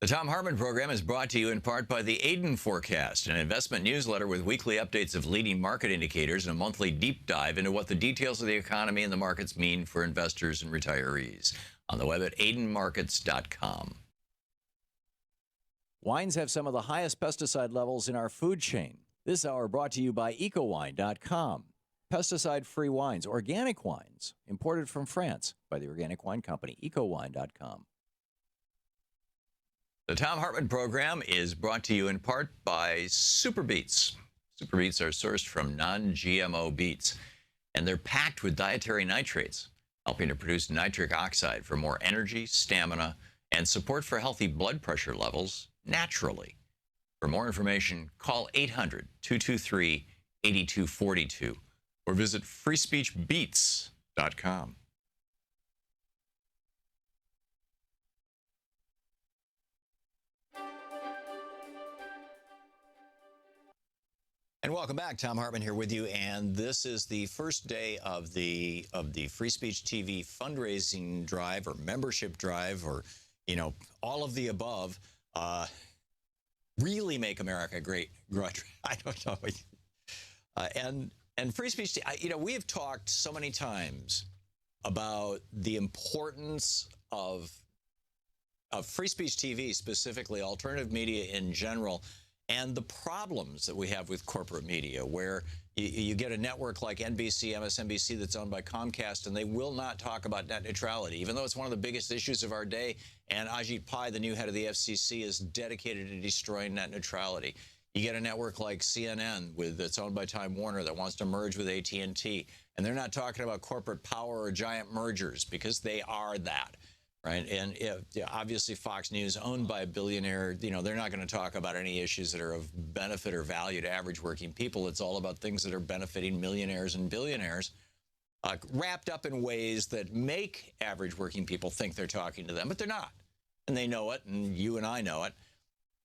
The Thom Hartmann Program is brought to you in part by the Hayden Forecast, an investment newsletter with weekly updates of leading market indicators and a monthly deep dive into what the details of the economy and the markets mean for investors and retirees. On the web at haydenmarkets.com. Wines have some of the highest pesticide levels in our food chain. This hour brought to you by ecowine.com. Pesticide-free wines, organic wines, imported from France by the Organic Wine Company, ecowine.com. The Thom Hartmann Program is brought to you in part by Super Beets. Super Beets are sourced from non-GMO beets, and they're packed with dietary nitrates, helping to produce nitric oxide for more energy, stamina, and support for healthy blood pressure levels naturally. For more information, call 800-223-8242 or visit freespeechbeets.com. And welcome back. Thom Hartmann here with you, and this is the first day of the Free Speech TV fundraising drive or membership drive, or all of the above. Really make America great. I don't know. And Free Speech, we have talked so many times about the importance of Free Speech TV, specifically alternative media in general, and the problems that we have with corporate media, where you get a network like NBC, MSNBC that's owned by Comcast, and they will not talk about net neutrality, even though it's one of the biggest issues of our day. And Ajit Pai, the new head of the FCC, is dedicated to destroying net neutrality. You get a network like CNN that's owned by Time Warner that wants to merge with AT&T, and they're not talking about corporate power or giant mergers because they are that. Right, and obviously Fox News, owned by a billionaire, they're not going to talk about any issues that are of benefit or value to average working people. It's all about things that are benefiting millionaires and billionaires, wrapped up in ways that make average working people think they're talking to them, but they're not. And they know it, and you and I know it.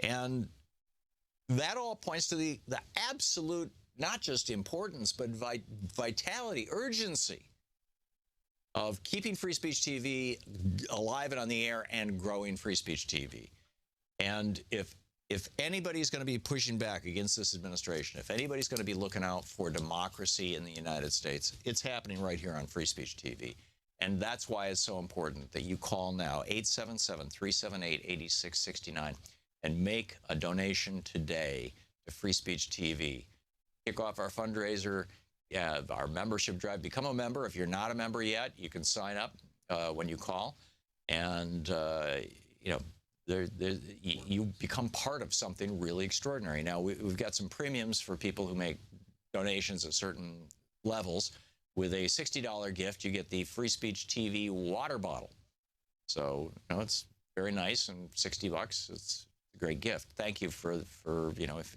And that all points to the absolute, not just importance, but vitality, urgency of keeping Free Speech TV alive and on the air and growing Free Speech TV. And if anybody's going to be pushing back against this administration, if anybody's going to be looking out for democracy in the United States, it's happening right here on Free Speech TV. And that's why it's so important that you call now, 877-378-8669, and make a donation today to Free Speech TV. Kick off our fundraiser, our membership drive. Become a member. If you're not a member yet, you can sign up when you call, and you become part of something really extraordinary. Now we've got some premiums for people who make donations at certain levels. With a $60 gift, you get the Free Speech TV water bottle. So it's very nice, and $60, it's a great gift. Thank you for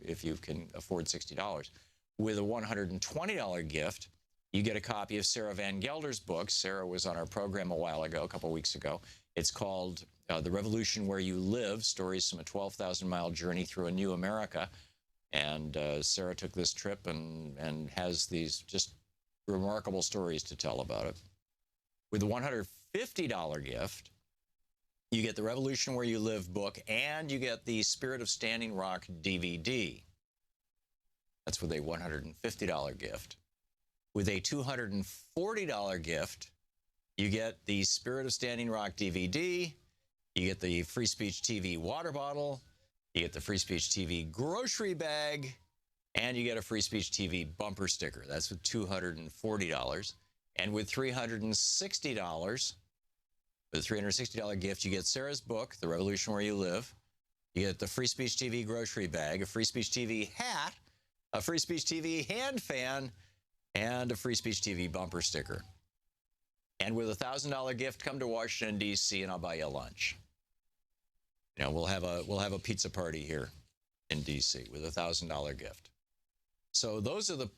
if you can afford $60. With a $120 gift, you get a copy of Sarah Van Gelder's book. Sarah was on our program a couple weeks ago. It's called The Revolution Where You Live, Stories from a 12,000-Mile Journey Through a New America. And Sarah took this trip and has these just remarkable stories to tell about it. With the $150 gift, you get The Revolution Where You Live book, and you get the Spirit of Standing Rock DVD. That's with a $150 gift. With a $240 gift, you get the Spirit of Standing Rock DVD, you get the Free Speech TV water bottle, you get the Free Speech TV grocery bag, and you get a Free Speech TV bumper sticker. That's with $240. And with $360, with a $360 gift, you get Sarah's book, The Revolution Where You Live. You get the Free Speech TV grocery bag, a Free Speech TV hat, a Free Speech TV hand fan, and a Free Speech TV bumper sticker. And with a $1,000 gift, come to Washington, D.C., and I'll buy you a lunch. We'll have a pizza party here in D.C. with a $1,000 gift. So those are the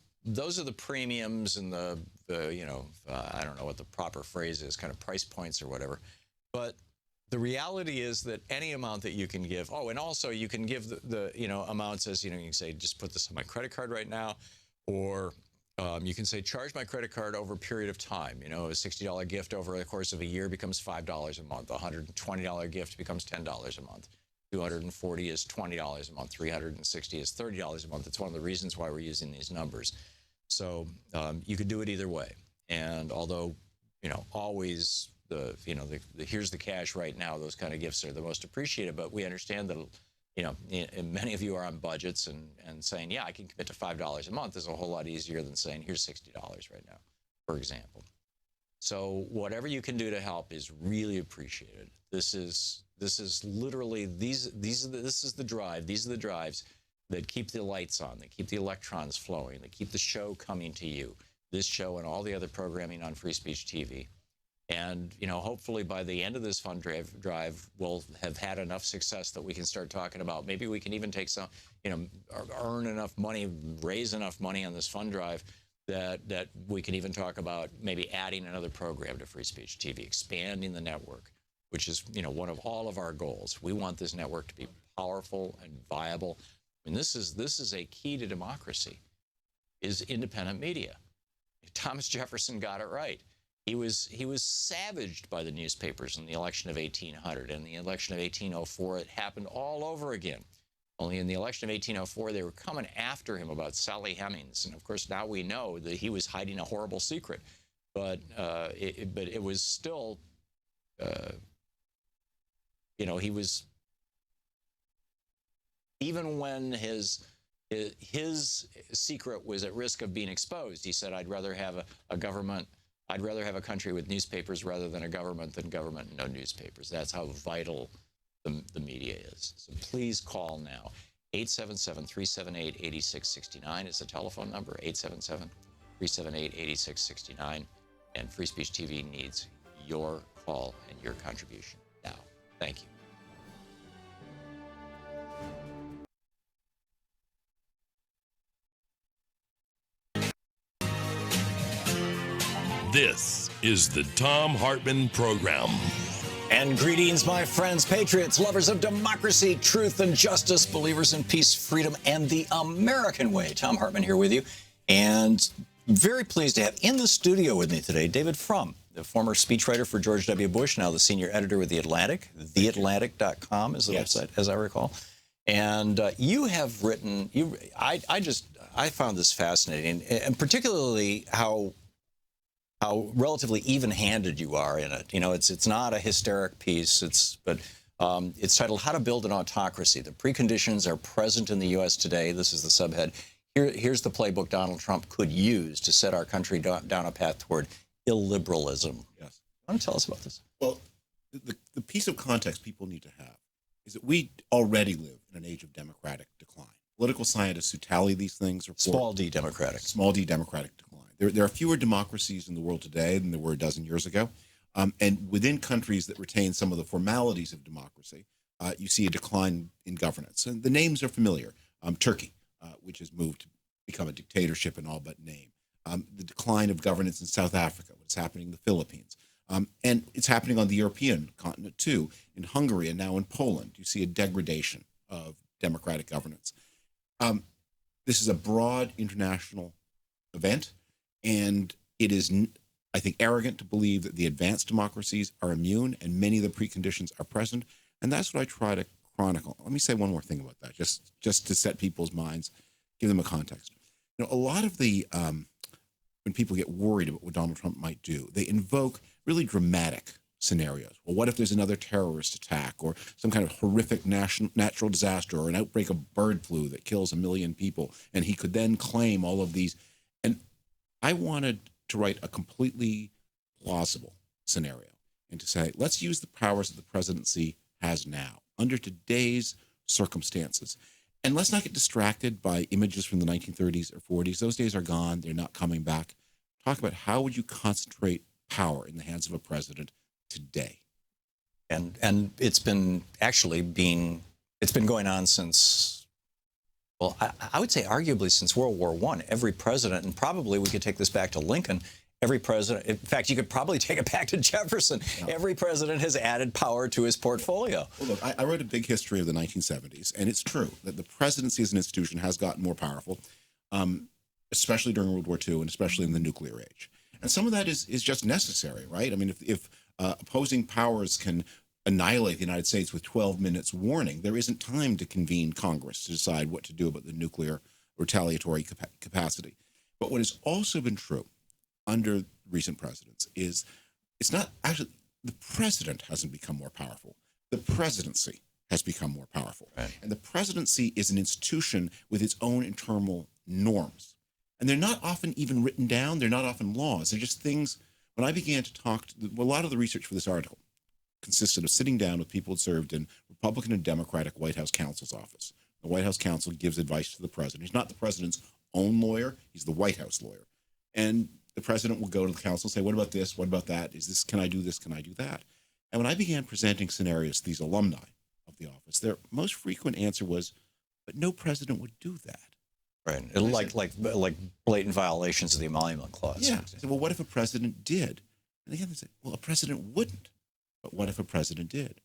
premiums and the I don't know what the proper phrase is, kind of price points or whatever. But the reality is that any amount that you can give, and also you can give the amounts as, you can say, just put this on my credit card right now, or you can say, charge my credit card over a period of time. A $60 gift over the course of a year becomes $5 a month. A $120 gift becomes $10 a month. 240 is $20 a month, 360 is $30 a month. It's one of the reasons why we're using these numbers. So you could do it either way. And although, always here's the cash right now, those kind of gifts are the most appreciated, but we understand that, many of you are on budgets and saying, yeah, I can commit to $5 a month is a whole lot easier than saying, here's $60 right now, for example. So whatever you can do to help is really appreciated. This is literally, this is the drive. These are the drives that keep the lights on, that keep the electrons flowing, that keep the show coming to you. This show and all the other programming on Free Speech TV. And, hopefully by the end of this fund drive, we'll have had enough success that we can start talking about, maybe we can even take some, earn enough money, raise enough money on this fund drive that we can even talk about maybe adding another program to Free Speech TV, expanding the network, which is, one of all of our goals. We want this network to be powerful and viable. I mean, this is a key to democracy, is independent media. Thomas Jefferson got it right. He was savaged by the newspapers in the election of 1800. And the election of 1804, it happened all over again. Only in the election of 1804, they were coming after him about Sally Hemings. And of course, now we know that he was hiding a horrible secret. But it was still, he was, even when his secret was at risk of being exposed, he said, I'd rather have I'd rather have a country with newspapers rather than a government than government and no newspapers. That's how vital the media is. So please call now. 877-378-8669 is the telephone number, 877-378-8669. And Free Speech TV needs your call and your contribution now. Thank you. This is the Thom Hartmann Program. And greetings, my friends, patriots, lovers of democracy, truth, and justice, believers in peace, freedom, and the American way. Thom Hartmann here with you. And very pleased to have in the studio with me today David Frum, the former speechwriter for George W. Bush, now the senior editor with The Atlantic. TheAtlantic.com is the website, as I recall. And you have written, I found this fascinating, and particularly how relatively even-handed you are in it. It's not a hysteric piece, but it's titled How to Build an Autocracy. The preconditions are present in the U.S. today. This is the subhead. Here's the playbook Donald Trump could use to set our country down a path toward illiberalism. Yes. Why don't you tell us about this? Well, the piece of context people need to have is that we already live in an age of democratic decline. Political scientists who tally these things report Small d democratic. Small d democratic decline. There are fewer democracies in the world today than there were a dozen years ago. And within countries that retain some of the formalities of democracy, you see a decline in governance. And the names are familiar. Turkey, which has moved to become a dictatorship in all but name. The decline of governance in South Africa, what's happening in the Philippines. And it's happening on the European continent, too. In Hungary and now in Poland, you see a degradation of democratic governance. This is a broad international event. And it is, I think, arrogant to believe that the advanced democracies are immune and many of the preconditions are present. And that's what I try to chronicle. Let me say one more thing about that, just to set people's minds, give them a context. A lot of the, when people get worried about what Donald Trump might do, they invoke really dramatic scenarios. Well, what if there's another terrorist attack or some kind of horrific natural disaster or an outbreak of bird flu that kills 1 million people? And he could then claim all of these. And I wanted to write a completely plausible scenario and to say, let's use the powers that the presidency has now under today's circumstances. And let's not get distracted by images from the 1930s or 40s. Those days are gone. They're not coming back. Talk about how would you concentrate power in the hands of a president today? And it's been going on since, well, I would say arguably since World War I. Every president, and probably we could take this back to Lincoln, every president, in fact, you could probably take it back to Jefferson. Yeah. Every president has added power to his portfolio. Well, look, I wrote a big history of the 1970s, and it's true that the presidency as an institution has gotten more powerful, especially during World War II and especially in the nuclear age. And some of that is just necessary, right? I mean, if opposing powers can annihilate the United States with 12 minutes warning, there isn't time to convene Congress to decide what to do about the nuclear retaliatory capacity. But what has also been true under recent presidents is it's not actually the president hasn't become more powerful. The presidency has become more powerful. Right. And the presidency is an institution with its own internal norms. And they're not often even written down. They're not often laws. They're just things. When I began to talk to a lot of the research for this article consisted of sitting down with people who served in Republican and Democratic White House counsel's office. The White House counsel gives advice to the president. He's not the president's own lawyer. He's the White House lawyer. And the president will go to the counsel and say, what about this? What about that? Is this, can I do this? Can I do that? And when I began presenting scenarios to these alumni of the office, their most frequent answer was, but no president would do that. Right. Like blatant violations of the Emolument Clause. Yeah. I said, well, what if a president did? And again, they say, well, a president wouldn't. But what if a president did?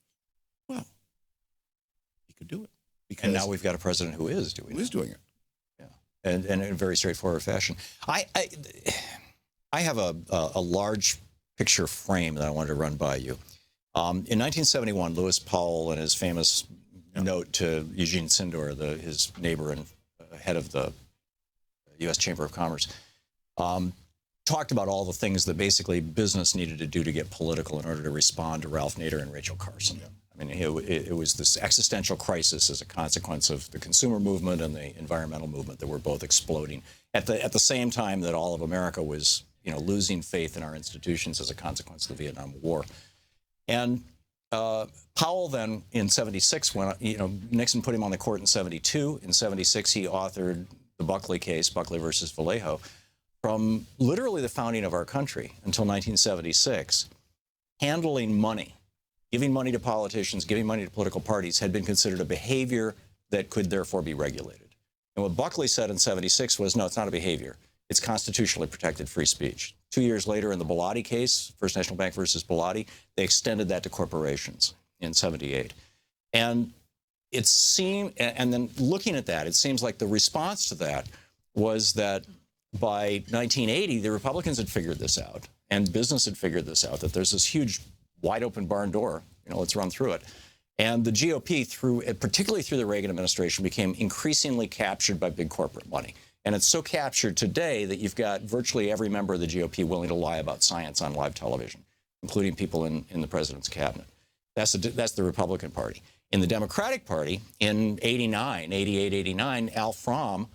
Well, he could do it. Because and now we've got a president who is doing it. Who is doing it. Yeah. And in a very straightforward fashion. I have a large picture frame that I wanted to run by you. In 1971, Lewis Powell, in his famous note to Eugene Sindor, his neighbor and head of the U.S. Chamber of Commerce, talked about all the things that basically business needed to do to get political in order to respond to Ralph Nader and Rachel Carson. Yeah. I mean, it was this existential crisis as a consequence of the consumer movement and the environmental movement that were both exploding at the same time that all of America was, losing faith in our institutions as a consequence of the Vietnam War. And Powell then in 76 went, Nixon put him on the court in 72. In 76, he authored the Buckley case, Buckley versus Vallejo. From literally the founding of our country until 1976, handling money, giving money to politicians, giving money to political parties had been considered a behavior that could therefore be regulated. And what Buckley said in 76 was, no, it's not a behavior. It's constitutionally protected free speech. 2 years later in the Bilotti case, First National Bank versus Bilotti, they extended that to corporations in 78. And it seemed, and then looking at that, it seems like the response to that was that by 1980, the Republicans had figured this out, and business had figured this out, that there's this huge wide open barn door, let's run through it. And the GOP, particularly through the Reagan administration, became increasingly captured by big corporate money. And it's so captured today that you've got virtually every member of the GOP willing to lie about science on live television, including people in the president's cabinet. That's the Republican Party. In the Democratic Party, in 88, 89, Al Frum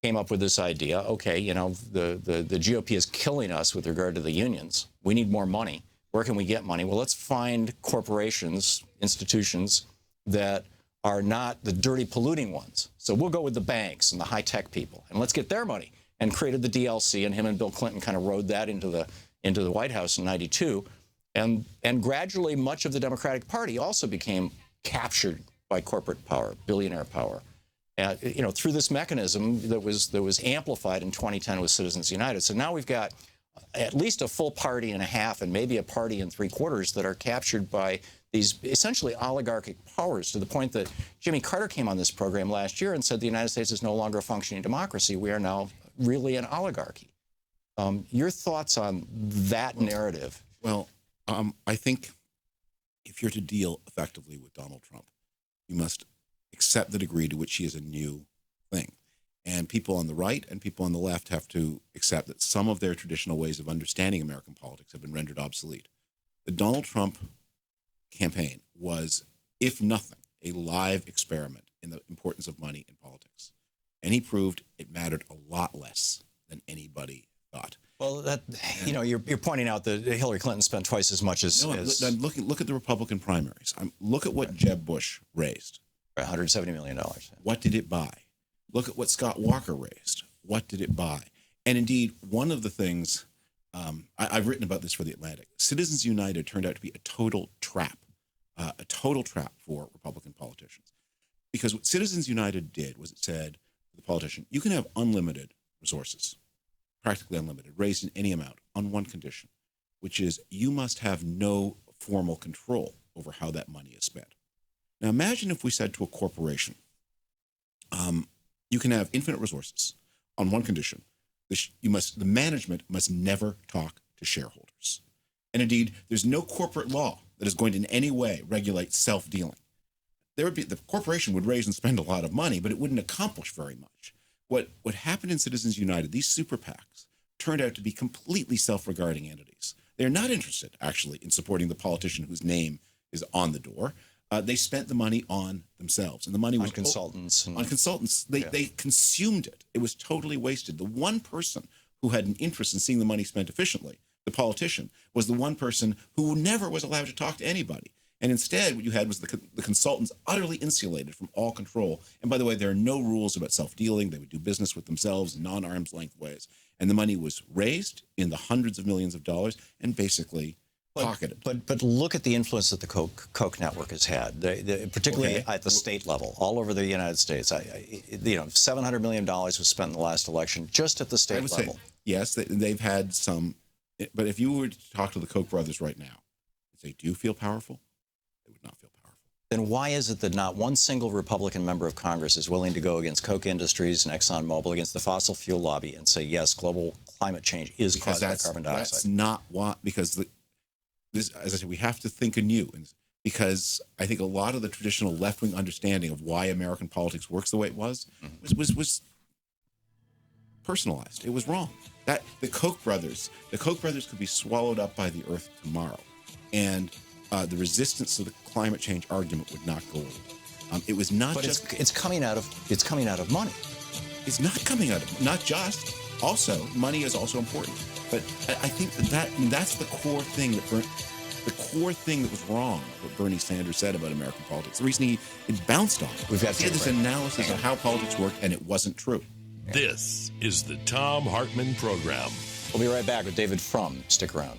came up with this idea, okay, the GOP is killing us with regard to the unions. We need more money. Where can we get money? Well, let's find corporations, institutions that are not the dirty, polluting ones. So we'll go with the banks and the high-tech people, and let's get their money. And created the DLC, and him and Bill Clinton kind of rode that into the White House in '92. And gradually, much of the Democratic Party also became captured by corporate power, billionaire power. Through this mechanism that was amplified in 2010 with Citizens United. So now we've got at least a full party and a half, and maybe a party and three-quarters that are captured by these essentially oligarchic powers, to the point that Jimmy Carter came on this program last year and said the United States is no longer a functioning democracy. We are now really an oligarchy. Your thoughts on that narrative? Well, I think if you're to deal effectively with Donald Trump, you must accept the degree to which he is a new thing. And people on the right and people on the left have to accept that some of their traditional ways of understanding American politics have been rendered obsolete. The Donald Trump campaign was, if nothing, a live experiment in the importance of money in politics. And he proved it mattered a lot less than anybody thought. Well, you're pointing out that Hillary Clinton spent twice as much as... Look at the Republican primaries. Look at what Jeb Bush raised. $170 million. What did it buy? Look at what Scott Walker raised. What did it buy? And indeed, one of the things, I've written about this for The Atlantic, Citizens United turned out to be a total trap for Republican politicians. Because what Citizens United did was it said to the politician, you can have unlimited resources, practically unlimited, raised in any amount on one condition, which is you must have no formal control over how that money is spent. Now imagine if we said to a corporation, you can have infinite resources on one condition. The management must never talk to shareholders. And indeed, there's no corporate law that is going to in any way regulate self-dealing, the corporation would raise and spend a lot of money, but it wouldn't accomplish very much. What happened in Citizens United, these super PACs turned out to be completely self-regarding entities. They're not interested, actually, in supporting the politician whose name is on the door. They spent the money on themselves, and the money was on consultants. On consultants. They consumed it. It was totally wasted. The one person who had an interest in seeing the money spent efficiently, the politician, was the one person who never was allowed to talk to anybody. And instead, what you had was the consultants utterly insulated from all control. And by the way, there are no rules about self-dealing. They would do business with themselves in non-arm's length ways. And the money was raised in the hundreds of millions of dollars and basically pocketed. But look at the influence that the Koch network has had, particularly at the state level, all over the United States. $700 million was spent in the last election just at the state level. Say, yes, they've had some. But if you were to talk to the Koch brothers right now and say, do you feel powerful? They would not feel powerful. Then why is it that not one single Republican member of Congress is willing to go against Koch Industries and ExxonMobil, against the fossil fuel lobby, and say, yes, global climate change is caused by carbon dioxide? That's not what, because this, as I said, we have to think anew, because I think a lot of the traditional left-wing understanding of why American politics works the way it was personalized. It was wrong. That the Koch brothers could be swallowed up by the earth tomorrow, and the resistance to the climate change argument would not go away. It was not. But just it's coming out of money. It's not coming out of not just. Also, money is also important. But I think that's the core thing that was wrong. What Bernie Sanders said about American politics. The reason it bounced on. We've got he had this analysis of how politics work, and it wasn't true. This is the Thom Hartmann Program. We'll be right back with David Frum. Stick around.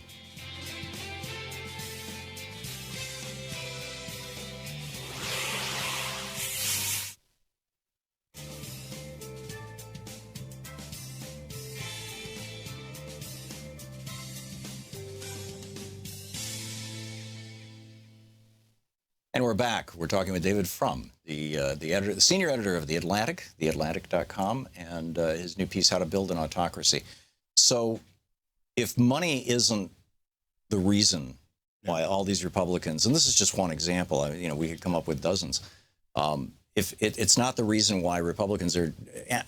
And we're back. We're talking with David Frum, the editor, the senior editor of The Atlantic, theatlantic.com, and his new piece, How to Build an Autocracy. So if money isn't the reason why all these Republicans, and this is just one example, we could come up with dozens, if it's not the reason why Republicans are,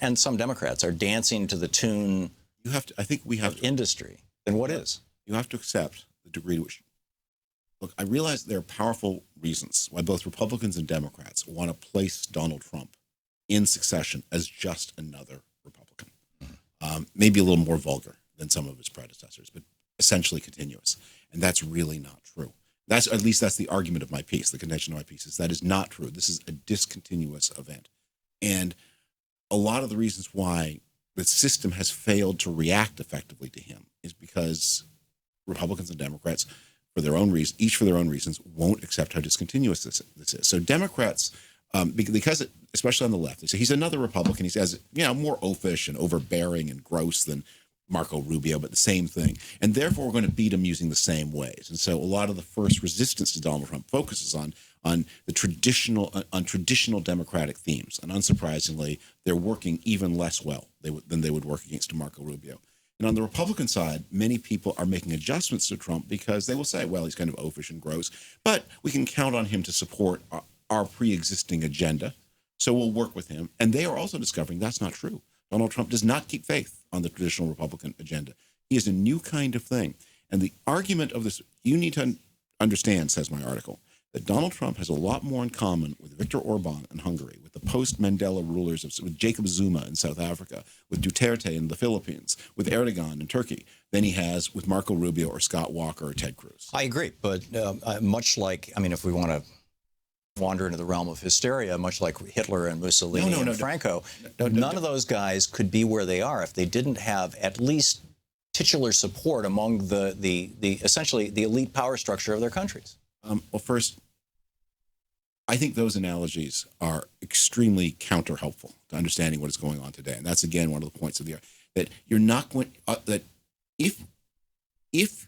and some Democrats are dancing to the tune of industry, then what is? You have to accept the degree to which. Look, I realize there are powerful reasons why both Republicans and Democrats want to place Donald Trump in succession as just another Republican. Maybe a little more vulgar than some of his predecessors, but essentially continuous. And that's really not true. At least that's the argument of my piece, the contention of my piece, is that is not true. This is a discontinuous event. And a lot of the reasons why the system has failed to react effectively to him is because Republicans and Democrats, for their own reasons, each for their own reasons, won't accept how discontinuous this is. So Democrats, because especially on the left, they say he's another Republican. He's as more oafish and overbearing and gross than Marco Rubio, but the same thing. And therefore, we're going to beat him using the same ways. And so a lot of the first resistance to Donald Trump focuses on the traditional Democratic themes. And unsurprisingly, they're working even less well than they would work against Marco Rubio. And on the Republican side, many people are making adjustments to Trump because they will say, well, he's kind of oafish and gross, but we can count on him to support our pre-existing agenda, so we'll work with him. And they are also discovering that's not true. Donald Trump does not keep faith on the traditional Republican agenda. He is a new kind of thing. And the argument of this, you need to understand, says my article, that Donald Trump has a lot more in common with Viktor Orban in Hungary, with the post-Mandela rulers, with Jacob Zuma in South Africa, with Duterte in the Philippines, with Erdogan in Turkey, than he has with Marco Rubio or Scott Walker or Ted Cruz. I agree, but much like, if we want to wander into the realm of hysteria, much like Hitler and Mussolini and Franco, none of those guys could be where they are if they didn't have at least titular support among the essentially the elite power structure of their countries. Well, first, I think those analogies are extremely counter-helpful to understanding what is going on today. And that's, again, one of the points of the that you're not going that if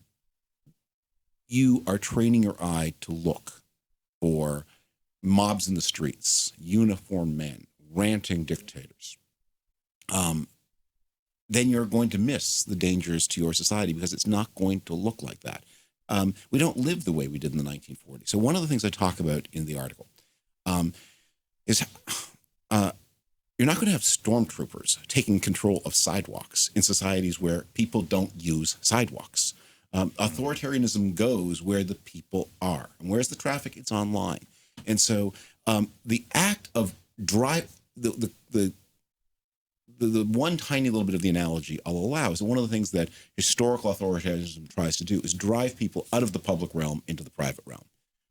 you are training your eye to look for mobs in the streets, uniformed men, ranting dictators, then you're going to miss the dangers to your society because it's not going to look like that. We don't live the way we did in the 1940s. So one of the things I talk about in the article is you're not going to have stormtroopers taking control of sidewalks in societies where people don't use sidewalks. Authoritarianism goes where the people are. And where's the traffic? It's online. And so the act of the one tiny little bit of the analogy I'll allow is that one of the things that historical authoritarianism tries to do is drive people out of the public realm into the private realm.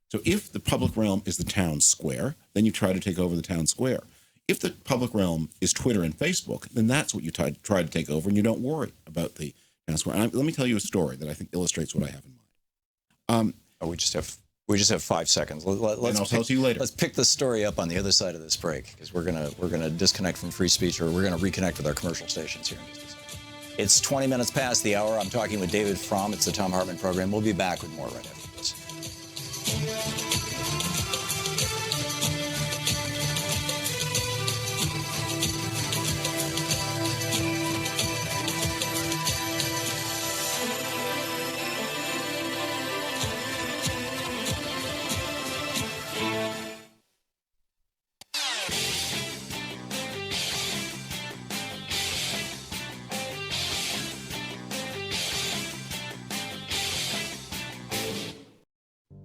So if the public realm is the town square, then you try to take over the town square. If the public realm is Twitter and Facebook, then that's what you try to take over, and you don't worry about the town square. And let me tell you a story that I think illustrates what I have in mind. We just have 5 seconds. And I'll tell it to you later. Let's pick the story up on the other side of this break, because we're gonna disconnect from free speech, or we're gonna reconnect with our commercial stations here in just a second. It's 20 minutes past the hour. I'm talking with David Frum. It's the Thom Hartmann Program. We'll be back with more right after this.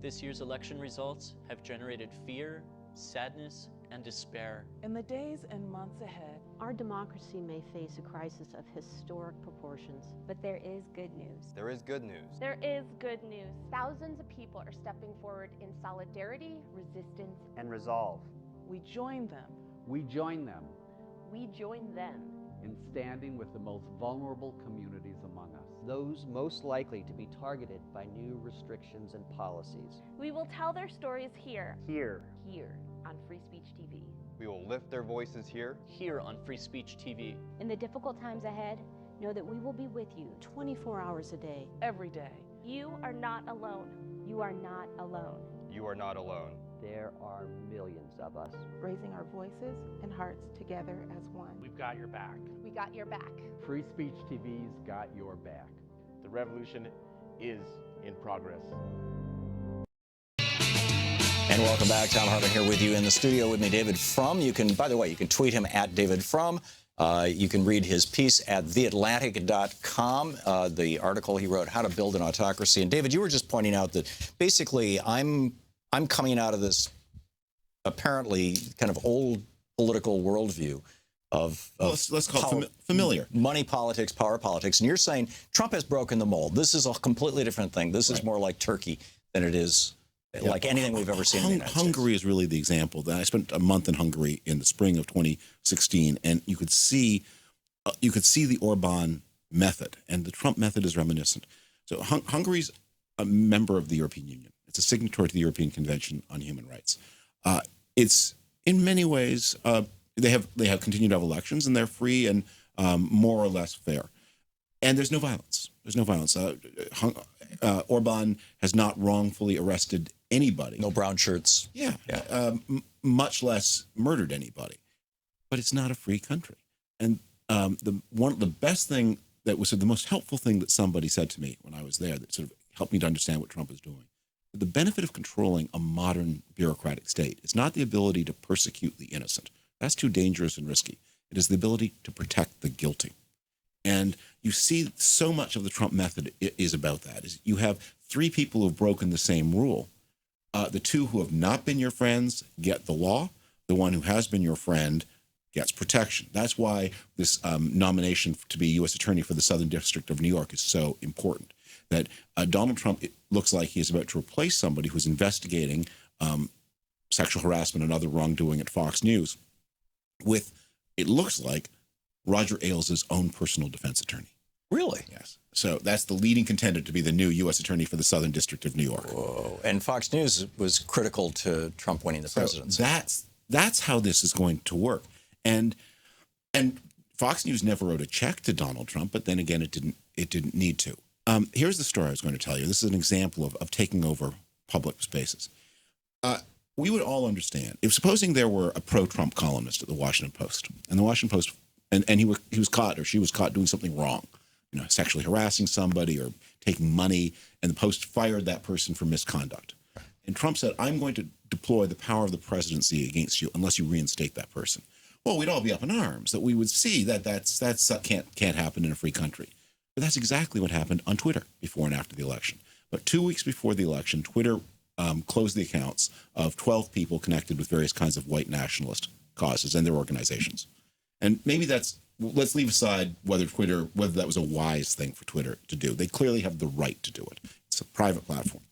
This year's election results have generated fear, sadness, and despair. In the days and months ahead, our democracy may face a crisis of historic proportions. But there is good news. There is good news. There is good news. Thousands of people are stepping forward in solidarity, resistance, and resolve. We join them. We join them. We join them. In standing with the most vulnerable communities among us. Those most likely to be targeted by new restrictions and policies. We will tell their stories here. Here on Free Speech TV. We will lift their voices here on Free Speech TV. In the difficult times ahead, know that we will be with you 24 hours a day, every day. You are not alone. You are not alone. You are not alone. There are millions of us. Raising our voices and hearts together as one. We've got your back. We got your back. Free Speech TV's got your back. The revolution is in progress. And welcome back. Thom Hartmann here with you in the studio with me, David Frum. By the way, you can tweet him at David Frum. You can read his piece at theatlantic.com, the article he wrote, How to Build an Autocracy. And David, you were just pointing out that basically I'm coming out of this apparently kind of old political worldview of let's call it familiar. Money politics, power politics. And you're saying Trump has broken the mold. This is a completely different thing. This is more like Turkey than it is like anything we've ever seen in the United Hungary States. is really the example. I spent a month in Hungary in the spring of 2016, and you could see the Orban method, and the Trump method is reminiscent. So Hungary's a member of the European Union. It's a signatory to the European Convention on Human Rights. It's in many ways they have continued to have elections, and they're free and more or less fair. And there's no violence. There's no violence. Orban has not wrongfully arrested anybody. No brown shirts. Yeah. Much less murdered anybody. But it's not a free country. And the best thing that was the most helpful thing that somebody said to me when I was there that sort of helped me to understand what Trump is doing. The benefit of controlling a modern bureaucratic state is not the ability to persecute the innocent. That's too dangerous and risky. It is the ability to protect the guilty. And you see so much of the Trump method is about that. Is you have three people who have broken the same rule. The two who have not been your friends get the law. The one who has been your friend gets protection. That's why this nomination to be U.S. Attorney for the Southern District of New York is so important. That Donald Trump, it looks like he is about to replace somebody who's investigating sexual harassment and other wrongdoing at Fox News with, it looks like, Roger Ailes' own personal defense attorney. Really? Yes. So that's the leading contender to be the new U.S. Attorney for the Southern District of New York. Whoa. And Fox News was critical to Trump winning the presidency. That's how this is going to work. And Fox News never wrote a check to Donald Trump, but then again, it didn't need to. Here's the story I was going to tell you. This is an example of taking over public spaces. We would all understand if supposing there were a pro-Trump columnist at the Washington Post, and the Washington Post, and he was caught or she was caught doing something wrong, sexually harassing somebody or taking money, and the Post fired that person for misconduct. And Trump said, I'm going to deploy the power of the presidency against you unless you reinstate that person. Well, we'd all be up in arms that we would see that that can't happen in a free country. But that's exactly what happened on Twitter before and after the election. But 2 weeks before the election, Twitter closed the accounts of 12 people connected with various kinds of white nationalist causes and their organizations. And maybe let's leave aside whether that was a wise thing for Twitter to do. They clearly have the right to do it. It's a private platform.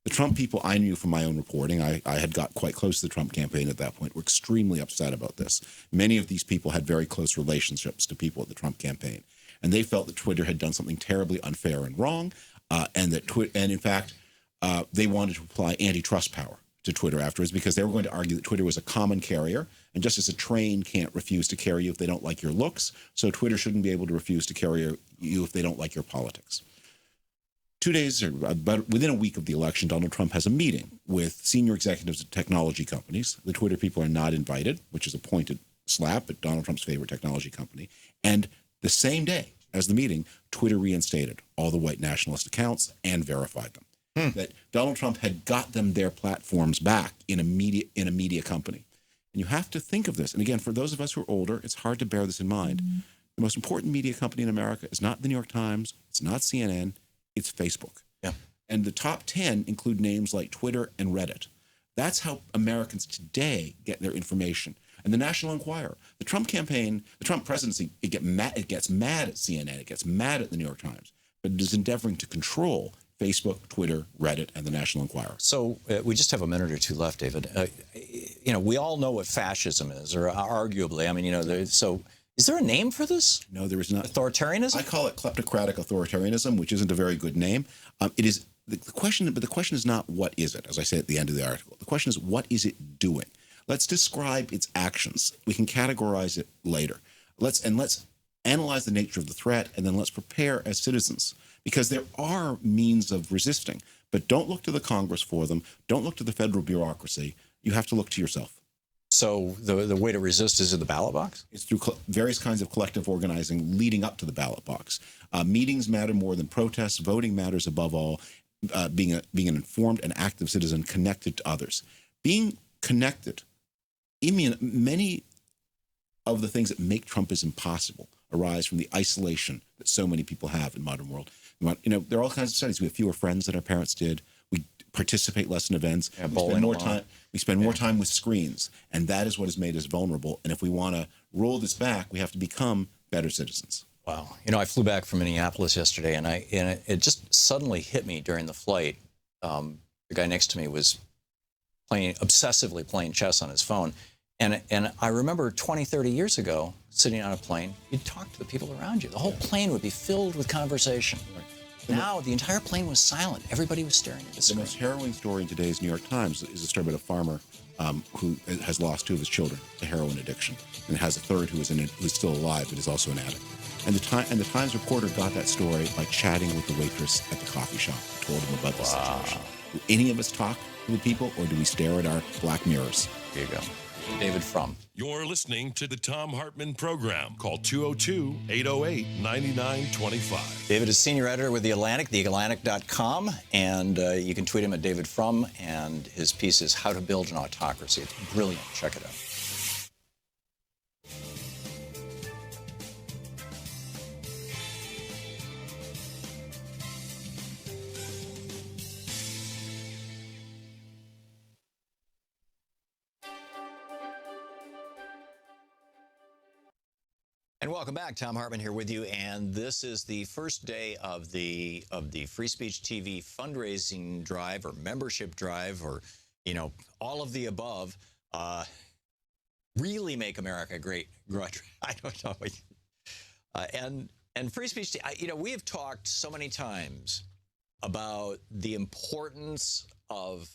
The Trump people I knew from my own reporting, I had got quite close to the Trump campaign at that point, were extremely upset about this. Many of these people had very close relationships to people at the Trump campaign, and they felt that Twitter had done something terribly unfair and wrong, and in fact, they wanted to apply antitrust power to Twitter afterwards because they were going to argue that Twitter was a common carrier, and just as a train can't refuse to carry you if they don't like your looks, so Twitter shouldn't be able to refuse to carry you if they don't like your politics. 2 days or about within a week of the election, Donald Trump has a meeting with senior executives of technology companies. The Twitter people are not invited, which is a pointed slap at Donald Trump's favorite technology company. And the same day as the meeting, Twitter reinstated all the white nationalist accounts and verified them. That Donald Trump had got them their platforms back in a media company. And you have to think of this. And again, for those of us who are older, it's hard to bear this in mind. The most important media company in America is not the New York Times, it's not CNN, it's Facebook. Yeah. And the top 10 include names like Twitter and Reddit. That's how Americans today get their information. And the National Enquirer, the Trump campaign, the Trump presidency, it gets mad at CNN, it gets mad at the New York Times, but it is endeavoring to control Facebook, Twitter, Reddit, and the National Enquirer. So we just have a minute or two left, David. We all know what fascism is, or arguably. I mean, so is there a name for this? No, there is not. Authoritarianism? I call it kleptocratic authoritarianism, which isn't a very good name. It is the question, but the question is not what is it, as I say at the end of the article. The question is what is it doing? Let's describe its actions. We can categorize it later. Let's analyze the nature of the threat, and then let's prepare as citizens. Because there are means of resisting, but don't look to the Congress for them. Don't look to the federal bureaucracy. You have to look to yourself. So the way to resist is in the ballot box? It's through various kinds of collective organizing leading up to the ballot box. Meetings matter more than protests. Voting matters above all. Being an informed and active citizen connected to others. Being connected. Many of the things that make Trumpism possible arise from the isolation that so many people have in the modern world. There are all kinds of studies. We have fewer friends than our parents did. We participate less in events. Yeah, we spend more time with screens, and that is what has made us vulnerable. And if we want to roll this back, we have to become better citizens. Wow. I flew back from Minneapolis yesterday, and it just suddenly hit me during the flight. The guy next to me was obsessively playing chess on his phone. And I remember 20, 30 years ago, sitting on a plane, you'd talk to the people around you. The whole plane would be filled with conversation. Right. Now, the entire plane was silent. Everybody was staring at the screen. The most harrowing story in today's New York Times is a story about a farmer who has lost 2 of his children to heroin addiction and has a third who's still alive but is also an addict. And the Times reporter got that story by chatting with the waitress at the coffee shop, told him about the situation. Do any of us talk to the people, or do we stare at our black mirrors? Here you go. David Frum. You're listening to the Thom Hartmann Program. Call 202-808-9925. David is senior editor with The Atlantic, theatlantic.com, and you can tweet him at David Frum, and his piece is How to Build an Autocracy. It's brilliant. Check it out. And welcome back. Thom Hartmann here with you, and this is the first day of the Free Speech TV fundraising drive or membership drive, or all of the above. Really make America great. I don't know. And Free Speech, we have talked so many times about the importance of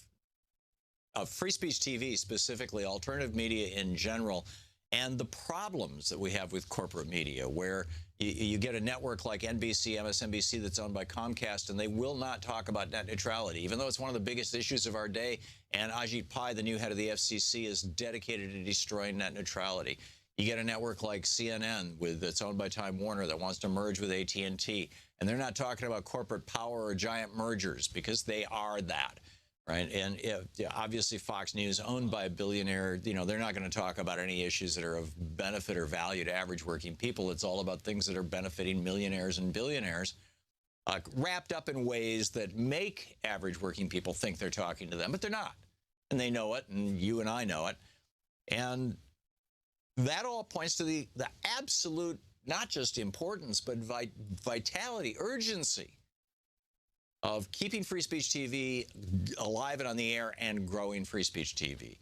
Free Speech TV, specifically alternative media in general, and the problems that we have with corporate media, where you get a network like NBC, MSNBC that's owned by Comcast, and they will not talk about net neutrality, even though it's one of the biggest issues of our day. And Ajit Pai, the new head of the FCC, is dedicated to destroying net neutrality. You get a network like CNN that's owned by Time Warner that wants to merge with AT&T, and they're not talking about corporate power or giant mergers because they are that, right? And obviously Fox News, owned by a billionaire, they're not going to talk about any issues that are of benefit or value to average working people. It's all about things that are benefiting millionaires and billionaires, wrapped up in ways that make average working people think they're talking to them, but they're not. And they know it, and you and I know it. And that all points to the absolute, not just importance, but vitality, urgency of keeping Free Speech TV alive and on the air and growing Free Speech TV.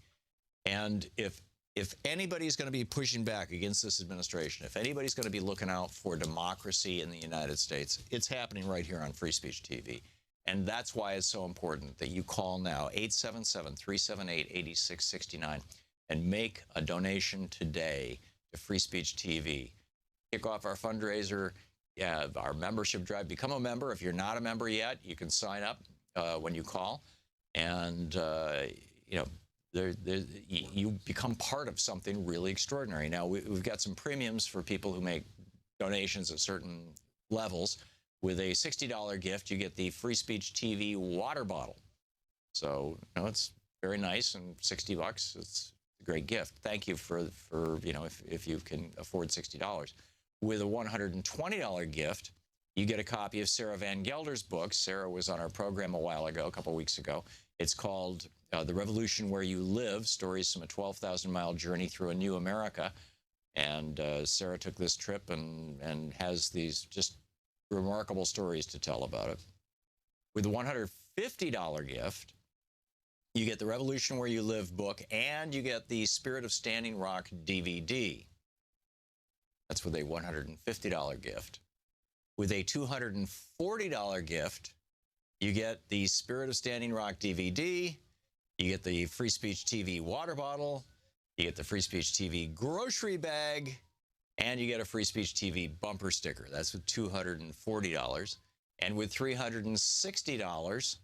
And if anybody's going to be pushing back against this administration, if anybody's going to be looking out for democracy in the United States, it's happening right here on Free Speech TV. And that's why it's so important that you call now, 877-378-8669, and make a donation today to Free Speech TV. Kick off our fundraiser, our membership drive. Become a member. If you're not a member yet, you can sign up when you call. And, you become part of something really extraordinary. Now, we've got some premiums for people who make donations at certain levels. With a $60 gift, you get the Free Speech TV water bottle. So, it's very nice, and $60, it's a great gift. Thank you for if you can afford $60. With a $120 gift, you get a copy of Sarah Van Gelder's book. Sarah was on our program a couple weeks ago. It's called The Revolution Where You Live, Stories from a 12,000-Mile Journey Through a New America. And Sarah took this trip and has these just remarkable stories to tell about it. With the $150 gift, you get the Revolution Where You Live book, and you get the Spirit of Standing Rock DVD. That's with a $150 gift. With a $240 gift, you get the Spirit of Standing Rock DVD, you get the Free Speech TV water bottle, you get the Free Speech TV grocery bag, and you get a Free Speech TV bumper sticker. That's with $240. And with $360,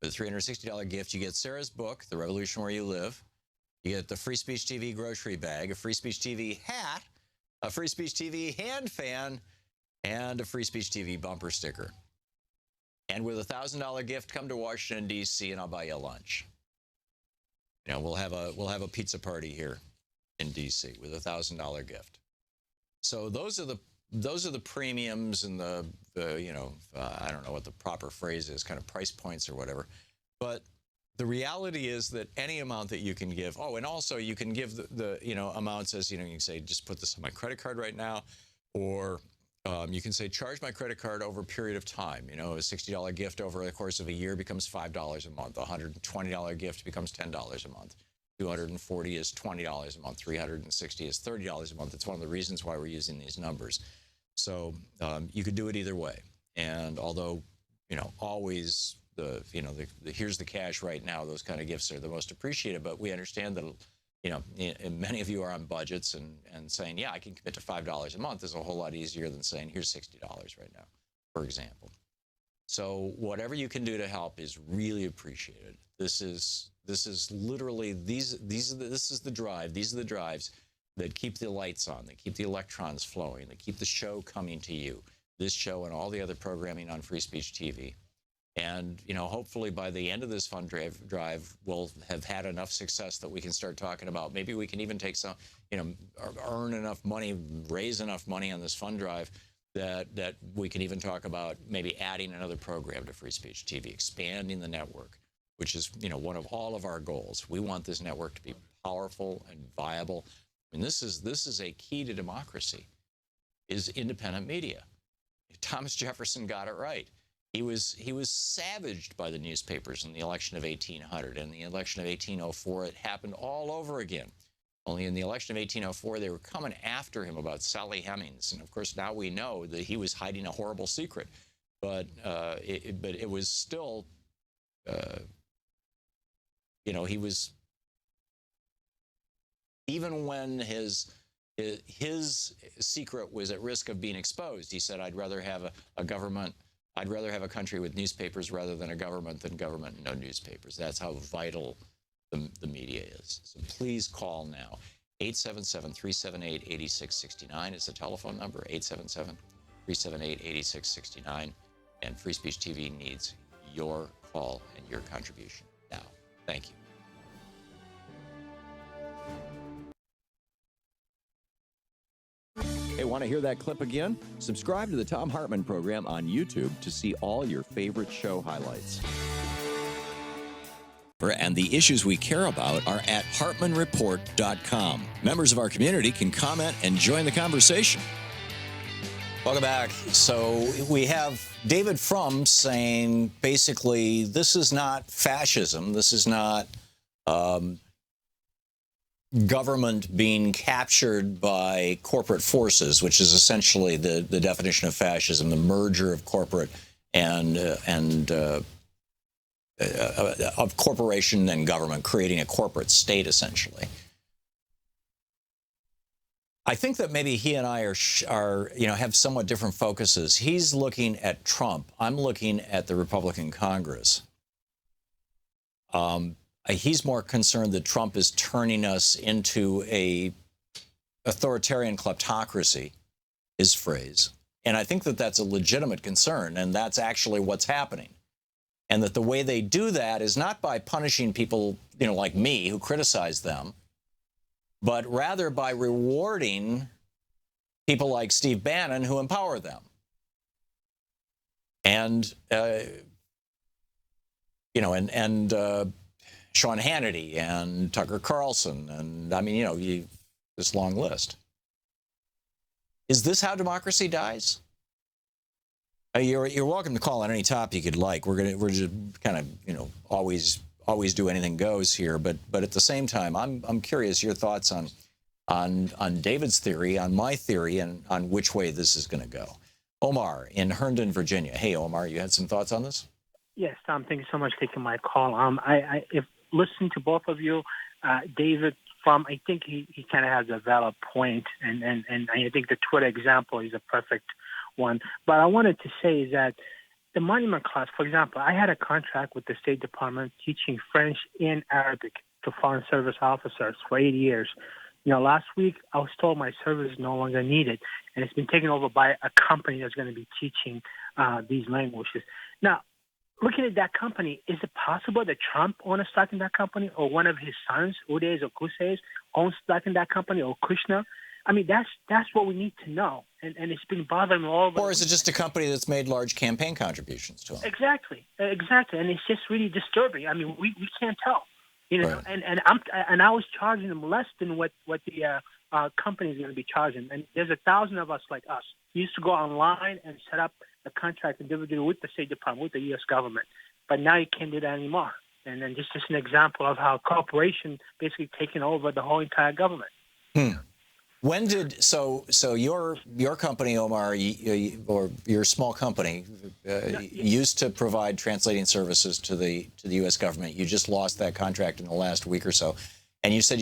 with a $360 gift, you get Sarah's book, The Revolution Where You Live. You get the Free Speech TV grocery bag, a Free Speech TV hat, a Free Speech TV hand fan, and a Free Speech TV bumper sticker. And with a $1,000 gift, come to Washington, D.C., and I'll buy you a lunch. We'll have a pizza party here in D.C. with a $1,000 gift. So those are the premiums and the I don't know what the proper phrase is, kind of price points or whatever. But the reality is that any amount that you can give. Oh, and also you can give the amounts as you can say, just put this on my credit card right now, or you can say charge my credit card over a period of time. A $60 gift over the course of a year becomes $5 a month. A $120 gift becomes $10 a month. $240 is $20 a month. $360 is $30 a month. It's one of the reasons why we're using these numbers. So you could do it either way. And although, always the here's the cash right now, those kind of gifts are the most appreciated. But we understand that, many of you are on budgets and saying, yeah, I can commit to $5 a month is a whole lot easier than saying, here's $60 right now, for example. So whatever you can do to help is really appreciated. This is literally this is the drive. These are the drives that keep the lights on, that keep the electrons flowing, that keep the show coming to you. This show and all the other programming on Free Speech TV. And hopefully by the end of this fund drive, we'll have had enough success that we can start talking about. Maybe we can even take some, earn enough money, raise enough money on this fund drive that we can even talk about maybe adding another program to Free Speech TV, expanding the network, which is one of all of our goals. We want this network to be powerful and viable. I mean, this is a key to democracy, is independent media. Thomas Jefferson got it right. He was savaged by the newspapers in the election of 1800. And the election of 1804, it happened all over again. Only in the election of 1804, they were coming after him about Sally Hemings. And of course, now we know that he was hiding a horrible secret. But it was still, he was, even when his secret was at risk of being exposed, he said, I'd rather have a country with newspapers rather than a government than government and no newspapers. That's how vital the media is. So please call now. 877-378-8669 is the telephone number, 877-378-8669. And Free Speech TV needs your call and your contribution now. Thank you. Hey, want to hear that clip again? Subscribe to the Thom Hartmann Program on YouTube to see all your favorite show highlights. And the issues we care about are at hartmanreport.com. Members of our community can comment and join the conversation. Welcome back. So we have David Frum saying basically this is not fascism. This is not government being captured by corporate forces, which is essentially the definition of fascism, the merger of corporate and of corporation and government, creating a corporate state, essentially. I think that maybe he and I are have somewhat different focuses. He's looking at Trump. I'm looking at the Republican Congress. He's more concerned that Trump is turning us into a authoritarian kleptocracy, his phrase. And I think that that's a legitimate concern, and that's actually what's happening. And that the way they do that is not by punishing people, like me, who criticize them, but rather by rewarding people like Steve Bannon who empower them. And, Sean Hannity and Tucker Carlson, and this long list. Is this how democracy dies? You're welcome to call on any topic you'd like. We're just kind of always do anything goes here. But at the same time, I'm curious your thoughts on David's theory, on my theory, and on which way this is going to go. Omar in Herndon, Virginia. Hey, Omar, you had some thoughts on this? Yes, Tom. Thank you so much for taking my call. If listening to both of you, David Frum, I think he kind of has a valid point, and I think the Twitter example is a perfect one. But I wanted to say is that the monument class, for example, I had a contract with the State Department teaching French and Arabic to Foreign Service officers for 8 years. Last week I was told my service is no longer needed, and it's been taken over by a company that's going to be teaching these languages. Now, looking at that company, is it possible that Trump owns stock in that company, or one of his sons, Udes or Kuses, owns stock in that company, or Kushner? I mean, that's what we need to know, and it's been bothering me all over. Or is it just a company that's made large campaign contributions to him? Exactly, and it's just really disturbing. I mean, we can't tell, Right. and I was charging them less than what the company is going to be charging. And there's 1,000 of us like us. We used to go online and set up a contract individually with the State Department, with the U.S. government, but now you can't do that anymore. And then just an example of how corporation basically taking over the whole entire government. When did so your company, Omar, or your small company, used to provide translating services to the U.S. government? You just lost that contract in the last week or so, and you said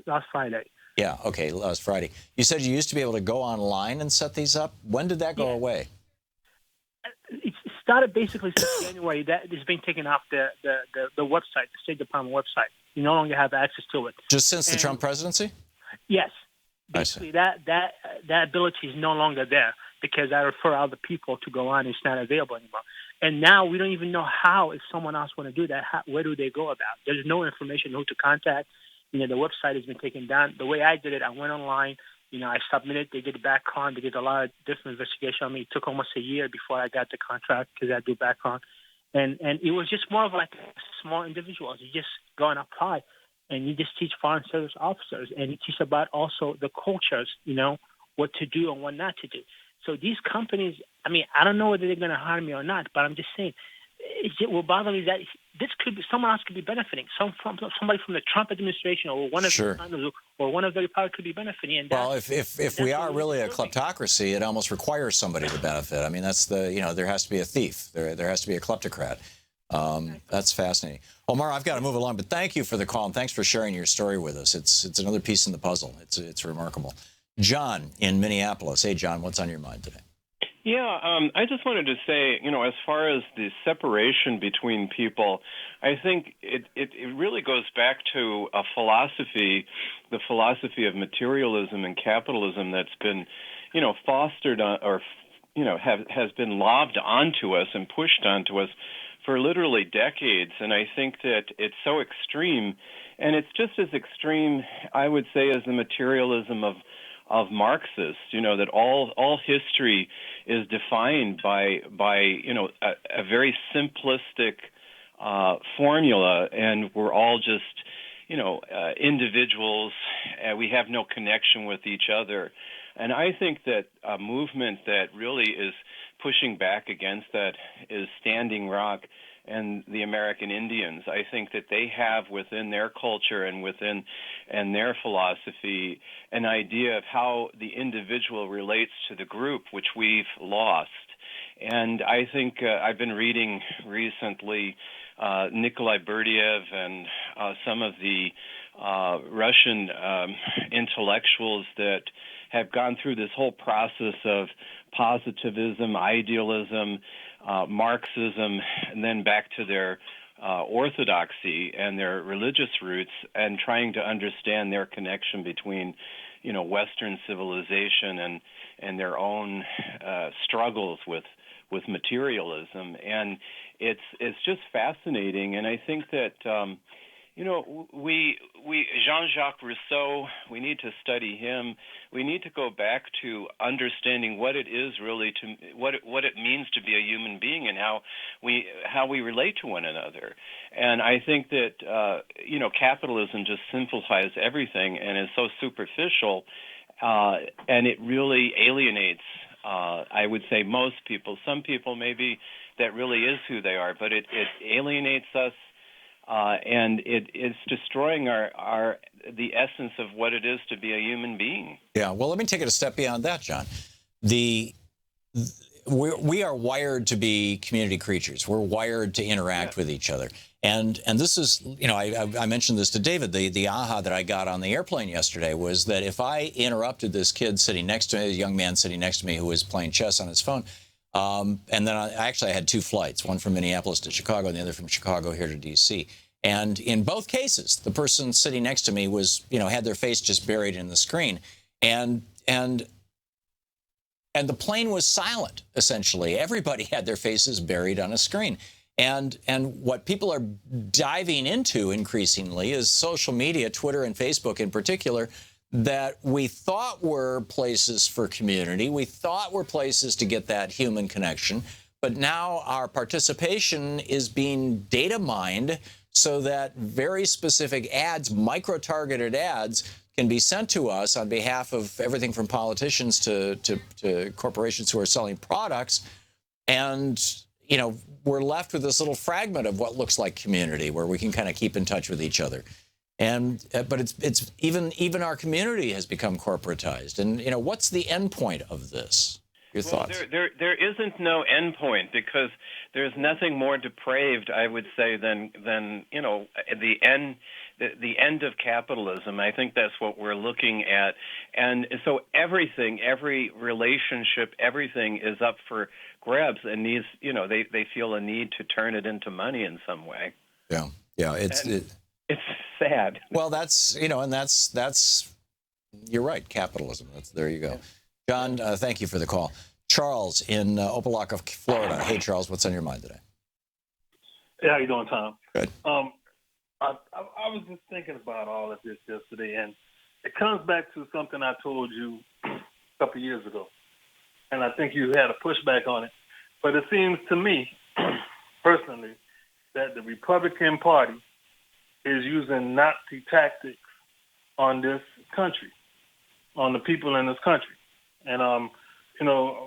last Friday. Yeah, okay, last Friday. You said you used to be able to go online and set these up. When did that go away? It started basically since January. That is being taken off the website, the State Department website. You no longer have access to it. Just since the Trump presidency? Yes. Basically, that ability is no longer there because I refer other people to go on. It's not available anymore. And now we don't even know how, if someone else want to do that, where do they go about? There's no information who to contact. The website has been taken down. The way I did it, I went online. I submitted. They did background. They did a lot of different investigation on me. It took almost a year before I got the contract because I do background. And it was just more of like small individuals. You just go and apply. And you just teach Foreign Service officers, and you teach about also the cultures, what to do and what not to do. So these companies, I mean, I don't know whether they're going to hire me or not, but I'm just saying, it will bother me that this could be someone else could be benefiting. Somebody from the Trump administration or one of the or one of the Republicans could be benefiting. And well, if we are really a kleptocracy, it almost requires somebody to benefit. I mean, that's there has to be a thief. There has to be a kleptocrat. That's fascinating. Omar, I've got to move along, but thank you for the call, and thanks for sharing your story with us. It's another piece in the puzzle. It's remarkable. John in Minneapolis. Hey, John, what's on your mind today? Yeah, I just wanted to say, as far as the separation between people, I think it really goes back to a philosophy, the philosophy of materialism and capitalism that's been, fostered or, has been lobbed onto us and pushed onto us for literally decades. And I think that it's so extreme, and it's just as extreme, I would say, as the materialism of Marxists, that all history is defined by a very simplistic formula, and we're all just individuals, and we have no connection with each other. And I think that a movement that really is pushing back against that is Standing Rock and the American Indians. I think that they have within their culture and their philosophy an idea of how the individual relates to the group, which we've lost. And I think I've been reading recently Nikolai Berdyaev and some of the Russian intellectuals that have gone through this whole process of positivism, idealism, Marxism, and then back to their orthodoxy and their religious roots, and trying to understand their connection between, Western civilization and their own struggles with materialism. And it's just fascinating. And I think that we Jean-Jacques Rousseau, we need to study him. We need to go back to understanding what it is really what it means to be a human being, and how we relate to one another. And I think that capitalism just simplifies everything and is so superficial, and it really alienates. I would say most people. Some people maybe that really is who they are, but it alienates us. And it's destroying the essence of what it is to be a human being. Yeah, well, let me take it a step beyond that, John. We are wired to be community creatures. We're wired to interact with each other. And this is, I mentioned this to David. The aha that I got on the airplane yesterday was that if I interrupted this kid sitting next to me, a young man sitting next to me who was playing chess on his phone, and then I had two flights, one from Minneapolis to Chicago and the other from Chicago here to D.C. And in both cases, the person sitting next to me was, had their face just buried in the screen. And the plane was silent, essentially. Everybody had their faces buried on a screen. And what people are diving into increasingly is social media, Twitter and Facebook in particular, that we thought were places for community. We thought were places to get that human connection. But now our participation is being data mined so that very specific ads, micro-targeted ads, can be sent to us on behalf of everything from politicians to corporations who are selling products. And, we're left with this little fragment of what looks like community where we can kind of keep in touch with each other. And but it's even our community has become corporatized. And, what's the end point of this? Your thoughts? There isn't no end point, because there's nothing more depraved, I would say, than the end of capitalism. I think that's what we're looking at. And so everything, every relationship, everything is up for grabs, and these, they feel a need to turn it into money in some way. Yeah, it's sad. Well, that's and that's you're right, capitalism. There you go. John, thank you for the call. Charles in Opelika, Florida. Hey, Charles, what's on your mind today? Hey, how you doing, Tom? Good. I was just thinking about all of this yesterday, and it comes back to something I told you a couple of years ago, and I think you had a pushback on it. But it seems to me, personally, that the Republican Party is using Nazi tactics on this country, on the people in this country. And,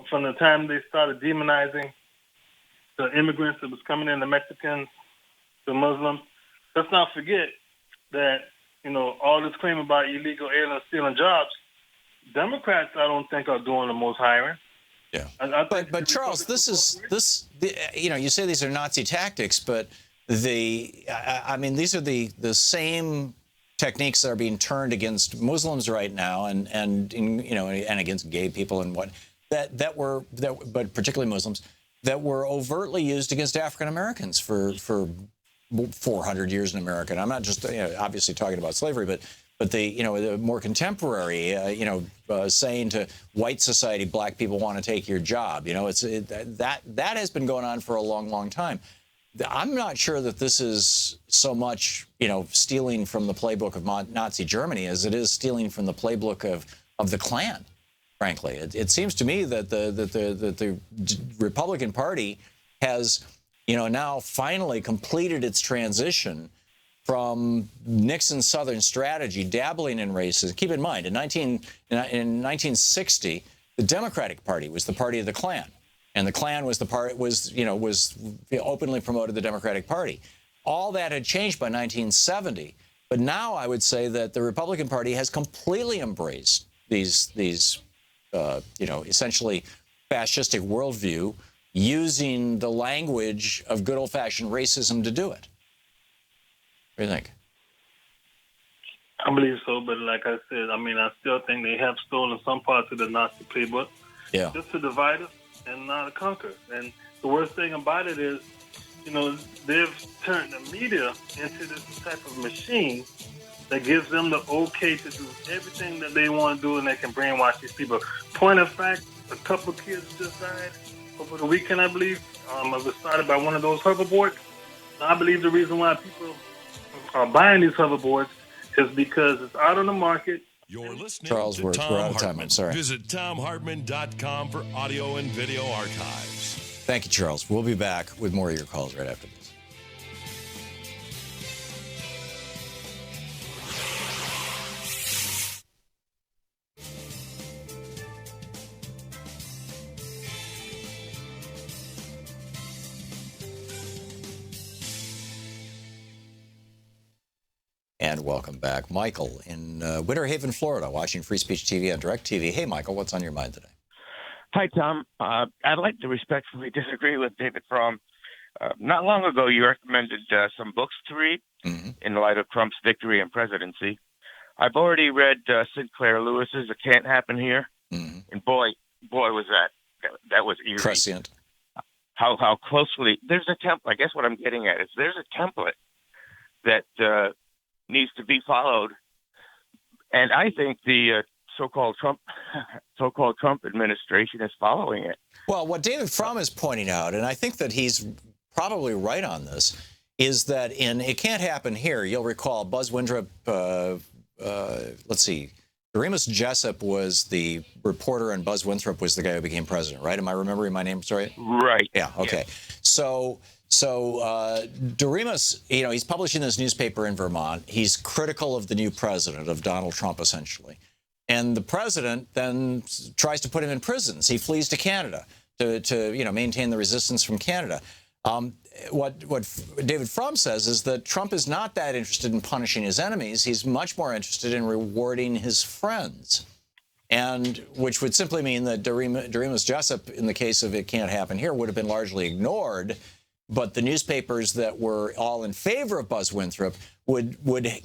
from the time they started demonizing the immigrants that was coming in, the Mexicans, the Muslims, let's not forget that, all this claim about illegal aliens stealing jobs, Democrats, I don't think, are doing the most hiring. Yeah. But Charles, you say these are Nazi tactics, but these are the same techniques that are being turned against Muslims right now, and against gay people and what. but particularly Muslims, that were overtly used against African Americans for 400 years in America. And I'm not just obviously talking about slavery, but the more contemporary, saying to white society, black people want to take your job. That has been going on for a long, long time. I'm not sure that this is so much, stealing from the playbook of Nazi Germany as it is stealing from the playbook of the Klan. Frankly, it seems to me that the Republican Party has, now finally completed its transition from Nixon's Southern strategy, dabbling in racism. Keep in mind, in 1960, the Democratic Party was the party of the Klan, and the Klan was openly promoted the Democratic Party. All that had changed by 1970, but now I would say that the Republican Party has completely embraced these essentially fascistic worldview, using the language of good old-fashioned racism to do it. What do you think? I believe so, but like I said, I still think they have stolen some parts of the Nazi playbook. Yeah. Just to divide us and not to conquer. And the worst thing about it is, they've turned the media into this type of machine that gives them the okay to do everything that they want to do, and they can brainwash these people. Point of fact, a couple of kids just died over the weekend, I believe. It was started by one of those hoverboards. I believe the reason why people are buying these hoverboards is because it's out on the market. You're listening Charles, to we're Thom out of time. Hartmann. I'm sorry. Visit ThomHartmann.com for audio and video archives. Thank you, Charles. We'll be back with more of your calls right after this. And welcome back. Michael in Winter Haven, Florida, watching Free Speech TV on DirecTV. Hey, Michael, what's on your mind today? Hi, Tom. I'd like to respectfully disagree with David Frum. Not long ago, you recommended some books to read in light of Trump's victory and presidency. I've already read Sinclair Lewis's It Can't Happen Here. And boy, was that was eerie. Prescient. How closely, there's a template. I guess what I'm getting at is there's a template that needs to be followed. And I think the so-called Trump administration is following it. Well, what David Frum is pointing out, and I think that he's probably right on this, is that in It Can't Happen Here, you'll recall Buzz Windrop, let's see, Doremus Jessup was the reporter and Buzz Winthrop was the guy who became president, right? Am I remembering my name right? Right. Yeah, okay. Yeah. So Doremus, he's publishing this newspaper in Vermont. He's critical of the new president, of Donald Trump, essentially. And the president then tries to put him in prisons. He flees to Canada to maintain the resistance from Canada. What David Frum says is that Trump is not that interested in punishing his enemies. He's much more interested in rewarding his friends, and which would simply mean that Doremus Jessup, in the case of It Can't Happen Here, would have been largely ignored. But the newspapers that were all in favor of Buzz Winthrop would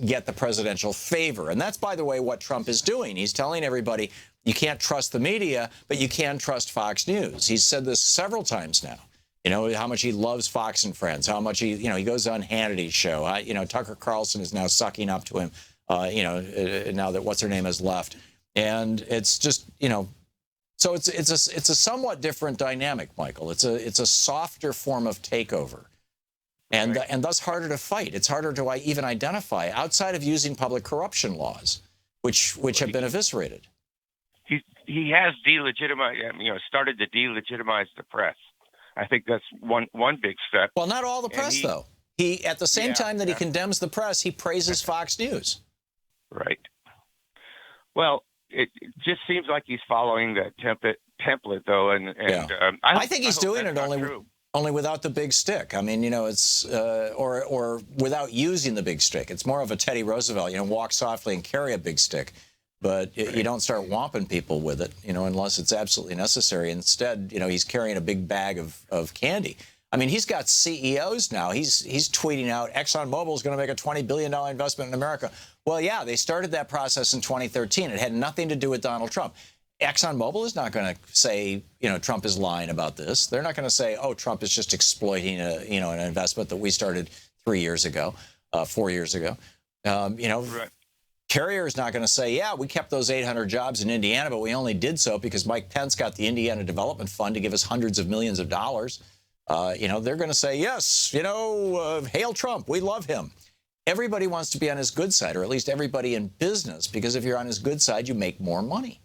get the presidential favor. And that's, by the way, what Trump is doing. He's telling everybody you can't trust the media, but you can trust Fox News. He's said this several times now. How much he loves Fox and Friends, how much he goes on Hannity's show. Tucker Carlson is now sucking up to him, now that what's-her-name has left. And it's just, so it's a somewhat different dynamic, Michael. It's a softer form of takeover, and thus harder to fight. It's harder to even identify outside of using public corruption laws, which have been eviscerated. He has started to delegitimize the press. I think that's one big step. Well, not all the press, though. He at the same time that he condemns the press, he praises Fox News. Right. Well, it just seems like he's following that template, though, and I think he's doing it only without the big stick. I mean, it's or without using the big stick. It's more of a Teddy Roosevelt, walk softly and carry a big stick, but you don't start whomping people with it, unless it's absolutely necessary. Instead, he's carrying a big bag of candy. I mean, he's got CEOs now. He's tweeting out ExxonMobil is going to make a $20 billion investment in America. Well, yeah, they started that process in 2013. It had nothing to do with Donald Trump. ExxonMobil is not going to say, Trump is lying about this. They're not going to say, oh, Trump is just exploiting an investment that we started 4 years ago. Right. Carrier is not going to say, yeah, we kept those 800 jobs in Indiana, but we only did so because Mike Pence got the Indiana Development Fund to give us hundreds of millions of dollars. They're going to say, yes, hail Trump. We love him. Everybody wants to be on his good side, or at least everybody in business, because if you're on his good side, you make more money.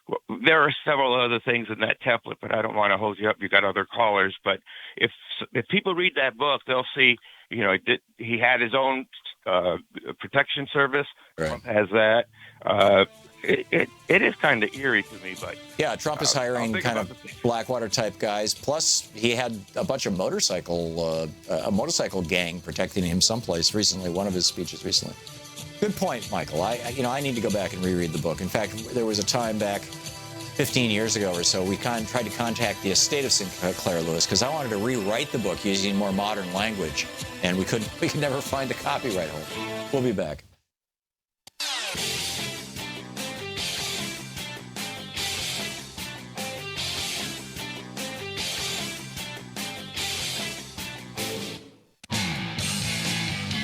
Well, there are several other things in that template, but I don't want to hold you up. You got other callers, but if people read that book, they'll see, he had his own protection service. Right. Trump has that. It is kind of eerie to me, but yeah, Trump is hiring kind of Blackwater type guys. Plus, he had a bunch of a motorcycle gang protecting him someplace recently. One of his speeches recently. Good point, Michael. I need to go back and reread the book. In fact, there was a time back 15 years ago or so, we tried to contact the estate of Sinclair Lewis because I wanted to rewrite the book using more modern language, and we could never find a copyright holder. We'll be back.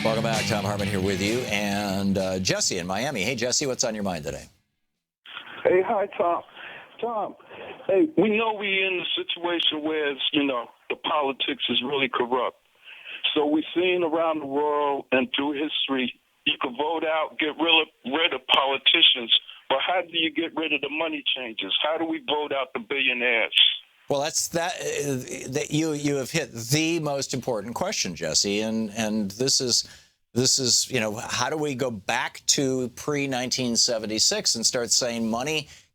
Welcome back. Thom Hartmann here with you, and Jesse in Miami. Hey, Jesse, what's on your mind today? Hey, hi, Tom. Tom, hey, we know we're in a situation where, the politics is really corrupt. So we're seeing around the world and through history, you can vote out, get rid of politicians, but how do you get rid of the money changers? How do we vote out the billionaires? Well, that you have hit the most important question, Jesse, and this is how do we go back to pre-1976 and start saying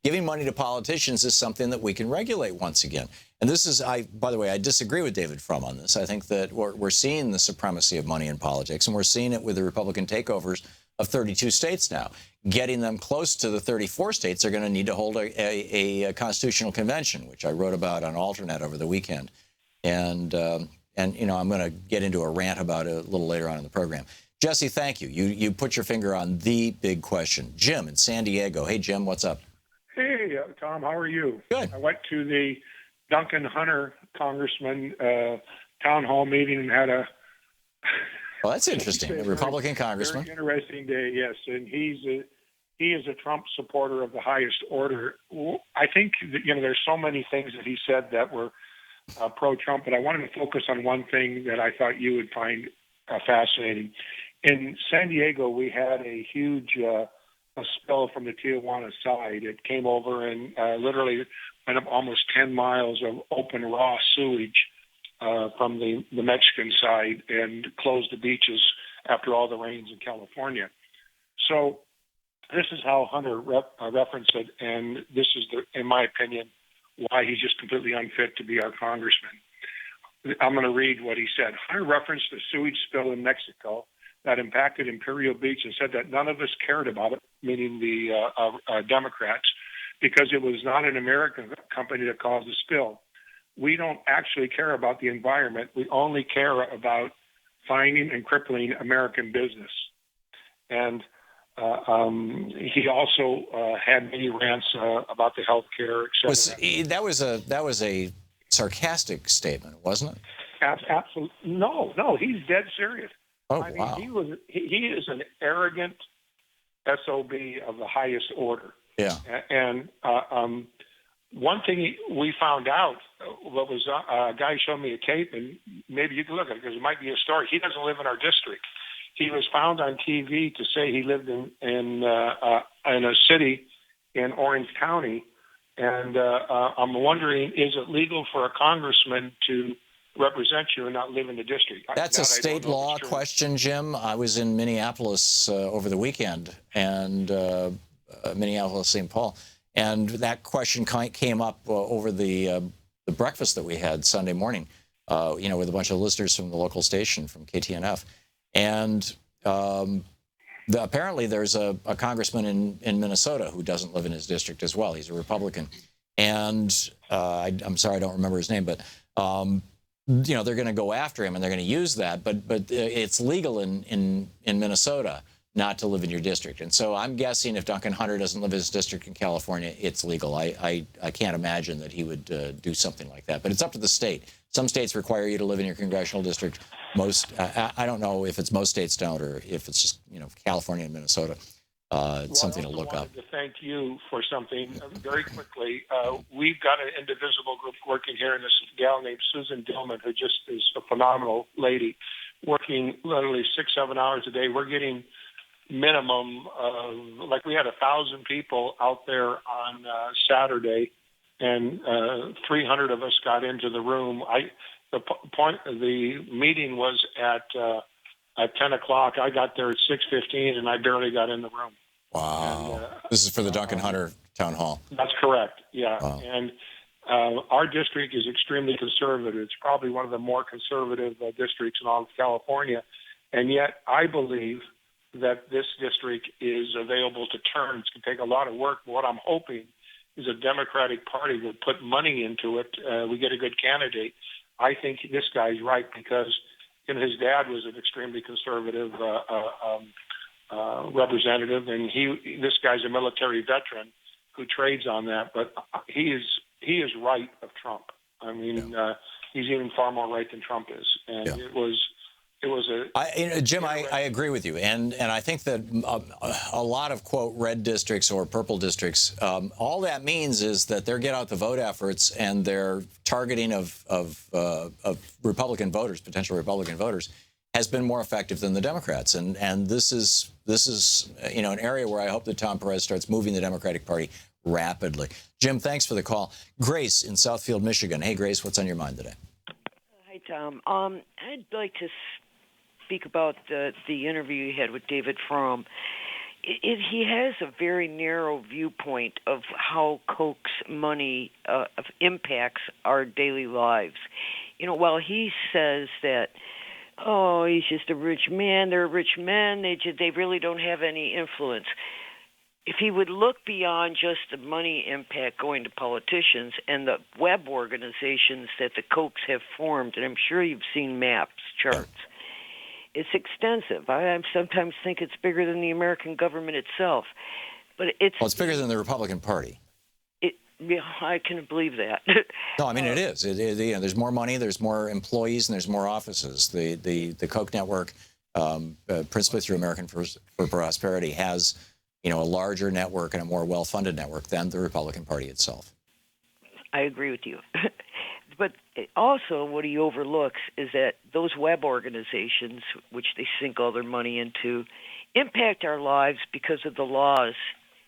giving money to politicians is something that we can regulate once again. And this is, by the way, I disagree with David Frum on this. I think that we're seeing the supremacy of money in politics, and we're seeing it with the Republican takeovers of 32 states now. Getting them close to the 34 states, they're going to need to hold a constitutional convention, which I wrote about on Alternet over the weekend. And I'm going to get into a rant about it a little later on in the program. Jesse, thank you. You put your finger on the big question. Jim in San Diego. Hey, Jim, what's up? Hey, Tom, how are you? Good. I went to the Duncan Hunter congressman town hall meeting and had a... Well, that's interesting. A Republican congressman. Very interesting day, yes. And he is a Trump supporter of the highest order. I think that, there's so many things that he said that were pro-Trump, but I wanted to focus on one thing that I thought you would find fascinating. In San Diego, we had a huge a spill from the Tijuana side. It came over and literally went up almost 10 miles of open, raw sewage from the Mexican side and closed the beaches after all the rains in California. So this is how Hunter referenced it, and this is, in my opinion, why he's just completely unfit to be our congressman. I'm going to read what he said. Hunter referenced the sewage spill in Mexico that impacted Imperial Beach and said that none of us cared about it, meaning the Democrats, because it was not an American company that caused the spill. We don't actually care about the environment. We only care about finding and crippling American business. And he also had many rants about the health care, et cetera. That was a sarcastic statement, wasn't it? Absolutely. No, he's dead serious. Oh, I mean, wow. He is an arrogant SOB of the highest order. Yeah. And one thing we found out, what was a guy showed me a tape, and maybe you can look at it because it might be a story. He doesn't live in our district. He was found on TV to say he lived in a city in Orange County, and I'm wondering, is it legal for a congressman to represent you and not live in the district? That's a state law question, Jim. I was in Minneapolis over the weekend, and Minneapolis, St. Paul, and that question came up over the breakfast that we had Sunday morning, with a bunch of listeners from the local station, from KTNF. And apparently there's a congressman in Minnesota who doesn't live in his district as well. He's a Republican. And I'm sorry, I don't remember his name, but they're going to go after him and they're going to use that. But it's legal in Minnesota not to live in your district. And so I'm guessing if Duncan Hunter doesn't live in his district in California, it's legal. I can't imagine that he would do something like that. But it's up to the state. Some states require you to live in your congressional district. Most, I don't know if it's most states don't or if it's just, California and Minnesota. It's something to look up. I wanted to thank you for something very quickly. We've got an indivisible group working here, and this gal named Susan Dillman, who just is a phenomenal lady, working literally 6-7 hours a day. We're getting minimum of, like, we had 1,000 people out there on Saturday, and 300 of us got into the room. The meeting was at 10 o'clock. I got there at 6:15, and I barely got in the room. Wow. And, this is for the Duncan Hunter Town Hall. That's correct, yeah. Wow. And our district is extremely conservative. It's probably one of the more conservative districts in all of California. And yet I believe that this district is available to turn. It's going to take a lot of work. But what I'm hoping is a Democratic Party would put money into it. We get a good candidate. I think this guy's right because his dad was an extremely conservative representative, and this guy's a military veteran who trades on that. But he is right of Trump. I mean, he's even far more right than Trump is, and it was Jim, I agree with you, and I think that a lot of, quote, red districts or purple districts, all that means is that their get out the vote efforts and their targeting of Republican voters, potential Republican voters, has been more effective than the Democrats, and this is an area where I hope that Tom Perez starts moving the Democratic Party rapidly. Jim, thanks for the call. Grace in Southfield, Michigan. Hey, Grace, what's on your mind today? Hi, Tom. I'd like to speak about the interview you had with David Frum. He has a very narrow viewpoint of how Koch's money impacts our daily lives. While he says that, he's just a rich man, they're rich men, they really don't have any influence. If he would look beyond just the money impact going to politicians and the web organizations that the Kochs have formed, and I'm sure you've seen maps, charts, it's extensive. I sometimes think it's bigger than the American government itself. But it's bigger than the Republican Party. I can believe that. No, I mean, it is. There's more money, there's more employees, and there's more offices. The Koch network, principally through American for Prosperity, has a larger network and a more well-funded network than the Republican Party itself. I agree with you. But also what he overlooks is that those web organizations, which they sink all their money into, impact our lives because of the laws.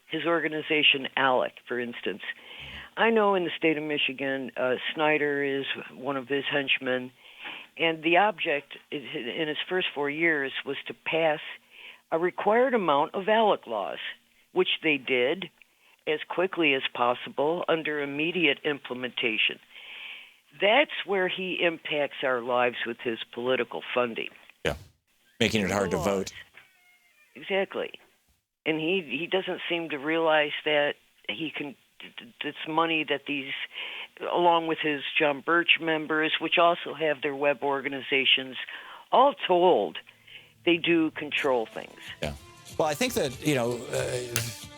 His organization, ALEC, for instance. I know in the state of Michigan, Snyder is one of his henchmen, and the object in his first 4 years was to pass a required amount of ALEC laws, which they did as quickly as possible under immediate implementation. That's where he impacts our lives with his political funding. Yeah, making it hard to vote. Exactly. And he doesn't seem to realize that he can, it's money that these, along with his John Birch members, which also have their web organizations, all told, they do control things. Yeah. Well, I think that,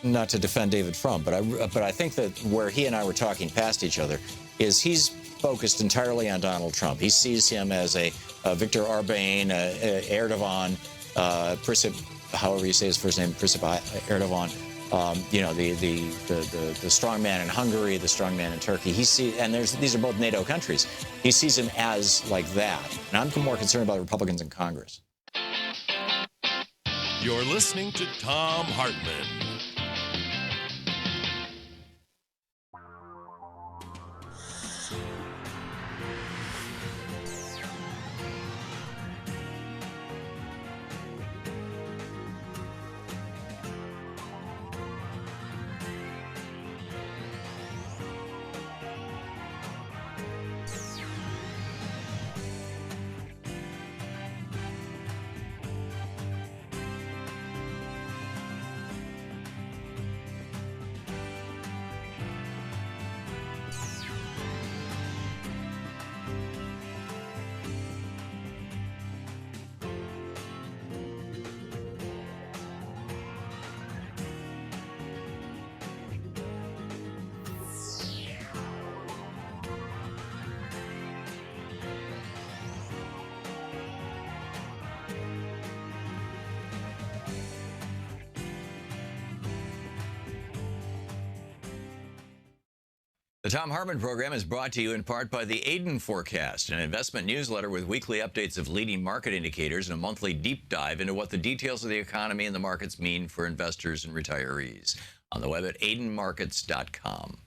not to defend David Frum, but I think that where he and I were talking past each other is he's focused entirely on Donald Trump. He sees him as a Viktor Orban, Erdogan, however you say his first name, Erdogan. The strong man in Hungary, the strong man in Turkey. These are both NATO countries. He sees him as like that. And I'm more concerned about Republicans in Congress. You're listening to Thom Hartmann. The Thom Hartmann Program is brought to you in part by the Hayden Forecast, an investment newsletter with weekly updates of leading market indicators and a monthly deep dive into what the details of the economy and the markets mean for investors and retirees. On the web at haydenmarkets.com.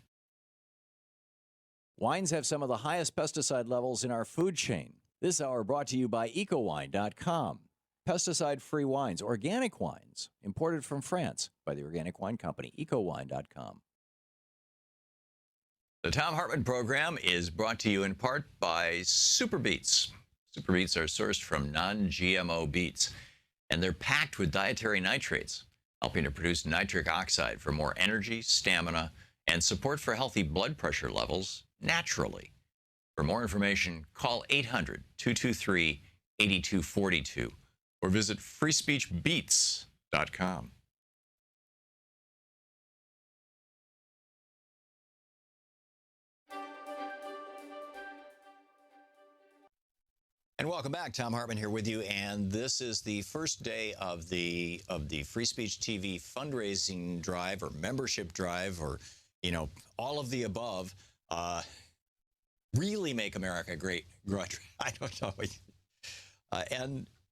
Wines have some of the highest pesticide levels in our food chain. This hour brought to you by ecowine.com. Pesticide-free wines, organic wines, imported from France by the organic wine company, ecowine.com. The Thom Hartmann Program is brought to you in part by Super Beets. Super Beets are sourced from non-GMO beets, and they're packed with dietary nitrates, helping to produce nitric oxide for more energy, stamina, and support for healthy blood pressure levels naturally. For more information, call 800-223-8242 or visit freespeechbeets.com. And welcome back. Thom Hartmann here with you, and this is the first day of the Free Speech TV fundraising drive or membership drive, or all of the above. Really make America great. I don't know.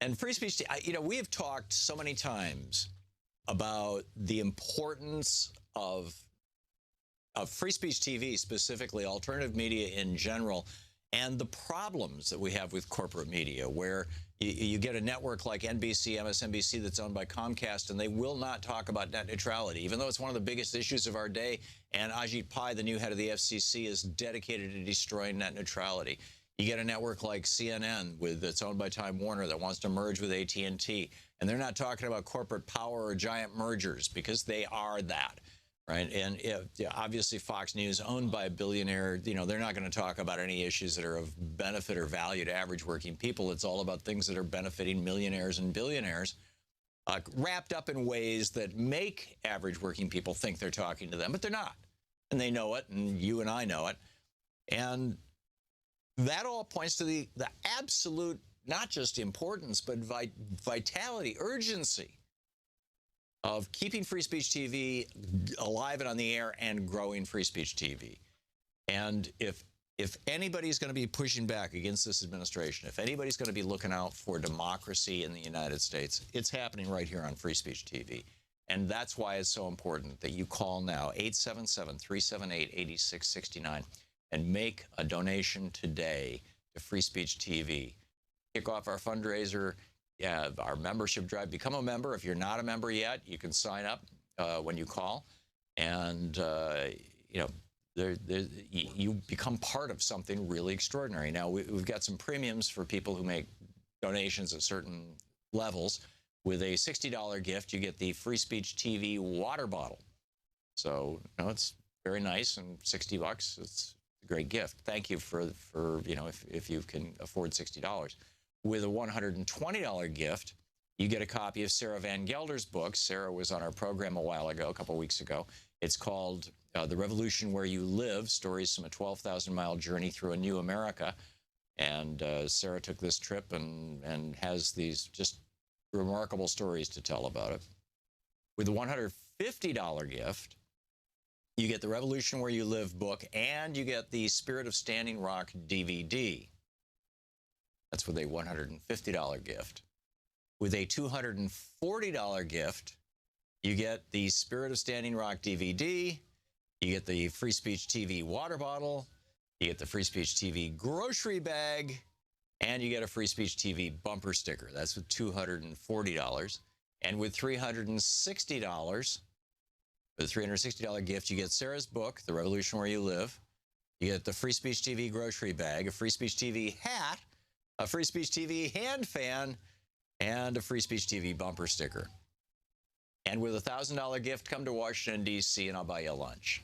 And Free Speech, we have talked so many times about the importance of Free Speech TV, specifically alternative media in general, and the problems that we have with corporate media, where you get a network like NBC, MSNBC that's owned by Comcast, and they will not talk about net neutrality, even though it's one of the biggest issues of our day. And Ajit Pai, the new head of the FCC, is dedicated to destroying net neutrality. You get a network like CNN that's owned by Time Warner that wants to merge with AT&T, and they're not talking about corporate power or giant mergers because they are that. Right. And obviously Fox News, owned by a billionaire, they're not going to talk about any issues that are of benefit or value to average working people. It's all about things that are benefiting millionaires and billionaires, wrapped up in ways that make average working people think they're talking to them, but they're not. And they know it, and you and I know it. And that all points to the absolute, not just importance, but vitality, urgency of keeping Free Speech TV alive and on the air and growing Free Speech TV. And if anybody's going to be pushing back against this administration, if anybody's going to be looking out for democracy in the United States, it's happening right here on Free Speech TV. And that's why it's so important that you call now, 877-378-8669, and make a donation today to Free Speech TV. Kick off our fundraiser, our membership drive. Become a member. If you're not a member yet, you can sign up when you call, and you become part of something really extraordinary. Now, we've got some premiums for people who make donations at certain levels. With a $60 gift, you get the Free Speech TV water bottle. So, it's very nice, and $60, it's a great gift. Thank you for if you can afford $60. With a $120 gift, you get a copy of Sarah Van Gelder's book. Sarah was on our program a while ago, a couple weeks ago. It's called The Revolution Where You Live, Stories from a 12,000-Mile Journey Through a New America. And Sarah took this trip and has these just remarkable stories to tell about it. With a $150 gift, you get The Revolution Where You Live book, and you get the Spirit of Standing Rock DVD. That's with a $150 gift. With a $240 gift, you get the Spirit of Standing Rock DVD, you get the Free Speech TV water bottle, you get the Free Speech TV grocery bag, and you get a Free Speech TV bumper sticker. That's with $240. And with $360, with a $360 gift, you get Sarah's book, The Revolution Where You Live, you get the Free Speech TV grocery bag, a Free Speech TV hat, a Free Speech TV hand fan, and a Free Speech TV bumper sticker. And with a $1,000 gift, come to Washington, D.C., and I'll buy you a lunch.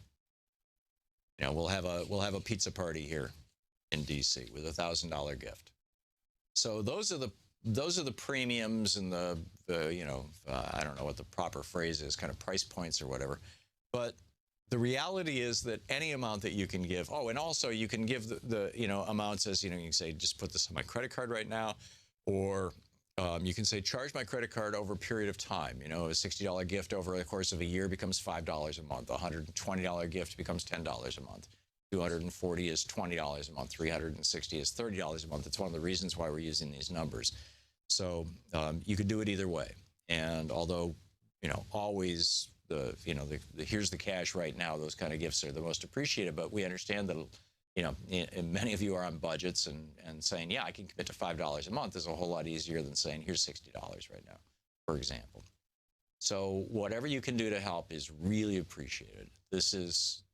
We'll have a pizza party here in D.C. with a $1,000 gift. So those are the premiums and the I don't know what the proper phrase is, kind of price points or whatever. But the reality is that any amount that you can give, and also you can give the amounts as, you can say, just put this on my credit card right now, or you can say, charge my credit card over a period of time. A $60 gift over the course of a year becomes $5 a month. A $120 gift becomes $10 a month. 240 is $20 a month, 360 is $30 a month. That's one of the reasons why we're using these numbers. So you could do it either way. And although, always here's the cash right now, those kind of gifts are the most appreciated, but we understand that, many of you are on budgets and saying, yeah, I can commit to $5 a month is a whole lot easier than saying, here's $60 right now, for example. So whatever you can do to help is really appreciated. This is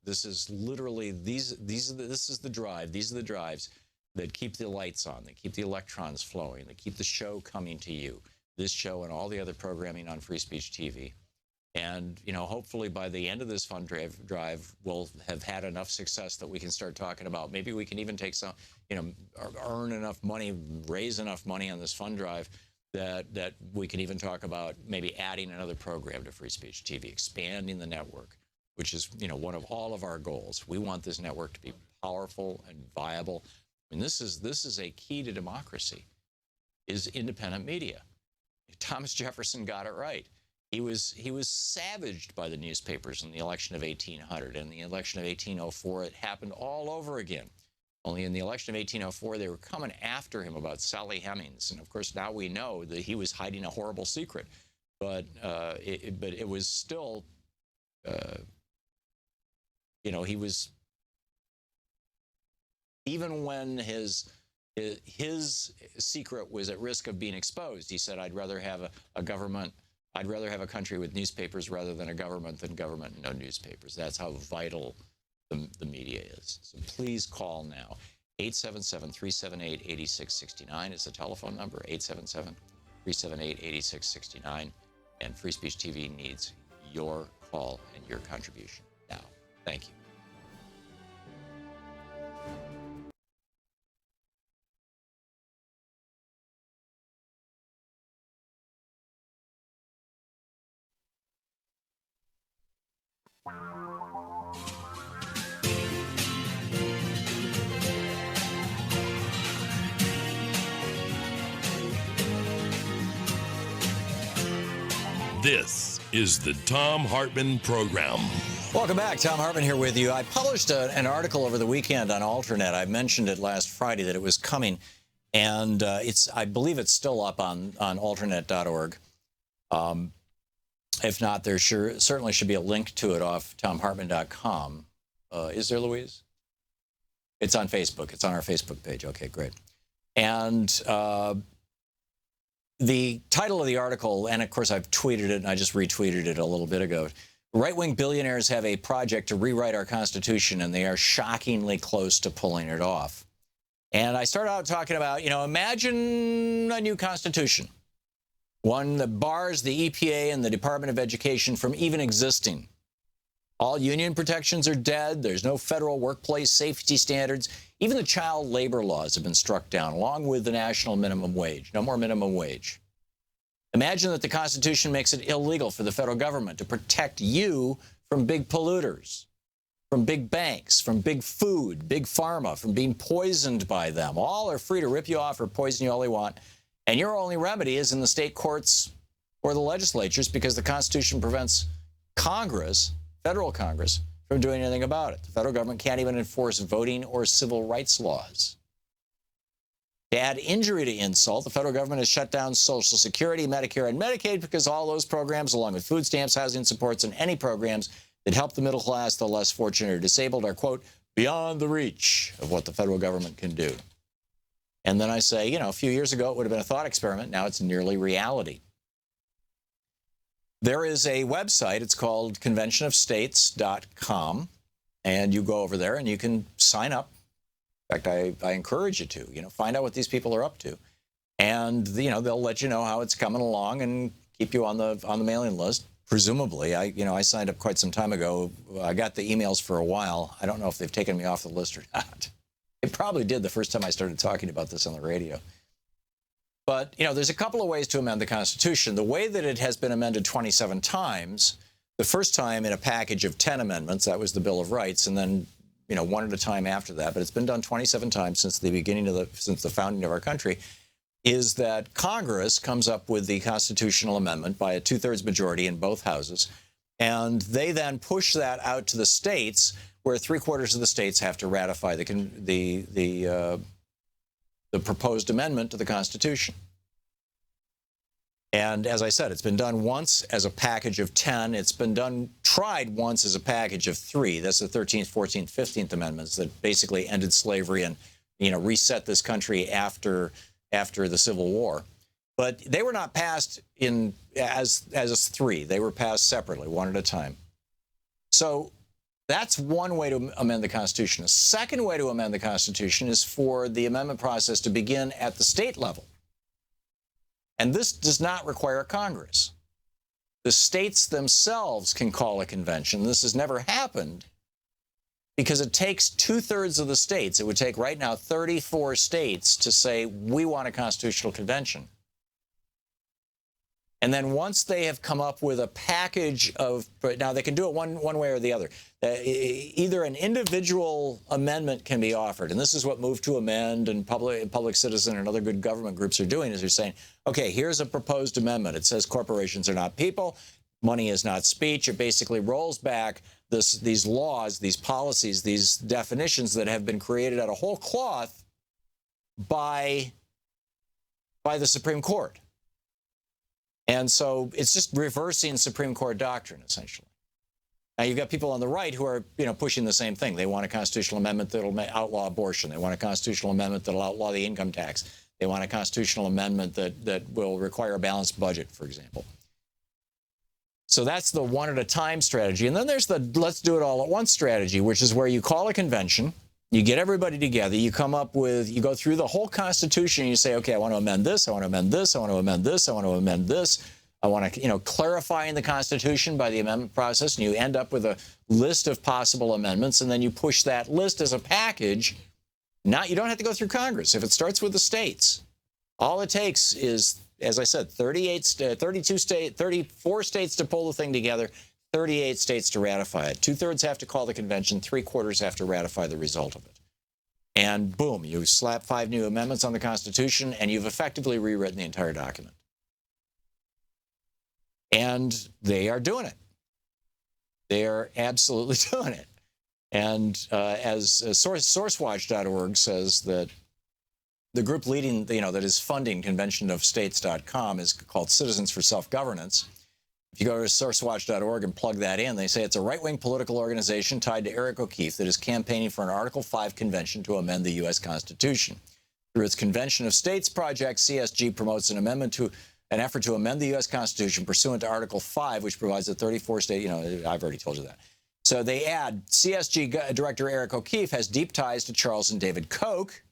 literally, this is the drive. These are the drives that keep the lights on, that keep the electrons flowing, that keep the show coming to you, this show and all the other programming on Free Speech TV. And, hopefully by the end of this fund drive, we'll have had enough success that we can start talking about, maybe we can even take some, earn enough money, raise enough money on this fund drive that we can even talk about maybe adding another program to Free Speech TV, expanding the network, which is, one of all of our goals. We want this network to be powerful and viable. I mean, this is a key to democracy, is independent media. Thomas Jefferson got it right. He was savaged by the newspapers in the election of 1800. In the election of 1804, it happened all over again. Only in the election of 1804, they were coming after him about Sally Hemings. And of course, now we know that he was hiding a horrible secret. But it was still, he was, even when his secret was at risk of being exposed, he said, I'd rather have a government, I'd rather have a country with newspapers rather than a government than government and no newspapers. That's how vital the media is. So please call now. 877-378-8669 is the telephone number, 877-378-8669. And Free Speech TV needs your call and your contribution now. Thank you. This is the Thom Hartmann Program. Welcome back. Thom Hartmann here with you. I published an article over the weekend on Alternet. I mentioned it last Friday that it was coming, and I believe it's still up on alternet.org. If not, there certainly should be a link to it off thomhartmann.com. Is there, Louise? It's on Facebook. It's on our Facebook page. Okay, great. And the title of the article, and of course I've tweeted it and I just retweeted it a little bit ago. Right-wing billionaires have a project to rewrite our Constitution, and they are shockingly close to pulling it off. And I started out talking about, imagine a new Constitution, one that bars the EPA and the Department of Education from even existing. All union protections are dead. There's no federal workplace safety standards. Even the child labor laws have been struck down, along with the national minimum wage. No more minimum wage. Imagine that the Constitution makes it illegal for the federal government to protect you from big polluters, from big banks, from big food, big pharma, from being poisoned by them. All are free to rip you off or poison you all they want. And your only remedy is in the state courts or the legislatures, because the Constitution prevents Congress, federal Congress, from doing anything about it. The federal government can't even enforce voting or civil rights laws. To add injury to insult, the federal government has shut down Social Security, Medicare, and Medicaid, because all those programs, along with food stamps, housing supports, and any programs that help the middle class, the less fortunate, or disabled, are, quote, beyond the reach of what the federal government can do. And then I say, a few years ago, it would have been a thought experiment. Now it's nearly reality. There is a website. It's called conventionofstates.com. And you go over there and you can sign up. In fact, I encourage you to, find out what these people are up to. And, they'll let you know how it's coming along and keep you on the mailing list. Presumably, I signed up quite some time ago. I got the emails for a while. I don't know if they've taken me off the list or not. They probably did the first time I started talking about this on the radio. But, there's a couple of ways to amend the Constitution. The way that it has been amended 27 times, the first time in a package of 10 amendments, that was the Bill of Rights, and then, one at a time after that, but it's been done 27 times since the founding of our country, is that Congress comes up with the constitutional amendment by a 2/3 majority in both houses, and they then push that out to the states, where 3/4 of the states have to ratify the proposed amendment to the Constitution. And as I said, it's been done once as a package of 10. It's been tried once as a package of 3. That's the 13th, 14th, 15th Amendments that basically ended slavery and, reset this country after the Civil War. But they were not passed as 3. They were passed separately, one at a time. So that's one way to amend the Constitution. A second way to amend the Constitution is for the amendment process to begin at the state level. And this does not require Congress. The states themselves can call a convention. This has never happened because it takes 2/3 of the states. It would take right now 34 states to say, we want a constitutional convention. And then once they have come up with a package of, now they can do it one way or the other. Either an individual amendment can be offered, and this is what Move to Amend and Public Citizen and other good government groups are doing, is they're saying, okay, here's a proposed amendment. It says corporations are not people, money is not speech. It basically rolls back these laws, these policies, these definitions that have been created out of whole cloth by the Supreme Court. And so it's just reversing Supreme Court doctrine, essentially. Now, you've got people on the right who are, pushing the same thing. They want a constitutional amendment that'll outlaw abortion. They want a constitutional amendment that'll outlaw the income tax. They want a constitutional amendment that will require a balanced budget, for example. So that's the one-at-a-time strategy. And then there's the let's do it all at once strategy, which is where you call a convention, you get everybody together, you go through the whole Constitution, and you say, okay, I want to amend this, I want to amend this, I want to amend this, I want to amend this. I want to, clarifying the Constitution by the amendment process, and you end up with a list of possible amendments, and then you push that list as a package. You don't have to go through Congress. If it starts with the states, all it takes is, as I said, 34 states to pull the thing together, 38 states to ratify it. 2/3 have to call the convention, 3/4 have to ratify the result of it. And boom, you slap 5 new amendments on the Constitution, and you've effectively rewritten the entire document. And they are doing it. They are absolutely doing it. And as sourcewatch.org says, that the group leading, that is funding conventionofstates.com is called Citizens for Self-Governance. If you go to sourcewatch.org and plug that in, they say it's a right-wing political organization tied to Eric O'Keefe that is campaigning for an Article 5 convention to amend the U.S. Constitution. Through its Convention of States project, CSG promotes an effort to amend the U.S. Constitution pursuant to Article 5, which provides a 34-state, I've already told you that. So they add, CSG Director Eric O'Keefe has deep ties to Charles and David Koch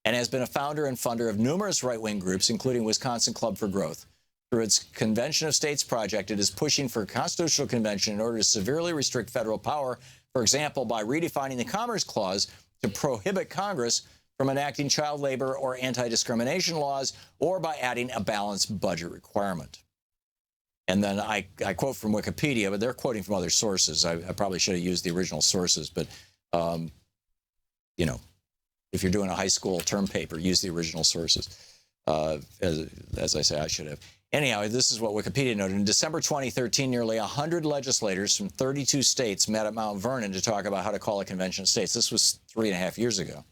and has been a founder and funder of numerous right-wing groups, including Wisconsin Club for Growth. Through its Convention of States project, it is pushing for a constitutional convention in order to severely restrict federal power, for example, by redefining the Commerce Clause to prohibit Congress from enacting child labor or anti-discrimination laws, or by adding a balanced budget requirement. And then I quote from Wikipedia, but they're quoting from other sources. I probably should have used the original sources, but, if you're doing a high school term paper, use the original sources. As I say, I should have. Anyhow, this is what Wikipedia noted. In December 2013, nearly 100 legislators from 32 states met at Mount Vernon to talk about how to call a convention of states. This was 3.5 years ago.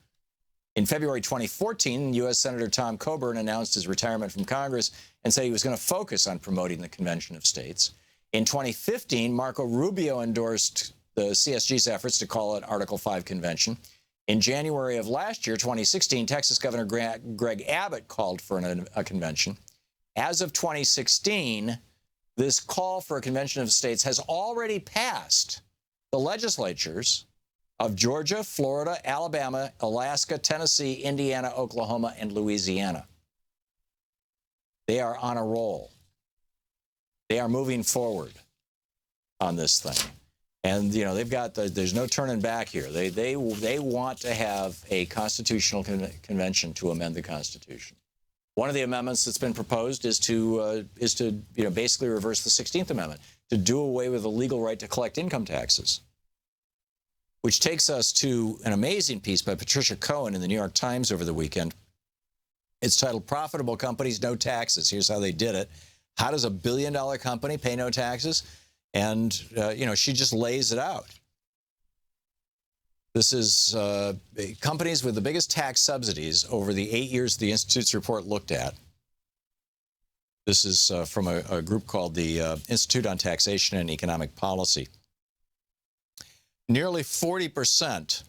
In February 2014, U.S. Senator Tom Coburn announced his retirement from Congress and said he was going to focus on promoting the Convention of States. In 2015, Marco Rubio endorsed the CSG's efforts to call an Article 5 convention. In January of last year, 2016, Texas Governor Greg Abbott called for a convention. As of 2016, this call for a convention of states has already passed the legislatures of Georgia, Florida, Alabama, Alaska, Tennessee, Indiana, Oklahoma, and Louisiana. They are on a roll. They are moving forward on this thing. And, they've got there's no turning back here. They want to have a constitutional convention to amend the Constitution. One of the amendments that's been proposed is to basically reverse the 16th Amendment, to do away with the legal right to collect income taxes. Which takes us to an amazing piece by Patricia Cohen in the New York Times over the weekend. It's titled, Profitable Companies, No Taxes. Here's how they did it. How does a billion-dollar company pay no taxes? And, she just lays it out. This is companies with the biggest tax subsidies over the 8 years the Institute's report looked at. This is from a group called the Institute on Taxation and Economic Policy. Nearly 40%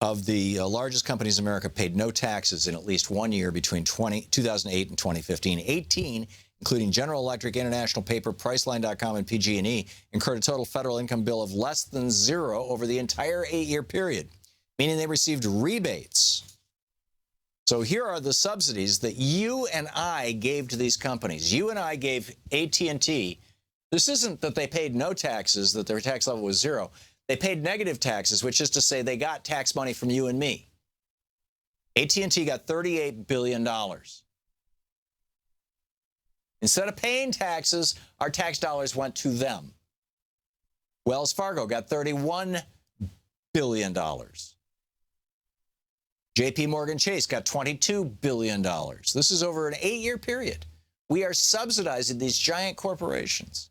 of the largest companies in America paid no taxes in at least 1 year between 2008 and 2015. 18, including General Electric, International Paper, Priceline.com, and PG&E, incurred a total federal income bill of less than zero over the entire 8-year period, meaning they received rebates. So here are the subsidies that you and I gave to these companies. You and I gave AT&T. This isn't that they paid no taxes, that their tax level was zero. They paid negative taxes, which is to say they got tax money from you and me. AT&T got $38 billion. Instead of paying taxes, our tax dollars went to them. Wells Fargo got $31 billion. JP Morgan Chase got $22 billion. This is over an 8-year period. We are subsidizing these giant corporations.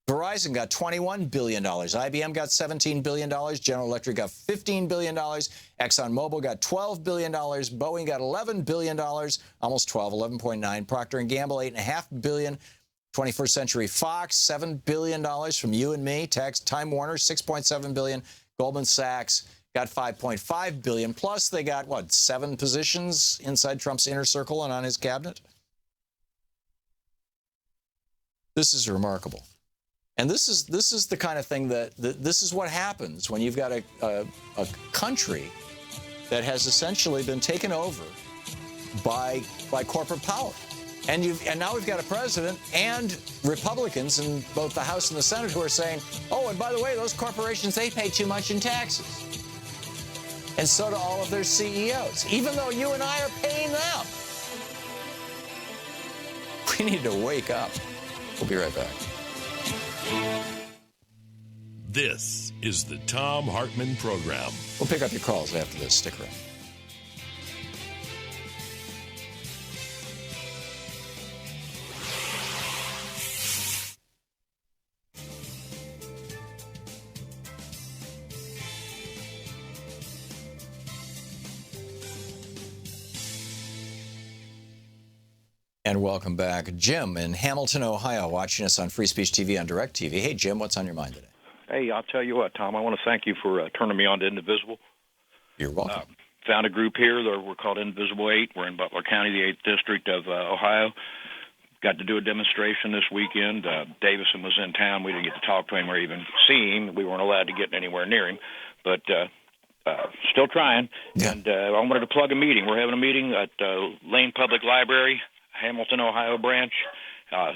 Verizon got $21 billion. IBM got $17 billion. General Electric got $15 billion. ExxonMobil got $12 billion. Boeing got $11 billion, almost 12, 11.9. Procter & Gamble, $8.5 billion. 21st Century Fox, $7 billion from you and me. Time Warner, $6.7 billion. Goldman Sachs got $5.5 billion. Plus, they got, what, 7 positions inside Trump's inner circle and on his cabinet? This is remarkable. And this is the kind of thing that this is what happens when you've got a country that has essentially been taken over by corporate power. And now we've got a president and Republicans in both the House and the Senate who are saying, oh, and by the way, those corporations, they pay too much in taxes. And so do all of their CEOs, even though you and I are paying them. We need to wake up. We'll be right back. This is the Thom Hartmann Program. We'll pick up your calls after this. Stick around. And welcome back. Jim in Hamilton, Ohio, watching us on Free Speech TV on DirecTV. Hey, Jim, what's on your mind today? Hey, I'll tell you what, Tom, I want to thank you for turning me on to Indivisible. You're welcome. Found a group here. We're called Indivisible 8. We're in Butler County, the 8th District of Ohio. Got to do a demonstration this weekend. Davison was in town. We didn't get to talk to him or even see him. We weren't allowed to get anywhere near him. But still trying. Yeah. And I wanted to plug a meeting. We're having a meeting at Lane Public Library, Hamilton, Ohio branch,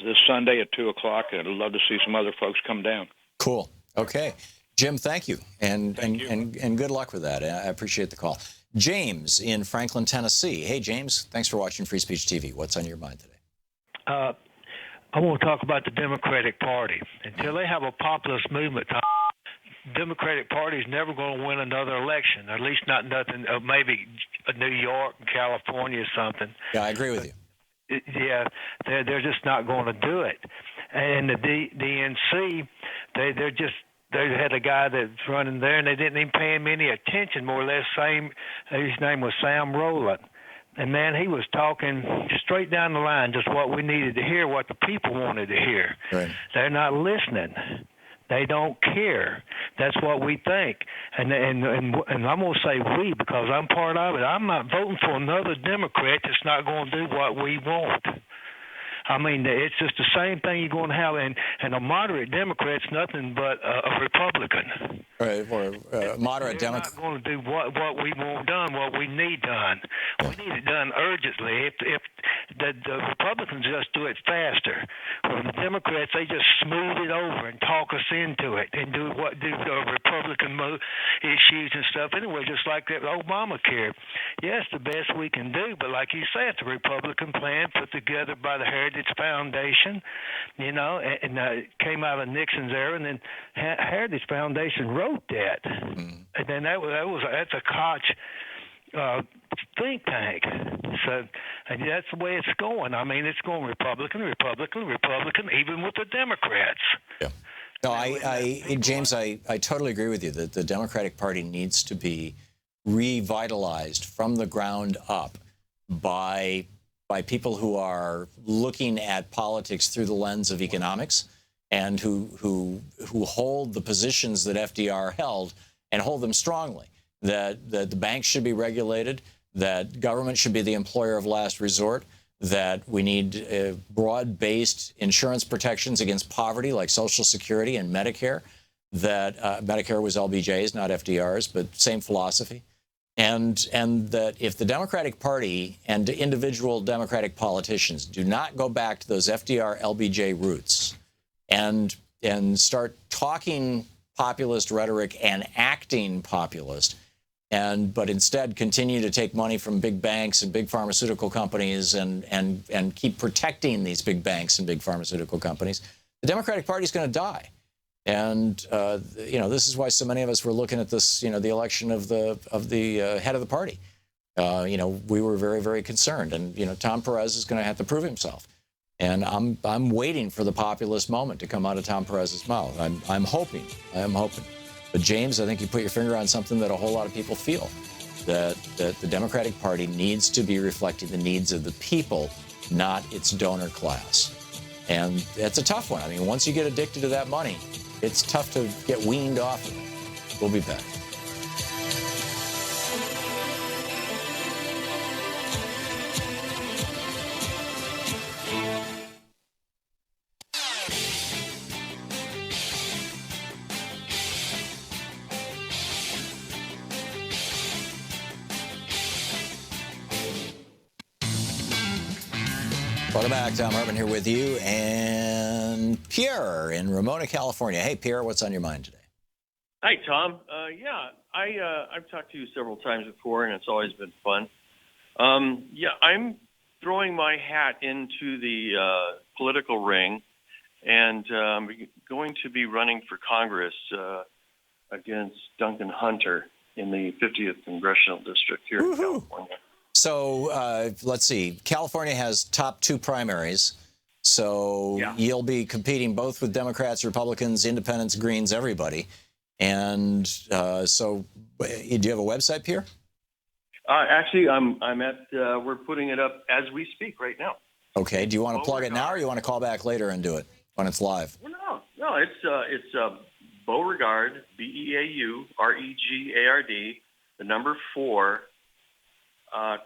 this Sunday at 2 o'clock. And I'd love to see some other folks come down. Cool. Okay. Jim, thank you. And good luck with that. I appreciate the call. James in Franklin, Tennessee. Hey, James, thanks for watching Free Speech TV. What's on your mind today? I want to talk about the Democratic Party. Until they have a populist movement, the Democratic Party is never going to win another election, at least not nothing, maybe New York, California or something. Yeah, I agree with you. Yeah, they're just not going to do it. And the DNC, they had a guy that's running there, and they didn't even pay him any attention, more or less. His name was Sam Rowland. And, man, he was talking straight down the line, just what we needed to hear, what the people wanted to hear. Right. They're not listening. They don't care. That's what we think. And I'm going to say we because I'm part of it. I'm not voting for another Democrat that's not going to do what we want. I mean, it's just the same thing you're going to have. And a moderate Democrat's nothing but a Republican. Right, or moderate Democrat. They're not going to do what we want done, what we need done. We need it done urgently. If the Republicans just do it faster. Well, the Democrats, they just smooth it over and talk us into it and do the Republican issues and stuff. Anyway, just like that Obamacare. Yes, the best we can do, but like you said, the Republican plan put together by the Heritage Foundation, you know, and it came out of Nixon's era, and then Heritage Foundation wrote that, and then that's a Koch think tank. So and that's the way it's going. I mean, it's going Republican, even with the Democrats. Yeah. No, James, I totally agree with you that the Democratic Party needs to be revitalized from the ground up by people who are looking at politics through the lens of economics and who hold the positions that FDR held and hold them strongly. That the banks should be regulated, that government should be the employer of last resort, that we need broad-based insurance protections against poverty like Social Security and Medicare, that Medicare was LBJ's, not FDR's, but same philosophy. And that if the Democratic Party and individual Democratic politicians do not go back to those FDR, LBJ roots and start talking populist rhetoric and acting populist, but instead continue to take money from big banks and big pharmaceutical companies and keep protecting these big banks and big pharmaceutical companies, the Democratic Party is going to die. And this is why so many of us were looking at this, the election of the head of the party. We were very, very concerned, and Tom Perez is going to have to prove himself. And I'm waiting for the populist moment to come out of Tom Perez's mouth. I'm hoping. But James, I think you put your finger on something that a whole lot of people feel, that the Democratic Party needs to be reflecting the needs of the people, not its donor class. And that's a tough one. I mean, once you get addicted to that money, it's tough to get weaned off of it. We'll be back. Welcome back. Thom Hartmann here with you, and Pierre in Ramona, California. Hey, Pierre, what's on your mind today? Hi, Tom. I've talked to you several times before, and it's always been fun. I'm throwing my hat into the political ring, and I'm going to be running for Congress against Duncan Hunter in the 50th Congressional District here in California. So let's see. California has top 2 primaries. So you'll be competing both with Democrats, Republicans, Independents, Greens, everybody. And so do you have a website, Pierre? Actually, we're putting it up as we speak right now. Okay. Do you want to plug it now, or you want to call back later and do it when it's live? No. It's Beauregard, BEAUREGARD, the number 4.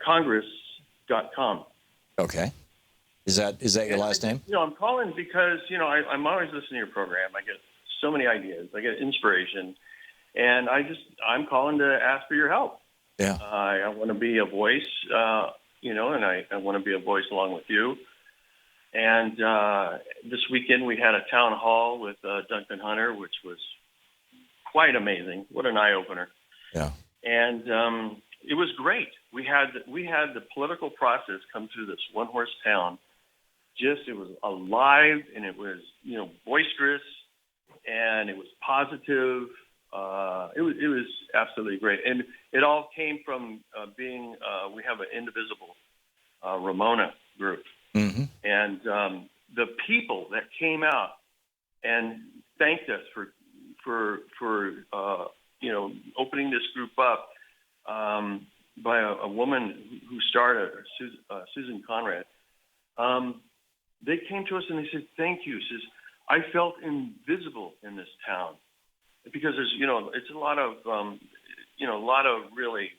Congress.com. Okay. Is that your last name? I'm calling because, I'm always listening to your program. I get so many ideas. I get inspiration. And I'm calling to ask for your help. Yeah. I want to be a voice, and I want to be a voice along with you. And this weekend we had a town hall with Duncan Hunter, which was quite amazing. What an eye-opener. Yeah. And it was great. We had the political process come through this one-horse town. It was alive, and it was boisterous, and it was positive. It was absolutely great, and it all came from being. We have an indivisible Ramona group, and the people that came out and thanked us for opening this group up. By a woman who started, Susan Conrad. They came to us and they said, "Thank you." Says, "I felt invisible in this town because there's, it's a lot of really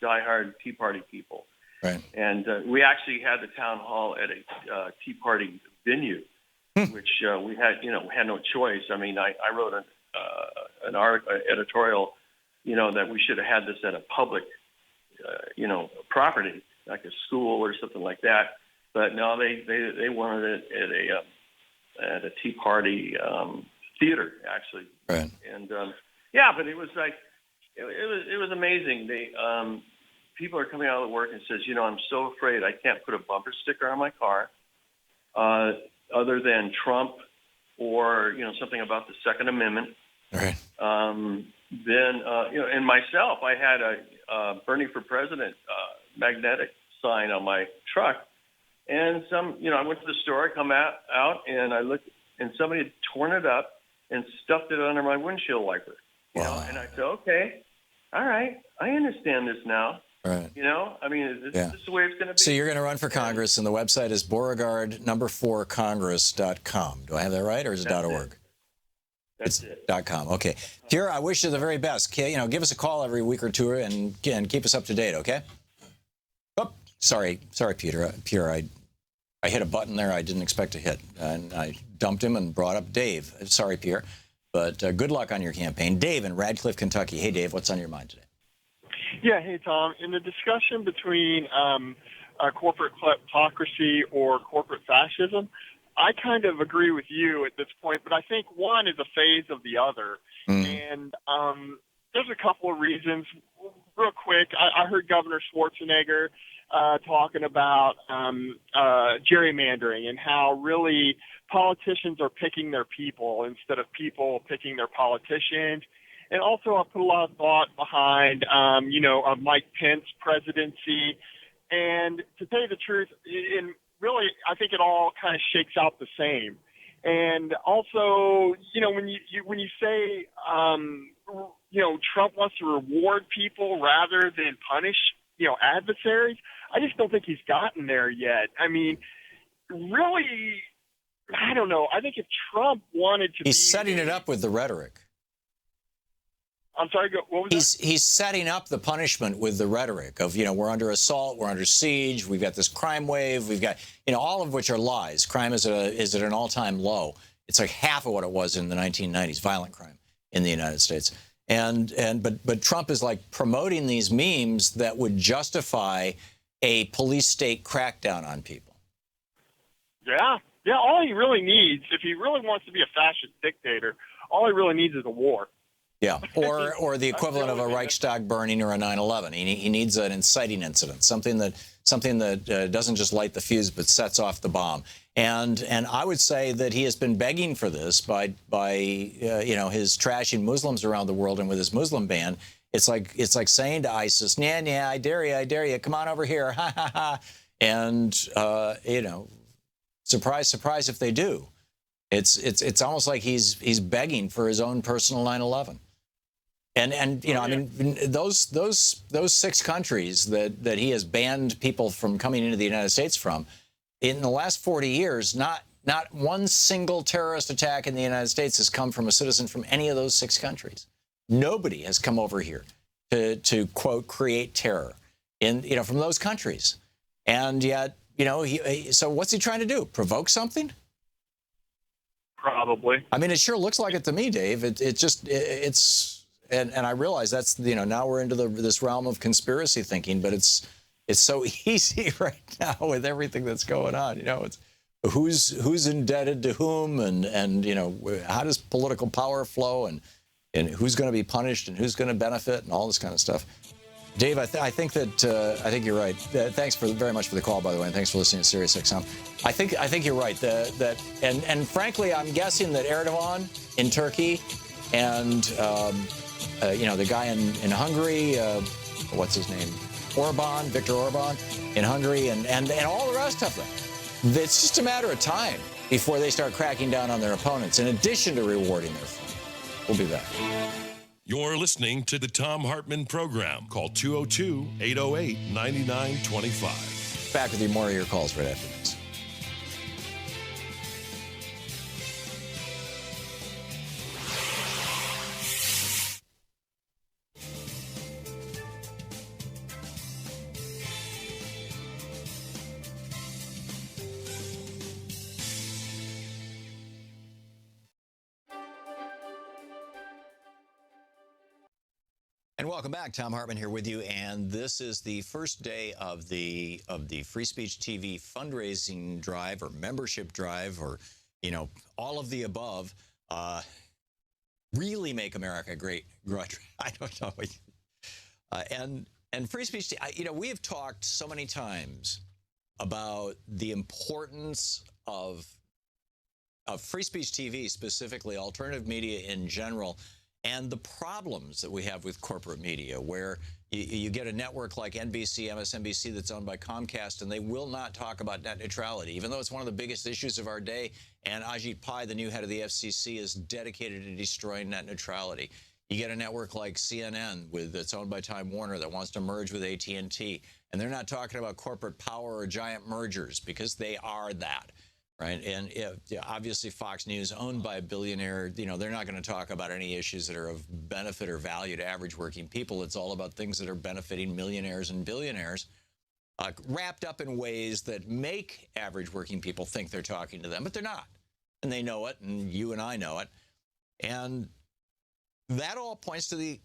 diehard Tea Party people." Right. And we actually had the town hall at a Tea Party venue, which we had no choice. I mean, I wrote an editorial. That we should have had this at a public, property, like a school or something like that. But no, they wanted it at a Tea Party theater, actually. Right. And but it was like it was amazing. People are coming out of work and says, I'm so afraid I can't put a bumper sticker on my car, other than Trump or something about the Second Amendment. Right. Then, and myself, I had a Bernie for President magnetic sign on my truck. And I went to the store, I come out and I looked and somebody had torn it up and stuffed it under my windshield wiper. You know, and I said, okay, all right, I understand this now. Right. You know, I mean, is this the way it's going to be? So you're going to run for Congress, and the website is Beauregard4Congress.com. Do I have that right, or is it .org? That's it. .com. Okay. Pierre, I wish you the very best. You know, give us a call every week or two and keep us up to date, okay? Oh, sorry, Peter. Pierre, I hit a button there I didn't expect to hit, and I dumped him and brought up Dave. Sorry, Pierre, but good luck on your campaign. Dave in Radcliffe, Kentucky. Hey, Dave, what's on your mind today? Yeah, hey, Tom. In the discussion between corporate kleptocracy or corporate fascism, I kind of agree with you at this point, but I think one is a phase of the other. And there's a couple of reasons. Real quick, I heard Governor Schwarzenegger talking about gerrymandering and how really politicians are picking their people instead of people picking their politicians. And also, I put a lot of thought behind, Mike Pence presidency. And to tell you the truth, really, I think it all kind of shakes out the same. And also, when you say, Trump wants to reward people rather than punish, adversaries, I just don't think he's gotten there yet. I mean, really, I don't know. I think if Trump wanted to, he's setting it up with the rhetoric. I'm sorry, what was that? He's setting up the punishment with the rhetoric of, we're under assault, we're under siege, we've got this crime wave, we've got, all of which are lies. Crime is at an all-time low. It's like half of what it was in the 1990s, violent crime in the United States. But Trump is like promoting these memes that would justify a police state crackdown on people. Yeah, all he really needs, if he really wants to be a fascist dictator, all he really needs is a war. Yeah, or the equivalent of a Reichstag burning or a 9/11. He needs an inciting incident, something that doesn't just light the fuse but sets off the bomb. And I would say that he has been begging for this by his trashing Muslims around the world, and with his Muslim ban, it's like saying to ISIS, "Nah, I dare you, come on over here, ha ha ha," and surprise, surprise if they do. It's almost like he's begging for his own personal 9/11. And those 6 countries that he has banned people from coming into the United States from, in the last 40 years, not one single terrorist attack in the United States has come from a citizen from any of those 6 countries. Nobody has come over here to quote create terror from those countries. And yet, so what's he trying to do? Provoke something? Probably. I mean, it sure looks like it to me, Dave. And I realize that's, now we're into this realm of conspiracy thinking, but it's so easy right now with everything that's going on. It's who's indebted to whom, and how does political power flow, and who's going to be punished and who's going to benefit, and all this kind of stuff. Dave, I think you're right. Thanks very much for the call, by the way, and thanks for listening to Sirius XM. I think you're right. And frankly, I'm guessing that Erdogan in Turkey and the guy in Hungary, what's his name, Viktor Orban in Hungary, and all the rest of them. It's just a matter of time before they start cracking down on their opponents, in addition to rewarding their friends. We'll be back. You're listening to the Thom Hartmann Program. Call 202-808-9925. Back with you, more of your calls right after this. And welcome back. Thom Hartmann here with you, and this is the first day of the Free Speech TV fundraising drive or membership drive, or all of the above. Really make America great. I don't know. And Free Speech, we have talked so many times about the importance of Free Speech TV, specifically alternative media in general, and the problems that we have with corporate media, where You get a network like NBC, MSNBC that's owned by Comcast, and they will not talk about net neutrality, even though it's one of the biggest issues of our day. And Ajit Pai, the new head of the FCC, is dedicated to destroying net neutrality. You get a network like CNN that's owned by Time Warner that wants to merge with AT&T, and they're not talking about corporate power or giant mergers because they are that, right? And obviously Fox News, owned by a billionaire, they're not going to talk about any issues that are of benefit or value to average working people. It's all about things that are benefiting millionaires and billionaires, wrapped up in ways that make average working people think they're talking to them, but they're not. And they know it, and you and I know it. And that all points to the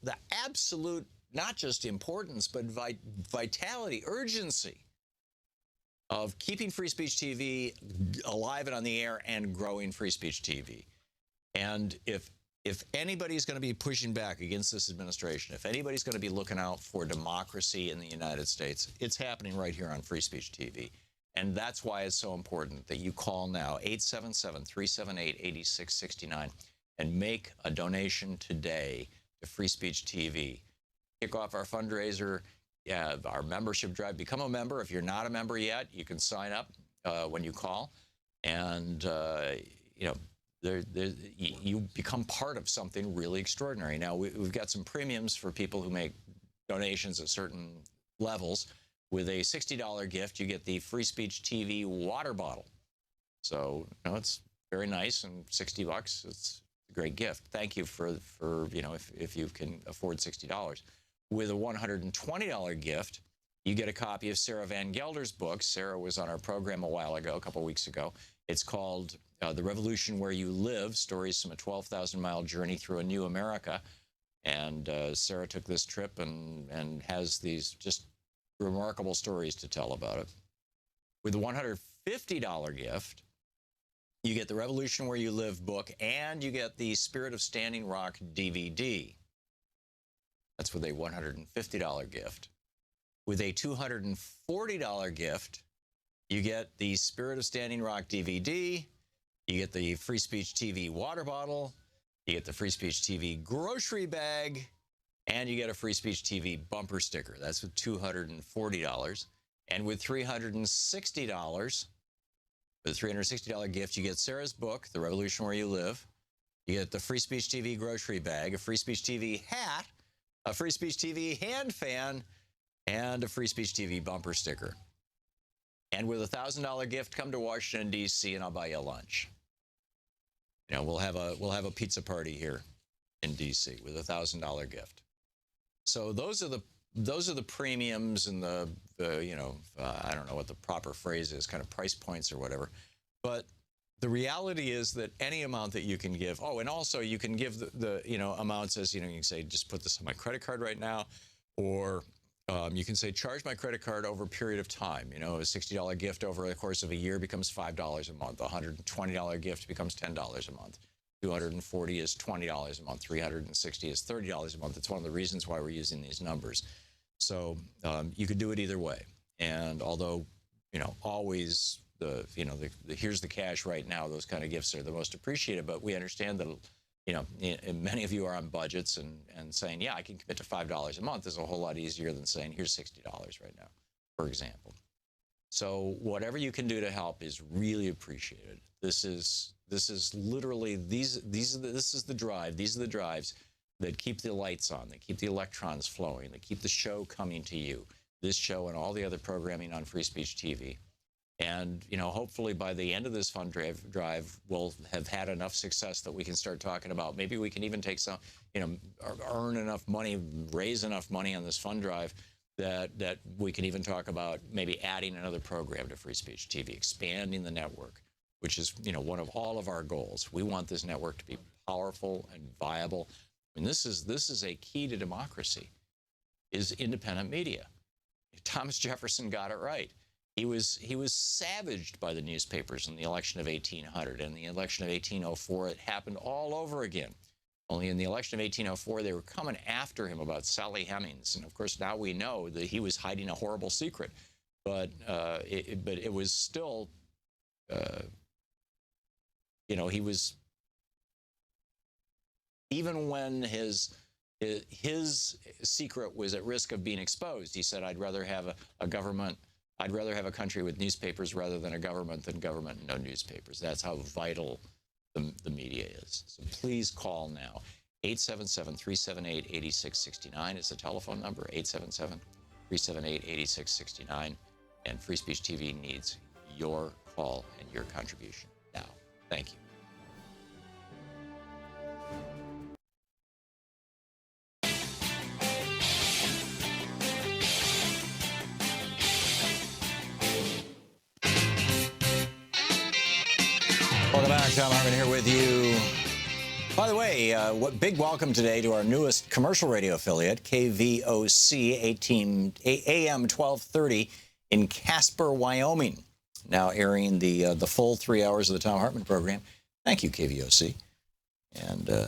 absolute, not just importance, but vitality, urgency of keeping Free Speech TV alive and on the air and growing Free Speech TV. And if anybody's going to be pushing back against this administration, if anybody's going to be looking out for democracy in the United States, it's happening right here on Free Speech TV. And that's why it's so important that you call now, 877-378-8669, and make a donation today to Free Speech TV. Kick off our fundraiser, our membership drive. Become a member. If you're not a member yet, you can sign up when you call. And, you become part of something really extraordinary. Now, we've got some premiums for people who make donations at certain levels. With a $60 gift, you get the Free Speech TV water bottle. So, it's very nice, and $60, it's a great gift. Thank you for if you can afford $60. With a $120 gift, you get a copy of Sarah Van Gelder's book. Sarah was on our program a while ago, a couple weeks ago. It's called The Revolution Where You Live, Stories from a 12,000-Mile Journey Through a New America. And Sarah took this trip and has these just remarkable stories to tell about it. With a $150 gift, you get the Revolution Where You Live book, and you get the Spirit of Standing Rock DVD. That's with a $150 gift. With a $240 gift, you get the Spirit of Standing Rock DVD, you get the Free Speech TV water bottle, you get the Free Speech TV grocery bag, and you get a Free Speech TV bumper sticker. That's with $240. And with $360, with a $360 gift, you get Sarah's book, The Revolution Where You Live. You get the Free Speech TV grocery bag, a Free Speech TV hat, a Free Speech TV hand fan, and a Free Speech TV bumper sticker. And with a $1,000 gift, come to Washington, D.C., and I'll buy you a lunch. We'll have a pizza party here in D.C. with a $1,000 gift. So those are the premiums and the I don't know what the proper phrase is, kind of price points or whatever. But the reality is that any amount that you can give. Oh, and also you can give the amounts as you can say, just put this on my credit card right now, or you can say charge my credit card over a period of time. A $60 gift over the course of a year becomes $5 a month. A $120 gift becomes $10 a month. $240 is $20 a month. $360 is $30 a month. It's one of the reasons why we're using these numbers. So you could do it either way. And although, always here's the cash right now, those kind of gifts are the most appreciated. But we understand that, many of you are on budgets and saying, yeah, I can commit to $5 a month is a whole lot easier than saying, here's $60 right now, for example. So whatever you can do to help is really appreciated. This is literally this is the drive. These are the drives that keep the lights on, that keep the electrons flowing, that keep the show coming to you. This show and all the other programming on Free Speech TV. And hopefully by the end of this fund drive, we'll have had enough success that we can start talking about. Maybe we can even take some, earn enough money, raise enough money on this fund drive that we can even talk about maybe adding another program to Free Speech TV, expanding the network, which is one of all of our goals. We want this network to be powerful and viable. And this is a key to democracy, is independent media. Thomas Jefferson got it right. He was savaged by the newspapers in the election of 1800. And the election of 1804, it happened all over again. Only in the election of 1804, they were coming after him about Sally Hemings. And of course, now we know that he was hiding a horrible secret. But it was still, he was, even when his his secret was at risk of being exposed. He said, I'd rather have a government, I'd rather have a country with newspapers rather than a government than government and no newspapers. That's how vital the media is. So please call now. 877-378-8669 is the telephone number, 877-378-8669. And Free Speech TV needs your call and your contribution now. Thank you. Welcome back. Thom Hartmann here with you. By the way, big welcome today to our newest commercial radio affiliate, KVOC AM 1230 in Casper, Wyoming. Now airing the full 3 hours of the Thom Hartmann program. Thank you, KVOC. And I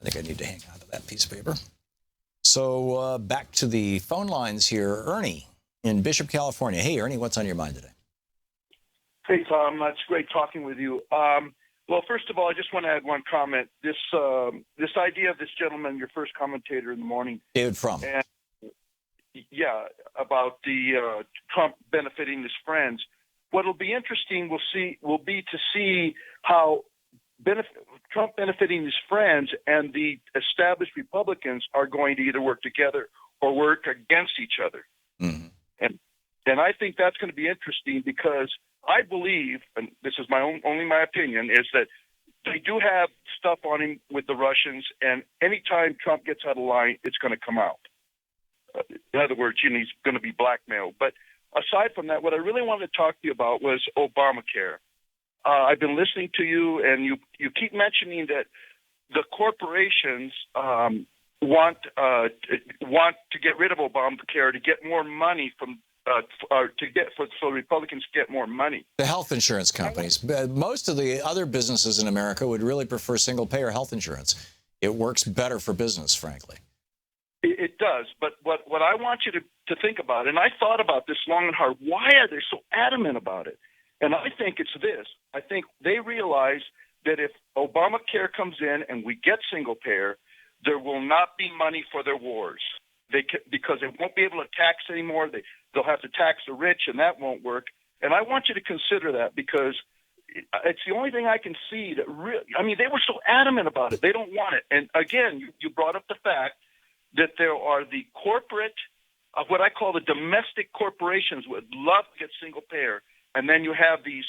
think I need to hang on to that piece of paper. So back to the phone lines here. Ernie in Bishop, California. Hey, Ernie, what's on your mind today? Hey, Tom. It's great talking with you. Well, first of all, I just want to add one comment. This idea of this gentleman, your first commentator in the morning, David Frum, and yeah, about the Trump benefiting his friends. What'll be interesting will be to see how Trump benefiting his friends and the established Republicans are going to either work together or work against each other. Mm-hmm. And I think that's going to be interesting because I believe, and this is only my opinion, is that they do have stuff on him with the Russians, and anytime Trump gets out of line, it's going to come out. In other words, he's going to be blackmailed. But aside from that, what I really wanted to talk to you about was Obamacare. I've been listening to you, and you keep mentioning that the corporations want to get rid of Obamacare to get more money from. So Republicans get more money. The health insurance companies. Most of the other businesses in America would really prefer single-payer health insurance. It works better for business, frankly. It does. But what I want you to think about, and I thought about this long and hard, why are they so adamant about it? And I think it's this. I think they realize that if Obamacare comes in and we get single-payer, there will not be money for their wars. Because they won't be able to tax anymore. They'll have to tax the rich, and that won't work. And I want you to consider that because it's the only thing I can see that really – I mean, they were so adamant about it. They don't want it. And, again, you brought up the fact that there are the corporate what I call the domestic corporations would love to get single-payer, and then you have these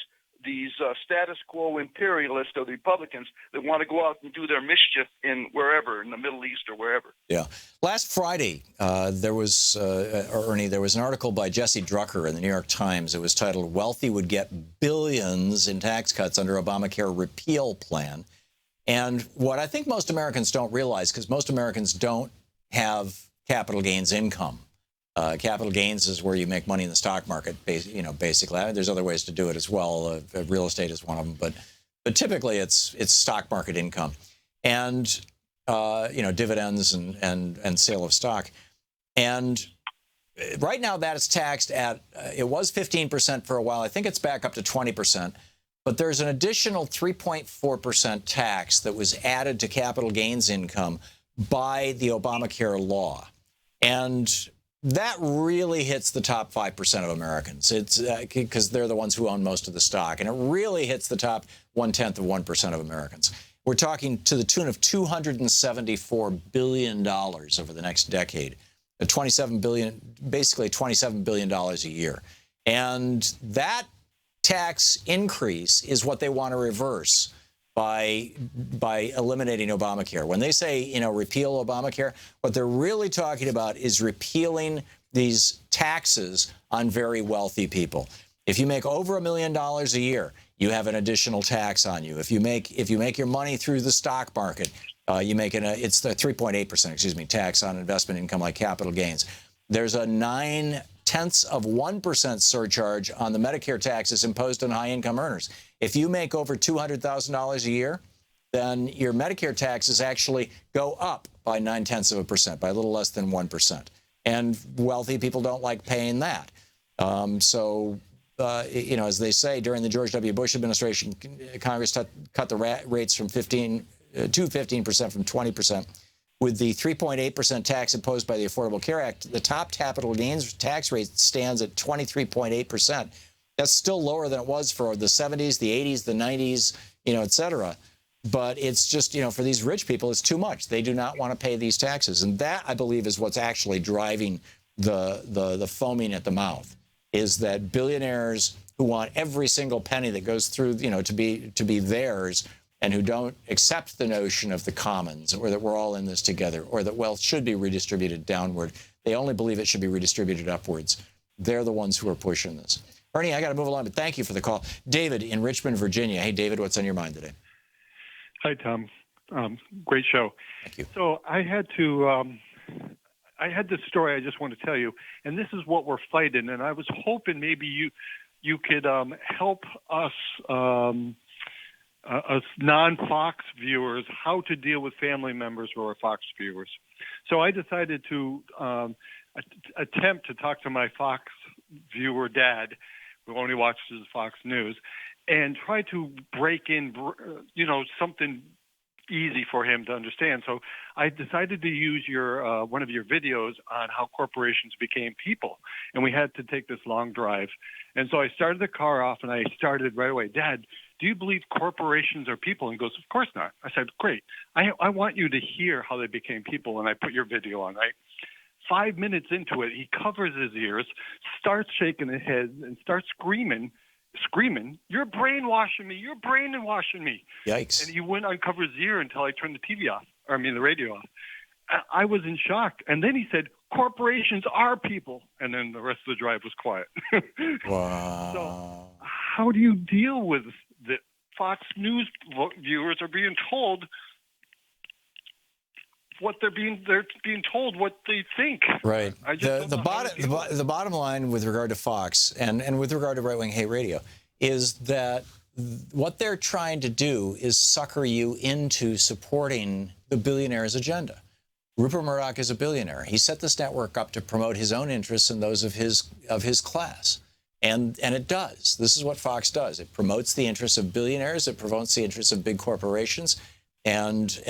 status quo imperialists or the Republicans that want to go out and do their mischief in wherever, in the Middle East or wherever. Yeah. Last Friday, there was, Ernie, there was an article by Jesse Drucker in the New York Times. It was titled, "Wealthy Would Get Billions in Tax Cuts Under Obamacare Repeal Plan." And what I think most Americans don't realize, because most Americans don't have capital gains income. Capital gains is where you make money in the stock market, basically. There's other ways to do it as well. Real estate is one of them, but typically it's stock market income, and dividends and sale of stock. And right now that is taxed at it was 15% for a while. I think it's back up to 20%. But there's an additional 3.4% tax that was added to capital gains income by the Obamacare law, and that really hits the top 5% of Americans. It's because they're the ones who own most of the stock. And it really hits the top 1/10 of 1% of Americans. We're talking to the tune of $274 billion over the next decade. $27 billion, basically $27 billion a year. And that tax increase is what they want to reverse by eliminating Obamacare. When they say, repeal Obamacare, what they're really talking about is repealing these taxes on very wealthy people. If you make over $1 million a year, you have an additional tax on you. If you make your money through the stock market, you make it's the 3.8%, tax on investment income like capital gains. There's a 0.9% surcharge on the Medicare taxes imposed on high-income earners. If you make over $200,000 a year, then your Medicare taxes actually go up by 0.9%, by a little less than 1%. And wealthy people don't like paying that. As they say, during the George W. Bush administration, Congress cut the rates from 15% from 20%, with the 3.8% tax imposed by the Affordable Care Act, the top capital gains tax rate stands at 23.8%. That's still lower than it was for the 70s, the 80s, the 90s, et cetera. But it's just, for these rich people, it's too much. They do not want to pay these taxes. And that, I believe, is what's actually driving the foaming at the mouth, is that billionaires who want every single penny that goes through, to be theirs, and who don't accept the notion of the commons, or that we're all in this together, or that wealth should be redistributed downward. They only believe it should be redistributed upwards. They're the ones who are pushing this. Ernie, I got to move along, but thank you for the call. David in Richmond, Virginia. Hey, David, what's on your mind today? Hi, Tom. Great show. Thank you. So I had this story I just want to tell you, and this is what we're fighting. And I was hoping maybe you could help us non-Fox viewers how to deal with family members who are Fox viewers. So I decided to attempt to talk to my Fox viewer dad, who only watches Fox News, and try to break in, something easy for him to understand. So I decided to use your one of your videos on how corporations became people, and we had to take this long drive. And so I started the car off, and I started right away. Dad, do you believe corporations are people? And he goes, of course not. I said, great. I want you to hear how they became people, and I put your video on, right? 5 minutes into it, he covers his ears, starts shaking his head, and starts screaming, you're brainwashing me, you're brainwashing me. Yikes. And he wouldn't uncover his ear until I turned the radio off. I was in shock. And then he said, corporations are people. And then the rest of the drive was quiet. Wow. So how do you deal with that? Fox News viewers are being told what they're being told what they think. Right. The bottom line with regard to Fox and with regard to right-wing hate radio is that what they're trying to do is sucker you into supporting the billionaire's agenda. Rupert Murdoch is a billionaire. He set this network up to promote his own interests and those of his class. And it does. This is what Fox does. It promotes the interests of billionaires. It promotes the interests of big corporations. And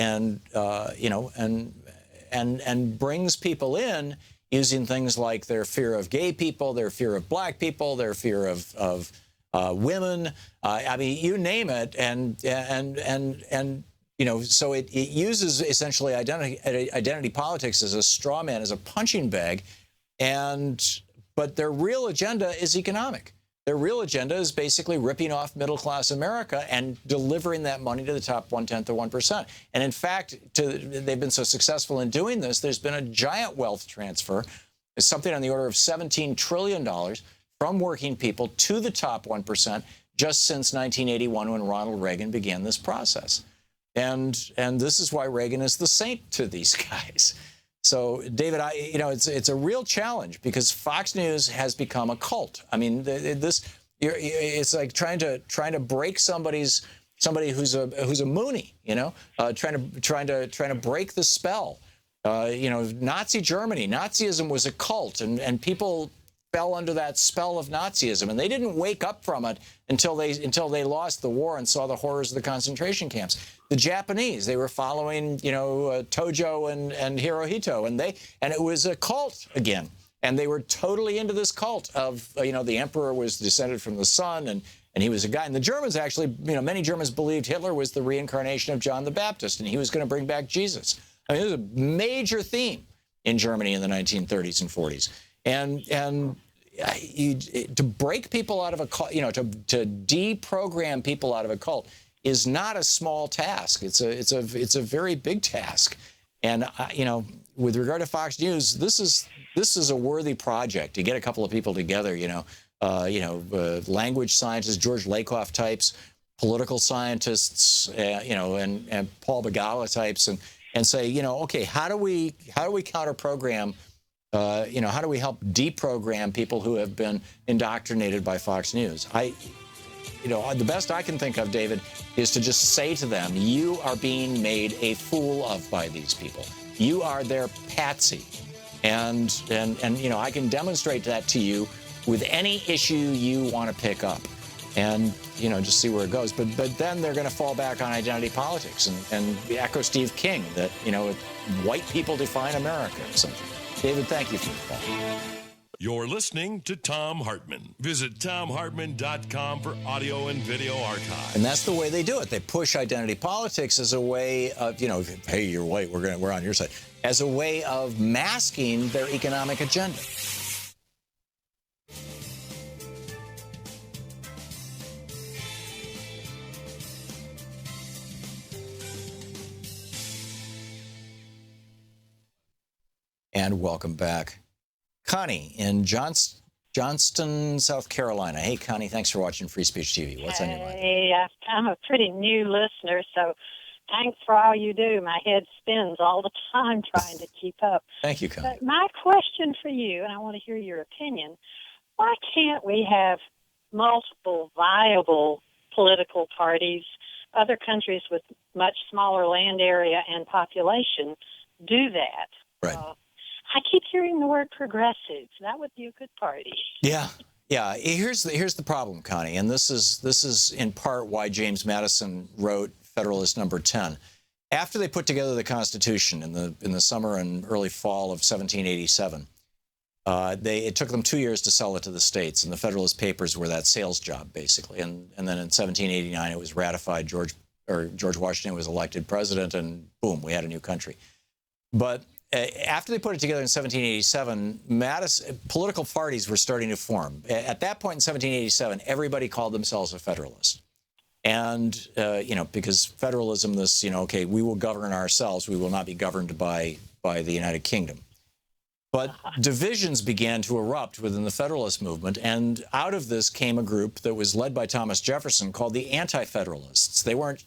brings people in using things like their fear of gay people, their fear of black people, their fear of women. I mean, you name it. So it uses essentially identity politics as a straw man, as a punching bag, but their real agenda is economic. Their real agenda is basically ripping off middle-class America and delivering that money to the top 1/10 of 1%. And in fact, they've been so successful in doing this, there's been a giant wealth transfer. It's something on the order of $17 trillion from working people to the top 1% just since 1981 when Ronald Reagan began this process. And this is why Reagan is the saint to these guys. So, David, it's a real challenge because Fox News has become a cult. I mean, it's like trying to break somebody who's a Moonie, trying to break the spell. Nazi Germany, Nazism was a cult, and people fell under that spell of Nazism, and they didn't wake up from it until they lost the war and saw the horrors of the concentration camps. The Japanese, they were following, Tojo and Hirohito, and it was a cult again, and they were totally into this cult of, the emperor was descended from the sun, and he was a guy. And the Germans actually, many Germans believed Hitler was the reincarnation of John the Baptist, and he was going to bring back Jesus. I mean, it was a major theme in Germany in the 1930s and 40s, and to break people out of a cult, to deprogram people out of a cult is not a small task. It's a very big task. And with regard to Fox News, this is a worthy project to get a couple of people together. Language scientists, George Lakoff types, political scientists, and Paul Begala types, and say, okay, how do we counter program? How do we help deprogram people who have been indoctrinated by Fox News? The best I can think of, David, is to just say to them, you are being made a fool of by these people. You are their patsy. And I can demonstrate that to you with any issue you want to pick up. and just see where it goes. But then they're going to fall back on identity politics and echo Steve King that white people define America or something. David, thank you for the call. You're listening to Thom Hartmann. Visit thomhartmann.com for audio and video archive. And that's the way they do it. They push identity politics as a way of, hey, you're white, we're on your side, as a way of masking their economic agenda. And welcome back. Connie in Johnston, South Carolina. Hey, Connie, thanks for watching Free Speech TV. What's on your mind? Hey, I'm a pretty new listener, so thanks for all you do. My head spins all the time trying to keep up. Thank you, Connie. But my question for you, and I want to hear your opinion, why can't we have multiple viable political parties? Other countries with much smaller land area and population do that. Right. I keep hearing the word progressive. That would be a good party. Yeah. Here's the problem, Connie, and this is in part why James Madison wrote Federalist Number 10. After they put together the Constitution in the summer and early fall of 1787, it took them 2 years to sell it to the states, and the Federalist Papers were that sales job basically. And then in 1789 it was ratified. George Washington was elected president, and boom, we had a new country. But after they put it together in 1787, political parties were starting to form. At that point in 1787, everybody called themselves a Federalist. And, because federalism, okay, we will govern ourselves. We will not be governed by the United Kingdom. But divisions began to erupt within the Federalist movement. And out of this came a group that was led by Thomas Jefferson called the Anti-Federalists. They weren't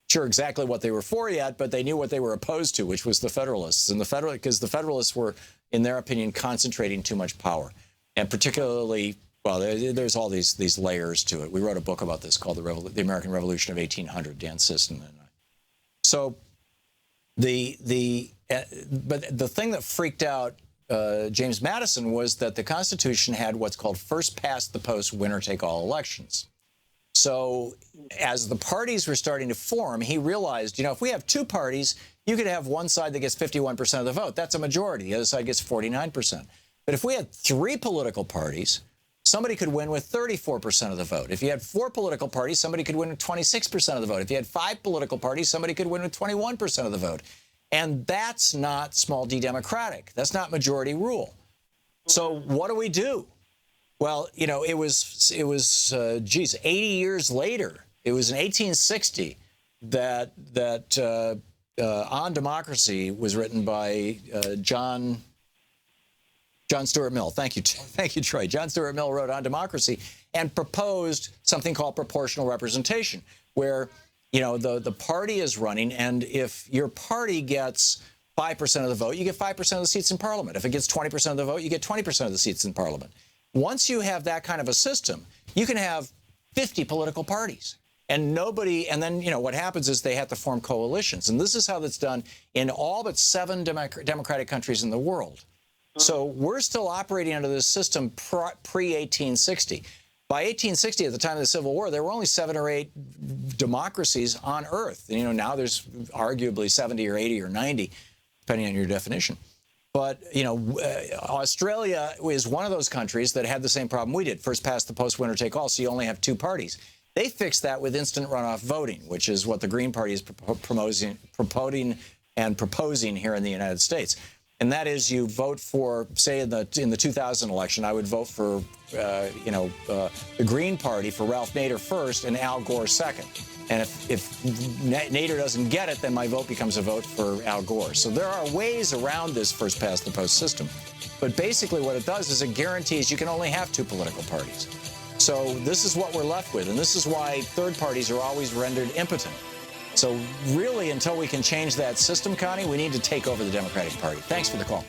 sure exactly what they were for yet, but they knew what they were opposed to, which was the Federalists. And because the Federalists were, in their opinion, concentrating too much power. And particularly, well, there's all these layers to it. We wrote a book about this called The American Revolution of 1800, Dan Sisson and I. So but the thing that freaked out James Madison was that the Constitution had what's called first past the post, winner take all elections. So as the parties were starting to form, he realized, if we have two parties, you could have one side that gets 51% of the vote. That's a majority. The other side gets 49%. But if we had three political parties, somebody could win with 34% of the vote. If you had four political parties, somebody could win with 26% of the vote. If you had five political parties, somebody could win with 21% of the vote. And that's not small d democratic. That's not majority rule. So what do we do? Well, it was 80 years later. It was in 1860 that On Democracy was written by John Stuart Mill. Thank you, Troy. John Stuart Mill wrote On Democracy and proposed something called proportional representation, where the party is running, and if your party gets 5% of the vote, you get 5% of the seats in Parliament. If it gets 20% of the vote, you get 20% of the seats in Parliament. Once you have that kind of a system, you can have 50 political parties. And then, what happens is they have to form coalitions. And this is how that's done in all but 7 democratic countries in the world. So we're still operating under this system pre-1860. By 1860, at the time of the Civil War, there were only 7 or 8 democracies on Earth. And, now there's arguably 70 or 80 or 90, depending on your definition. But, Australia is one of those countries that had the same problem we did. First past the post, winner take all, so you only have 2 parties. They fixed that with instant runoff voting, which is what the Green Party is proposing here in the United States. And that is, you vote for, say, in the 2000 election, I would vote for, the Green Party for Ralph Nader first and Al Gore second. And if Nader doesn't get it, then my vote becomes a vote for Al Gore. So there are ways around this first past the post system. But basically what it does is it guarantees you can only have 2 political parties. So this is what we're left with. And this is why third parties are always rendered impotent. So really, until we can change that system, Connie, we need to take over the Democratic Party. Thanks for the call.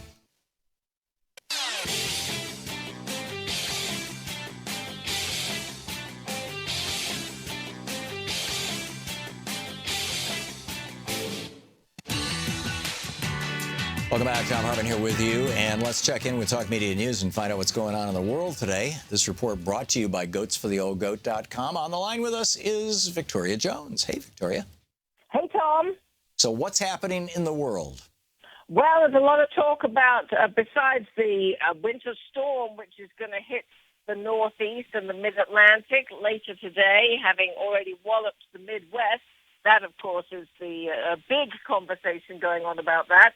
Welcome back. Thom Hartmann here with you. And let's check in with Talk Media News and find out what's going on in the world today. This report brought to you by goatsfortheoldgoat.com. On the line with us is Victoria Jones. Hey, Victoria. Hey, Tom. So what's happening in the world? Well, there's a lot of talk about, besides the winter storm, which is going to hit the Northeast and the Mid-Atlantic later today, having already walloped the Midwest. That, of course, is the big conversation going on about that.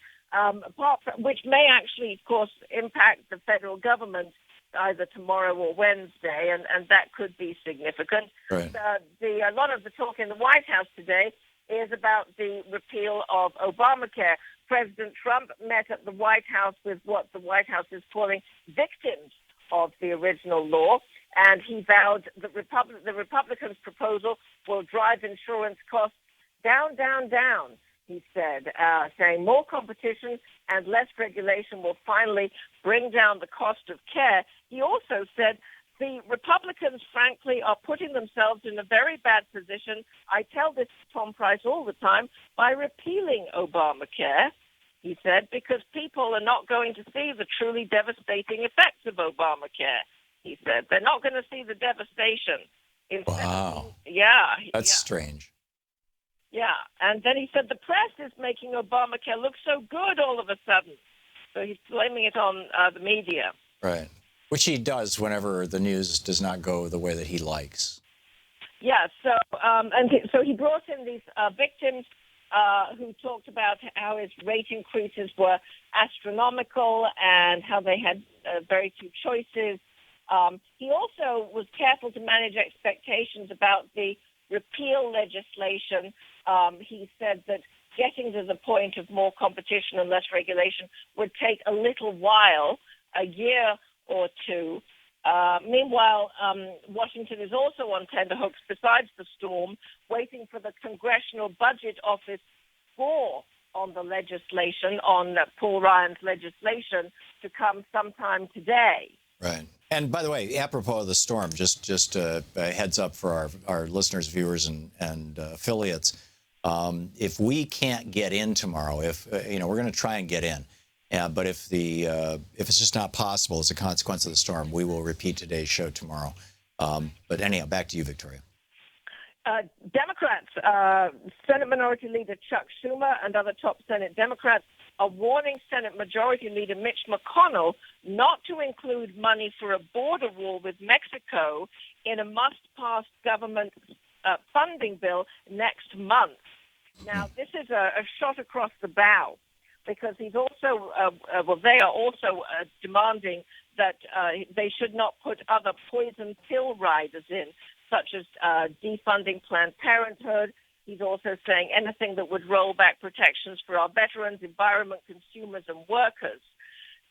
Which may actually, of course, impact the federal government either tomorrow or Wednesday, and that could be significant. Right. A lot of the talk in the White House today is about the repeal of Obamacare. President Trump met at the White House with what the White House is calling victims of the original law, and he vowed that the Republicans' proposal will drive insurance costs down, down, down. He said, saying more competition and less regulation will finally bring down the cost of care. He also said the Republicans, frankly, are putting themselves in a very bad position. I tell this to Tom Price all the time, by repealing Obamacare, he said, because people are not going to see the truly devastating effects of Obamacare. He said they're not going to see the devastation. Wow. That's strange. Yeah, and then he said the press is making Obamacare look so good all of a sudden. So he's blaming it on the media. Right. Which he does whenever the news does not go the way that he likes. Yeah, so so he brought in these victims who talked about how his rate increases were astronomical and how they had very few choices. He also was careful to manage expectations about the repeal legislation. He said that getting to the point of more competition and less regulation would take a little while, a year or two. Meanwhile, Washington is also on tenterhooks besides the storm, waiting for the Congressional Budget Office score on the legislation, on Paul Ryan's legislation, to come sometime today. Right. And by the way, apropos of the storm, just a heads up for our listeners, viewers, and affiliates. If we can't get in tomorrow, we're going to try and get in, but if it's just not possible as a consequence of the storm, we will repeat today's show tomorrow. But anyhow, back to you, Victoria. Democrats, Senate Minority Leader Chuck Schumer and other top Senate Democrats are warning Senate Majority Leader Mitch McConnell not to include money for a border wall with Mexico in a must-pass government funding bill next month. Now, this is a shot across the bow because he's also, they are also demanding that they should not put other poison pill riders in, such as defunding Planned Parenthood. He's also saying anything that would roll back protections for our veterans, environment, consumers, and workers.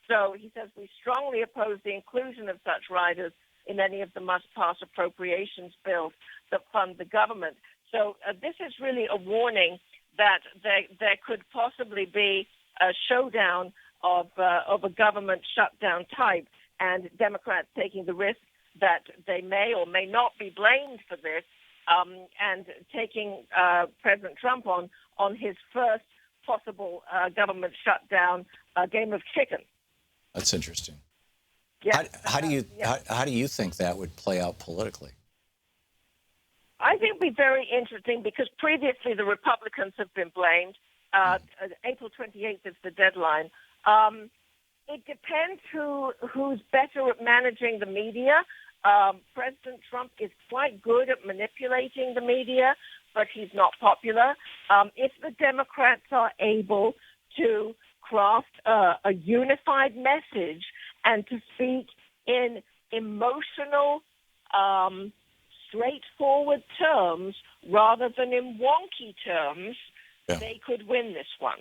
So he says we strongly oppose the inclusion of such riders in any of the must-pass appropriations bills that fund the government. So this is really a warning that there could possibly be a showdown of a government shutdown type, and Democrats taking the risk that they may or may not be blamed for this, and taking President Trump on his first possible government shutdown game of chicken. That's interesting. Yeah. How do you think that would play out politically? I think it would be very interesting because previously the Republicans have been blamed. April 28th is the deadline. It depends who's better at managing the media. President Trump is quite good at manipulating the media, but he's not popular. If the Democrats are able to craft a unified message and to speak in emotional, straightforward terms rather than in wonky terms, they could win this one.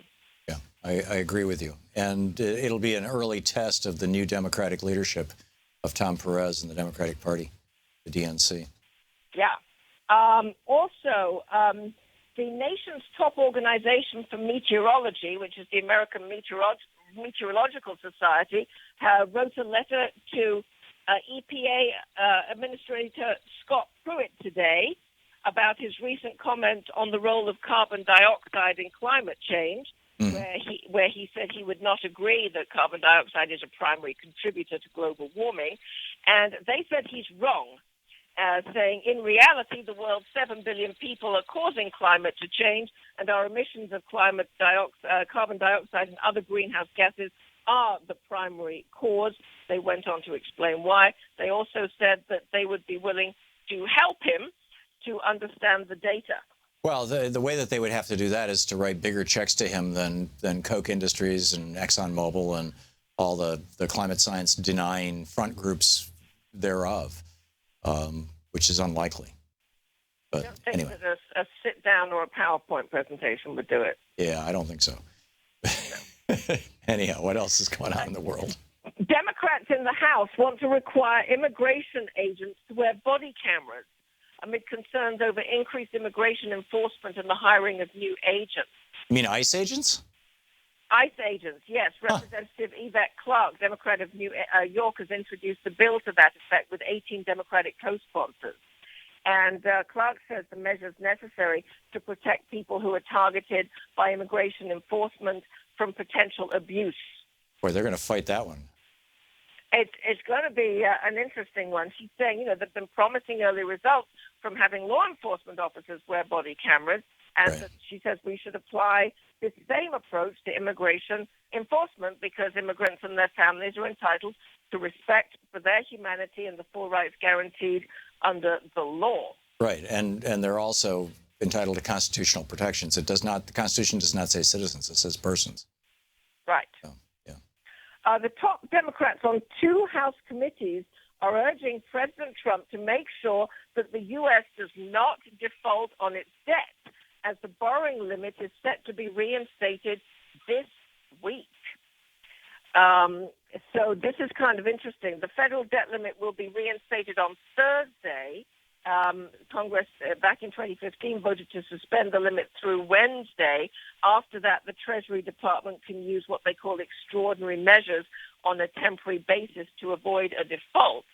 Yeah, I agree with you. And it'll be an early test of the new Democratic leadership of Tom Perez and the Democratic Party, the DNC. Yeah. Also, the nation's top organization for meteorology, which is the American Meteorological Society, wrote a letter to EPA Administrator Scott Pruitt today about his recent comment on the role of carbon dioxide in climate change. where he said he would not agree that carbon dioxide is a primary contributor to global warming. And they said he's wrong, saying, in reality, the world's 7 billion people are causing climate to change, and our emissions of carbon dioxide and other greenhouse gases are the primary cause. They went on to explain why. They also said that they would be willing to help him to understand the data. Well, the way that they would have to do that is to write bigger checks to him than Koch Industries and ExxonMobil and all the climate science denying front groups thereof, which is unlikely. But I don't think anyway. that a sit-down or a PowerPoint presentation would do it. Yeah, I don't think so. Anyhow, what else is going on in the world? Democrats in the House want to require immigration agents to wear body cameras amid concerns over increased immigration enforcement and the hiring of new agents. You mean ICE agents? ICE agents, yes. Representative Yvette Clarke, Democrat of New York, has introduced a bill to that effect with 18 Democratic co-sponsors. And Clarke says the measure is necessary to protect people who are targeted by immigration enforcement from potential abuse. Boy, they're going to fight that one. It's going to be an interesting one. She's saying, they've been promising early results from having law enforcement officers wear body cameras, and that she says we should apply this same approach to immigration enforcement because immigrants and their families are entitled to respect for their humanity and the full rights guaranteed under the law. Right, and they're also entitled to constitutional protections. The Constitution does not say citizens; it says persons. Right. So, yeah. The top Democrats on 2 House committees are urging President Trump to make sure that the U.S. does not default on its debt, as the borrowing limit is set to be reinstated this week. So this is kind of interesting. The federal debt limit will be reinstated on Thursday. Congress, back in 2015, voted to suspend the limit through Wednesday. After that, the Treasury Department can use what they call extraordinary measures on a temporary basis to avoid a default.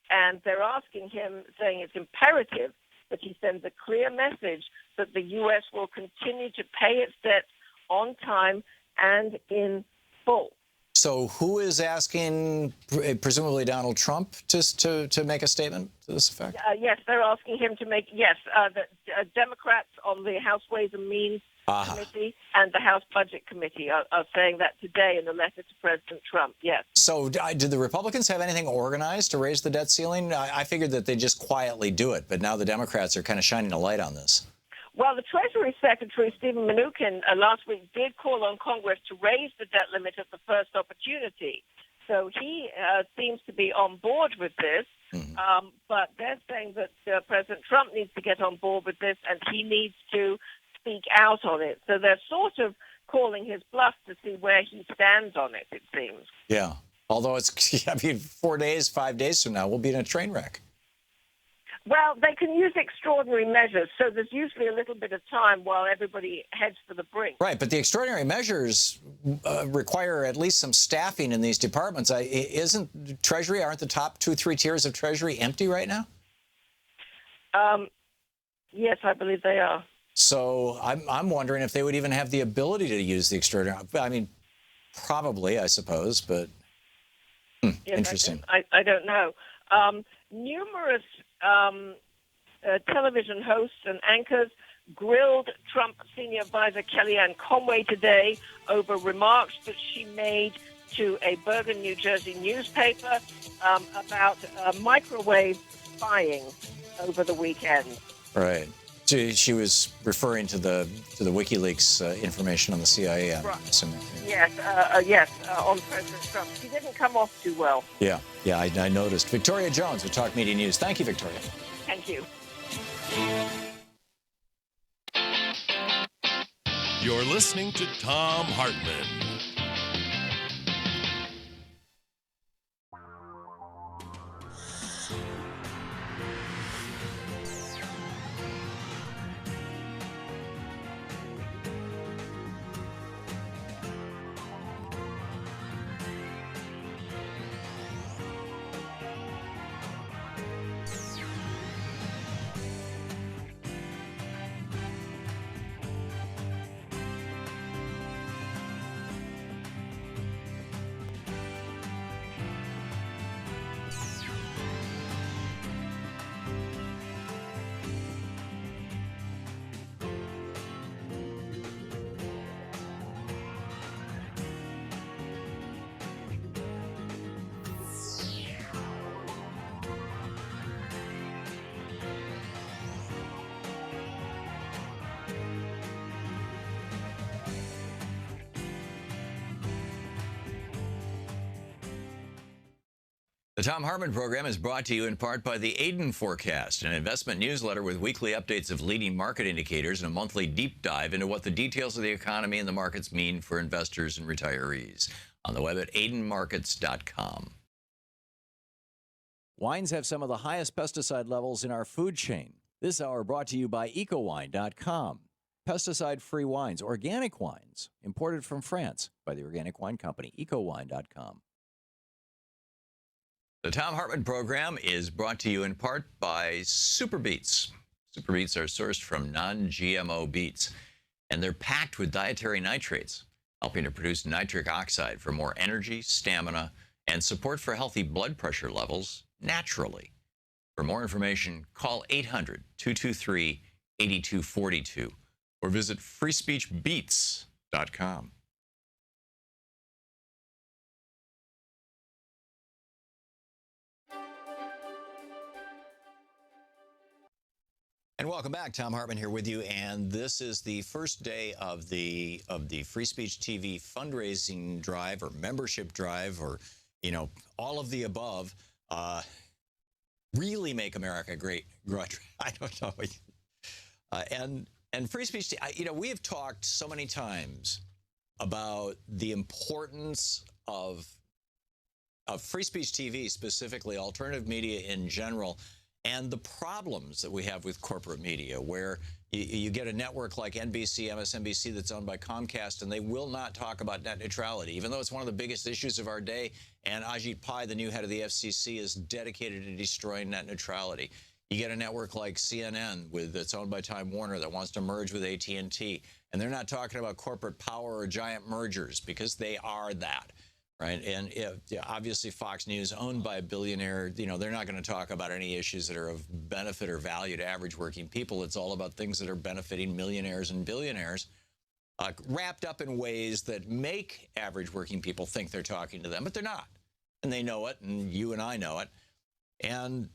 And they're asking him, saying it's imperative that he sends a clear message that the U.S. will continue to pay its debts on time and in full. So who is asking, presumably Donald Trump, to make a statement to this effect? Yes, they're asking him to make, the Democrats on the House Ways and Means Committee and the House Budget Committee are saying that today in a letter to President Trump, yes. So did the Republicans have anything organized to raise the debt ceiling? I figured that they just quietly do it, but now the Democrats are kind of shining a light on this. Well, the Treasury Secretary, Stephen Mnuchin, last week did call on Congress to raise the debt limit at the first opportunity. So he seems to be on board with this, but they're saying that President Trump needs to get on board with this and he needs to speak out on it. So they're sort of calling his bluff to see where he stands on it, it seems. Yeah, although it's, 5 days from now, we'll be in a train wreck. Well, they can use extraordinary measures, so there's usually a little bit of time while everybody heads for the brink. Right, but the extraordinary measures require at least some staffing in these departments. Isn't Treasury, aren't the top 2-3 tiers of Treasury empty right now? Yes, I believe they are. So I'm wondering if they would even have the ability to use the extraordinary. I mean, probably, I suppose, but yes, interesting. I don't know. Numerous television hosts and anchors grilled Trump senior advisor Kellyanne Conway today over remarks that she made to a Bergen, New Jersey newspaper about microwave spying over the weekend. Right. She was referring to the WikiLeaks information on the CIA, I'm assuming. Yes, on President Trump. She didn't come off too well. Yeah, I noticed. Victoria Jones with Talk Media News. Thank you, Victoria. Thank you. You're listening to Thom Hartmann. The Thom Hartmann Program is brought to you in part by the Hayden Forecast, an investment newsletter with weekly updates of leading market indicators and a monthly deep dive into what the details of the economy and the markets mean for investors and retirees. On the web at haydenmarkets.com. Wines have some of the highest pesticide levels in our food chain. This hour brought to you by ecowine.com. Pesticide-free wines, organic wines, imported from France by the Organic Wine Company, ecowine.com. The Thom Hartmann Program is brought to you in part by Super Beets. Super Beets are sourced from non-GMO beets, and they're packed with dietary nitrates, helping to produce nitric oxide for more energy, stamina, and support for healthy blood pressure levels naturally. For more information, call 800-223-8242 or visit freespeechbeets.com. And welcome back. Thom Hartmann here with you, and this is the first day of the Free Speech TV fundraising drive or membership drive, or all of the above. Really make America great. I don't know. And Free Speech, we have talked so many times about the importance of Free Speech TV, specifically alternative media in general, and the problems that we have with corporate media, where you get a network like NBC, MSNBC that's owned by Comcast, and they will not talk about net neutrality, even though it's one of the biggest issues of our day. And Ajit Pai, the new head of the FCC, is dedicated to destroying net neutrality. You get a network like CNN that's owned by Time Warner that wants to merge with AT&T, and they're not talking about corporate power or giant mergers because they are that. Right, and obviously Fox News, owned by a billionaire, they're not going to talk about any issues that are of benefit or value to average working people. It's all about things that are benefiting millionaires and billionaires, wrapped up in ways that make average working people think they're talking to them, but they're not. And they know it, and you and I know it. And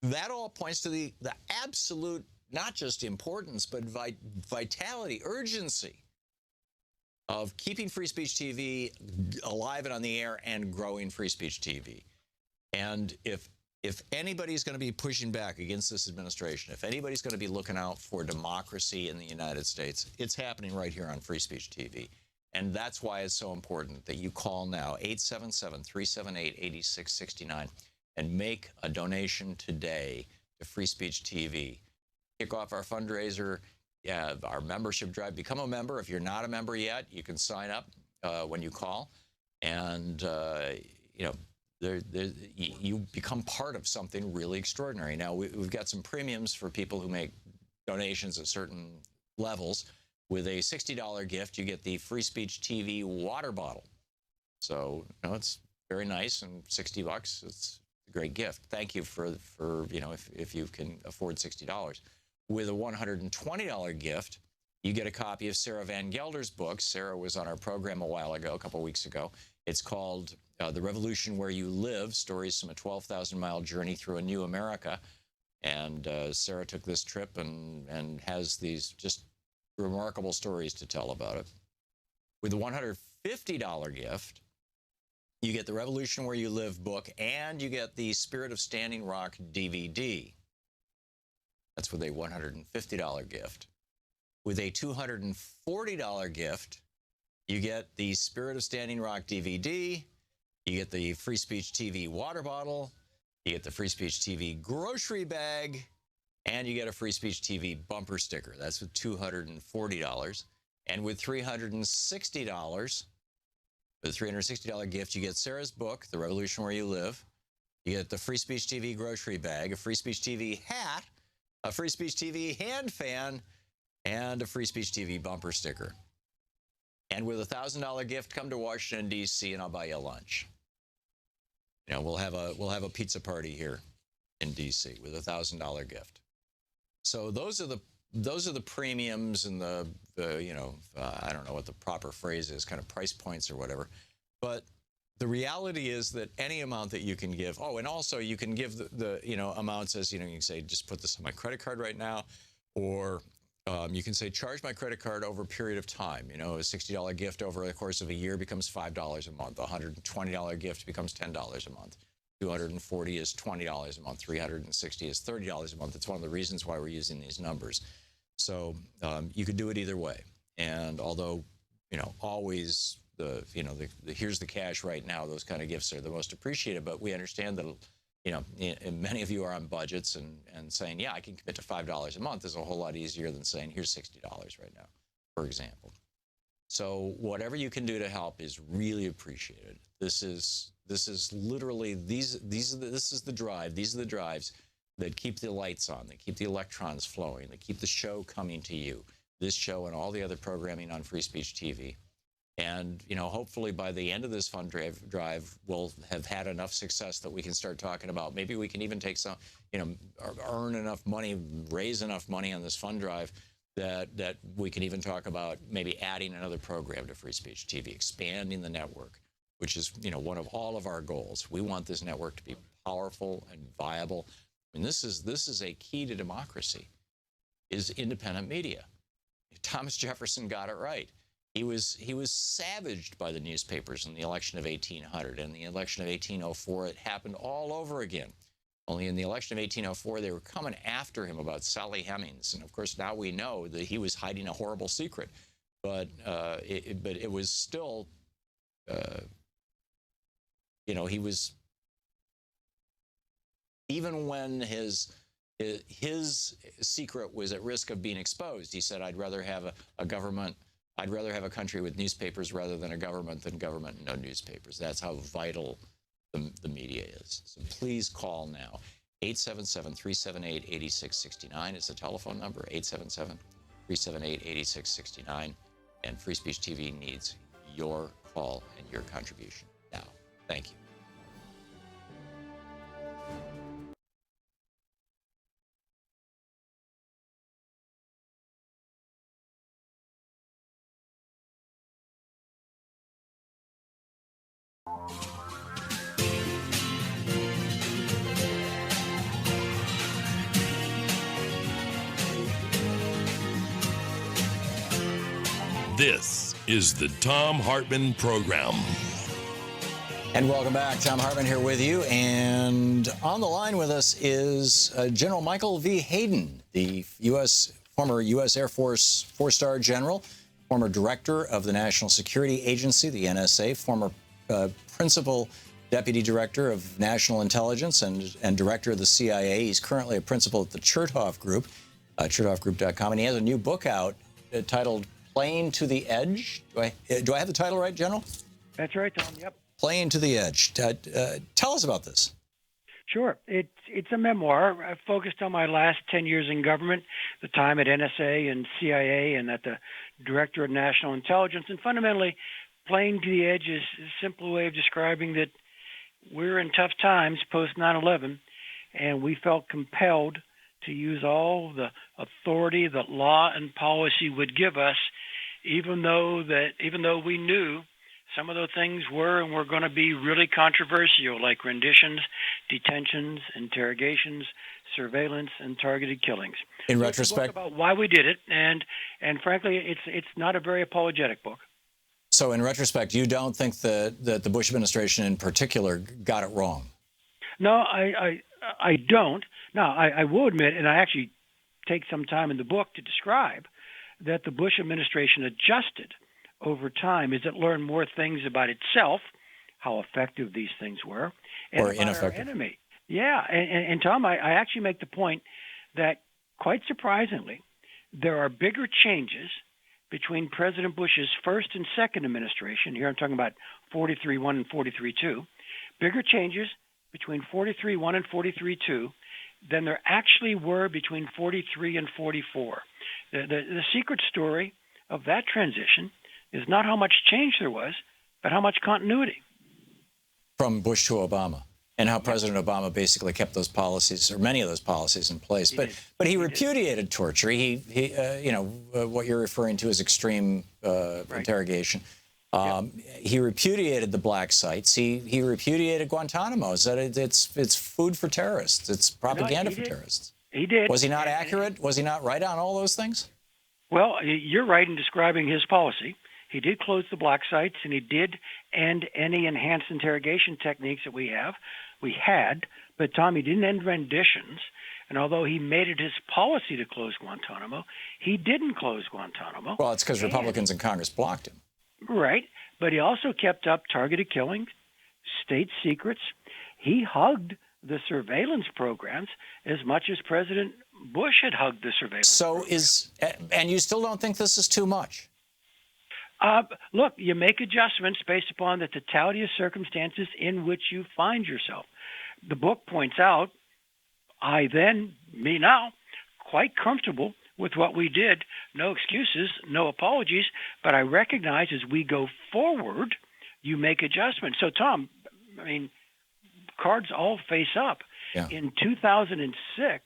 that all points to the absolute, not just importance, but vitality, urgency of keeping Free Speech TV alive and on the air and growing Free Speech TV. And if anybody's going to be pushing back against this administration, if anybody's going to be looking out for democracy in the United States, it's happening right here on Free Speech TV. And that's why it's so important that you call now, 877-378-8669, and make a donation today to Free Speech TV. Kick off our fundraiser. Yeah, our membership drive. Become a member. If you're not a member yet, you can sign up when you call, and you become part of something really extraordinary. Now we've got some premiums for people who make donations at certain levels. With a $60 gift, you get the Free Speech TV water bottle. So it's very nice, and $60. It's a great gift. Thank you for if you can afford $60. With a $120 gift, you get a copy of Sarah Van Gelder's book. Sarah was on our program a couple weeks ago. It's called The Revolution Where You Live, Stories from a 12,000-Mile Journey Through a New America. And Sarah took this trip and has these just remarkable stories to tell about it. With a $150 gift, you get The Revolution Where You Live book, and you get the Spirit of Standing Rock DVD. That's with a $150 gift. With a $240 gift, you get the Spirit of Standing Rock DVD, you get the Free Speech TV water bottle, you get the Free Speech TV grocery bag, and you get a Free Speech TV bumper sticker. That's with $240. And with $360, with a $360 gift, you get Sarah's book, The Revolution Where You Live. You get the Free Speech TV grocery bag, a Free Speech TV hat, a Free Speech TV hand fan, and a Free Speech TV bumper sticker. And with a $1,000 gift, come to Washington, D.C., and I'll buy you a lunch. We'll have a pizza party here in D.C. with a $1,000 gift. So those are the premiums and the I don't know what the proper phrase is, kind of price points or whatever. But the reality is that any amount that you can give, and also you can give the amounts as, you can say, just put this on my credit card right now, or you can say, charge my credit card over a period of time. A $60 gift over the course of a year becomes $5 a month. A $120 gift becomes $10 a month. 240 is $20 a month, 360 is $30 a month. It's one of the reasons why we're using these numbers. So you could do it either way. And although, always the here's the cash right now, those kind of gifts are the most appreciated, but we understand that, many of you are on budgets and saying, yeah, I can commit to $5 a month is a whole lot easier than saying, here's $60 right now, for example. So whatever you can do to help is really appreciated. This is literally this is the drive. These are the drives that keep the lights on, that keep the electrons flowing, that keep the show coming to you. This show and all the other programming on Free Speech TV. And hopefully by the end of this fund drive, we'll have had enough success that we can start talking about. Maybe we can even take some, earn enough money, raise enough money on this fund drive that we can even talk about maybe adding another program to Free Speech TV, expanding the network, which is one of all of our goals. We want this network to be powerful and viable. I mean, this is a key to democracy, is independent media. Thomas Jefferson got it right. He was savaged by the newspapers in the election of 1800 and the election of 1804. It happened all over again. Only in the election of 1804, they were coming after him about Sally Hemings. And of course, now we know that he was hiding a horrible secret. But it was still, he was, even when his secret was at risk of being exposed, he said, I'd rather have I'd rather have a country with newspapers rather than a government and no newspapers. That's how vital the media is. So please call now. 877-378-8669 is the telephone number, 877-378-8669. And Free Speech TV needs your call and your contribution now. Thank you. This is the Thom Hartmann Program. And welcome back. Thom Hartmann here with you. And on the line with us is General Michael V. Hayden, the former U.S. Air Force four-star general, former director of the National Security Agency, the NSA, former principal deputy director of national intelligence and director of the CIA. He's currently a principal at the Chertoff Group, chertoffgroup.com. And he has a new book out titled Playing to the Edge. Do I have the title right, General? That's right, Tom. Yep. Playing to the Edge. Tell us about this. Sure. It's a memoir. I focused on my last 10 years in government, the time at NSA and CIA and at the Director of National Intelligence. And fundamentally, Playing to the Edge is a simple way of describing that we're in tough times post 9/11, and we felt compelled to use all the authority that law and policy would give us, even though we knew some of those things were and were going to be really controversial, like renditions, detentions, interrogations, surveillance, and targeted killings. In so retrospect, it's a book about why we did it, and frankly, it's not a very apologetic book. So in retrospect, you don't think that the Bush administration in particular got it wrong? No, I don't. Now, I will admit, and I actually take some time in the book to describe, that the Bush administration adjusted over time as it learned more things about itself, how effective these things were, and or about ineffective. Our enemy. Yeah, and Tom, I actually make the point that, quite surprisingly, there are bigger changes between President Bush's first and second administration. Here I'm talking about 43-1 and 43-2. Bigger changes between 43-1 and 43-2 than there actually were between 43 and 44. The secret story of that transition is not how much change there was, but how much continuity. From Bush to Obama, and how President Obama basically kept those policies, or many of those policies, in place. But he repudiated torture. He what you're referring to as extreme interrogation. He repudiated the black sites. He repudiated Guantanamo. Said it's food for terrorists. It's propaganda for terrorists. He did. Was he not accurate? Was he not right on all those things? Well, you're right in describing his policy. He did close the black sites, and he did end any enhanced interrogation techniques that we have. We had, but Tommy didn't end renditions. And although he made it his policy to close Guantanamo, he didn't close Guantanamo. Well, it's because Republicans in Congress blocked him. Right. But he also kept up targeted killings, state secrets. He hugged the surveillance programs as much as President Bush had hugged the surveillance. So and you still don't think this is too much? Look, you make adjustments based upon the totality of circumstances in which you find yourself. The book points out, me now, quite comfortable with what we did. No excuses, no apologies, but I recognize as we go forward, you make adjustments. So, Tom, I mean, cards all face up. Yeah. In 2006,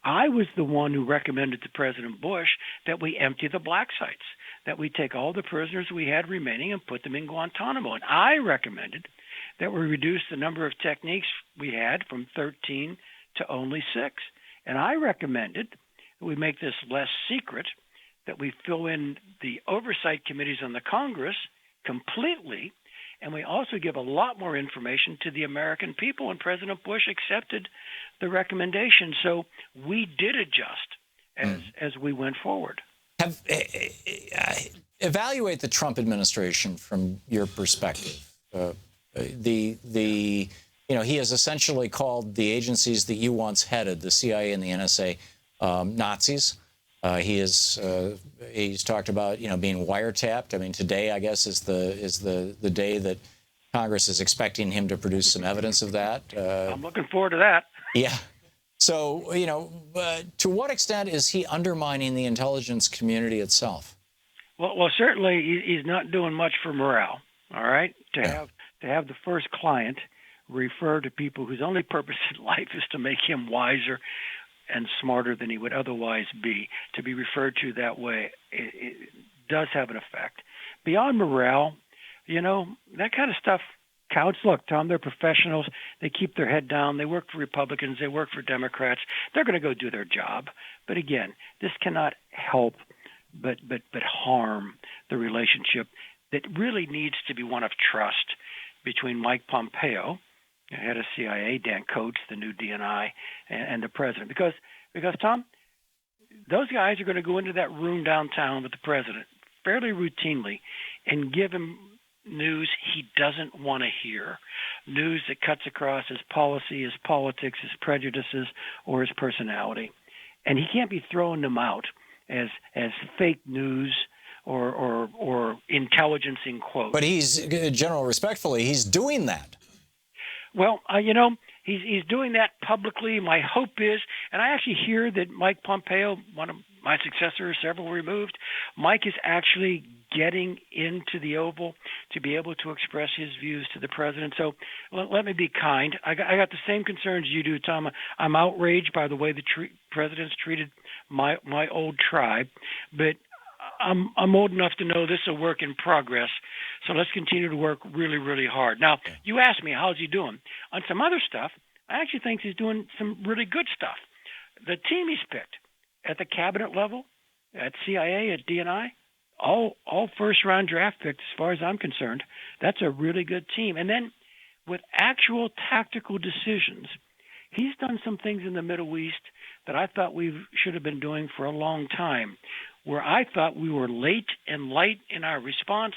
I was the one who recommended to President Bush that we empty the black sites, that we take all the prisoners we had remaining and put them in Guantanamo. And I recommended that we reduce the number of techniques we had from 13 to only 6. And I recommended that we make this less secret, that we fill in the oversight committees on the Congress completely, and we also give a lot more information to the American people, and President Bush accepted the recommendation. So we did adjust as we went forward. Evaluate the Trump administration from your perspective. He has essentially called the agencies that you once headed, the CIA and the NSA, Nazis. He's talked about being wiretapped. I mean, today I guess is the day that Congress is expecting him to produce some evidence of that. I'm looking forward to that. Yeah. So to what extent is he undermining the intelligence community itself? Well, certainly he's not doing much for morale. All right, to have the first client refer to people whose only purpose in life is to make him wiser and smarter than he would otherwise be, to be referred to that way, it does have an effect. Beyond morale, that kind of stuff counts. Look, Tom, they're professionals. They keep their head down. They work for Republicans. They work for Democrats. They're going to go do their job. But again, this cannot help but harm the relationship that really needs to be one of trust between Mike Pompeo, head of CIA, Dan Coates, the new DNI, and the president. Because Tom, those guys are going to go into that room downtown with the president fairly routinely and give him news he doesn't want to hear, news that cuts across his policy, his politics, his prejudices, or his personality. And he can't be throwing them out as fake news or intelligence in quotes. But respectfully, he's doing that. Well, he's doing that publicly. My hope is, and I actually hear that Mike Pompeo, one of my successors, several removed, Mike is actually getting into the Oval to be able to express his views to the president. So let me be kind. I got the same concerns you do, Tom. I'm outraged by the way the president's treated my old tribe, but I'm old enough to know this is a work in progress. So let's continue to work really, really hard. Now, you asked me, how's he doing? On some other stuff, I actually think he's doing some really good stuff. The team he's picked at the cabinet level, at CIA, at DNI, all first-round draft picks as far as I'm concerned. That's a really good team. And then with actual tactical decisions, he's done some things in the Middle East that I thought we should have been doing for a long time, where I thought we were late and light in our response,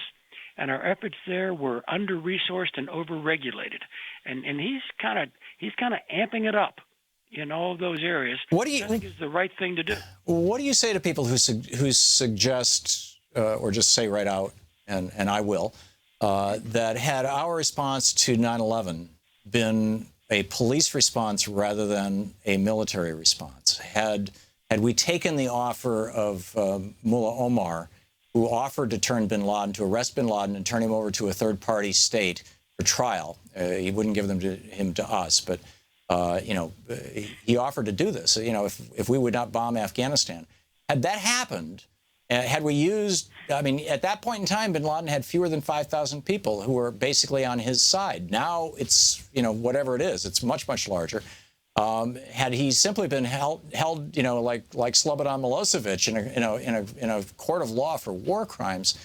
and our efforts there were under-resourced and over-regulated. And he's kind of amping it up in all of those areas. What do you think is the right thing to do? What do you say to people who suggest, or just say right out, and I will, that had our response to 9/11 been a police response rather than a military response, had we taken the offer of Mullah Omar, who offered to turn bin Laden, to arrest bin Laden and turn him over to a third-party state for trial, he wouldn't give him to us, but he offered to do this. If we would not bomb Afghanistan, had that happened, had we used, at that point in time, bin Laden had fewer than 5,000 people who were basically on his side. Now it's, whatever it is, it's much, much larger. Had he simply been held, like Slobodan Milosevic in a court of law for war crimes,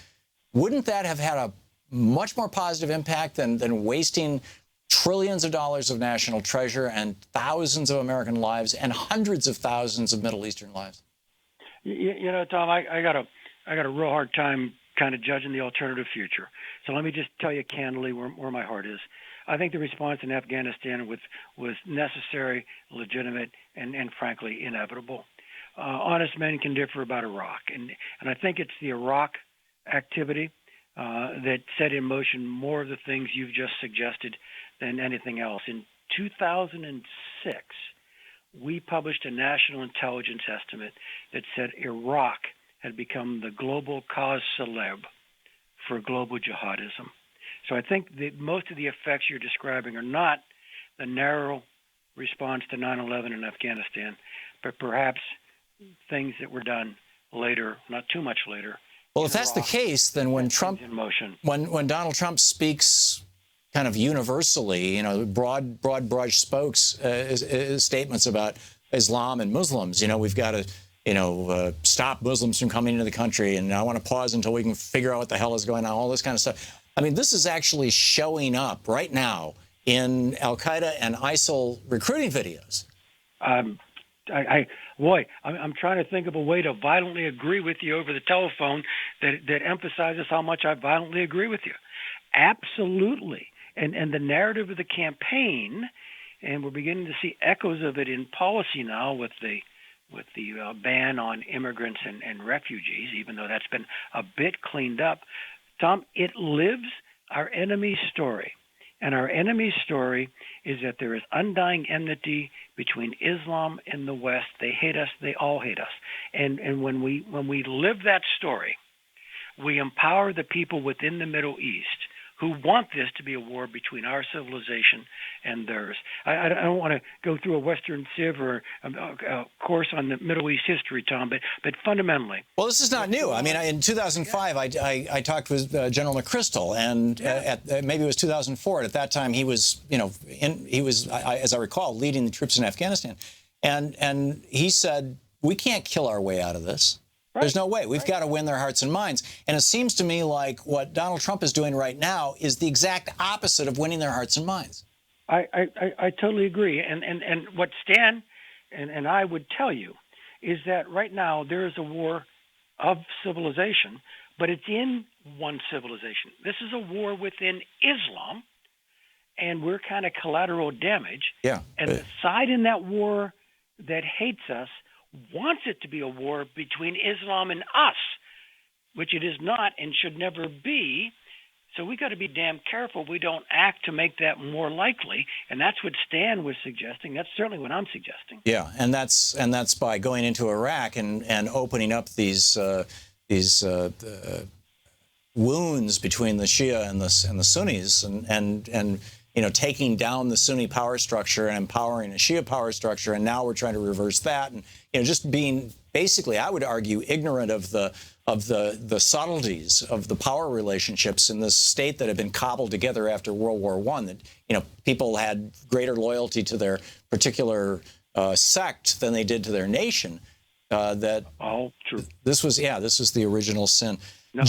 wouldn't that have had a much more positive impact than wasting trillions of dollars of national treasure and thousands of American lives and hundreds of thousands of Middle Eastern lives? You know, Tom, I got a real hard time kind of judging the alternative future. So let me just tell you candidly where my heart is. I think the response in Afghanistan was necessary, legitimate, and frankly inevitable. Honest men can differ about Iraq, and I think it's the Iraq activity that set in motion more of the things you've just suggested than anything else. In 2006, we published a national intelligence estimate that said Iraq had become the global cause célèbre for global jihadism. So I think that most of the effects you're describing are not the narrow response to 9/11 in Afghanistan, but perhaps things that were done later, not too much later. Well, if that's the case, then when Donald Trump speaks kind of universally, you know, broad brush statements about Islam and Muslims, you know, we've got to, you know, stop Muslims from coming into the country, and I want to pause until we can figure out what the hell is going on, all this kind of stuff. I mean, this is actually showing up right now in Al-Qaeda and ISIL recruiting videos. I'm trying to think of a way to violently agree with you over the telephone that emphasizes how much I violently agree with you. Absolutely. And the narrative of the campaign, and we're beginning to see echoes of it in policy now with the ban on immigrants and refugees, even though that's been a bit cleaned up. Tom, it lives our enemy's story. And our enemy's story is that there is undying enmity between Islam and the West. They hate us. They all hate us. And when we live that story, we empower the people within the Middle East who want this to be a war between our civilization and theirs. I don't want to go through a Western Civ or a course on the Middle East history, Tom, but fundamentally. Well, this is not new. I mean, in 2005, I talked with General McChrystal, and maybe it was 2004. At that time, he was, you know, as I recall, leading the troops in Afghanistan, and he said, "We can't kill our way out of this. There's no way. We've got to win their hearts and minds." And it seems to me like what Donald Trump is doing right now is the exact opposite of winning their hearts and minds. I totally agree. And what Stan and I would tell you is that right now there is a war of civilization, but it's in one civilization. This is a war within Islam, and we're kind of collateral damage. Yeah. And the side in that war that hates us wants it to be a war between Islam and us, which it is not and should never be. So we got to be damn careful we don't act to make that more likely. And that's what Stan was suggesting. That's certainly what I'm suggesting. Yeah, and that's by going into Iraq and opening up these wounds between the Shia and the Sunnis, and you know, taking down the Sunni power structure and empowering a Shia power structure, and now we're trying to reverse that, and you know, just being basically, I would argue, ignorant of the subtleties of the power relationships in this state that had been cobbled together after World War I. That, you know, people had greater loyalty to their particular sect than they did to their nation. That all true. This was the original sin. No,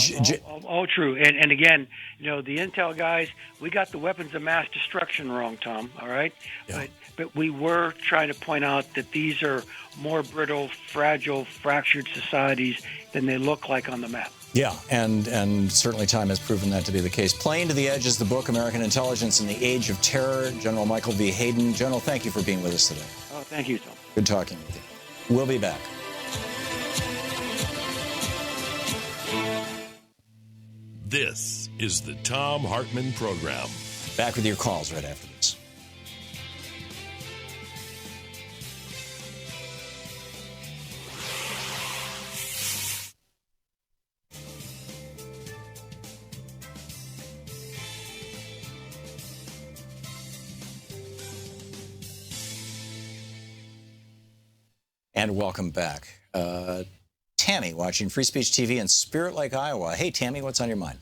all true. And again, you know, the intel guys, we got the weapons of mass destruction wrong, Tom, all right? Yeah. But we were trying to point out that these are more brittle, fragile, fractured societies than they look like on the map. Yeah, and certainly time has proven that to be the case. Playing to the Edge is the book, American Intelligence in the Age of Terror. General Michael V. Hayden. General, thank you for being with us today. Oh, thank you, Tom. Good talking with you. We'll be back. This is the Thom Hartmann Program. Back with your calls right after this. And welcome back. Tammy, watching Free Speech TV in Spirit Lake, Iowa. Hey, Tammy, what's on your mind?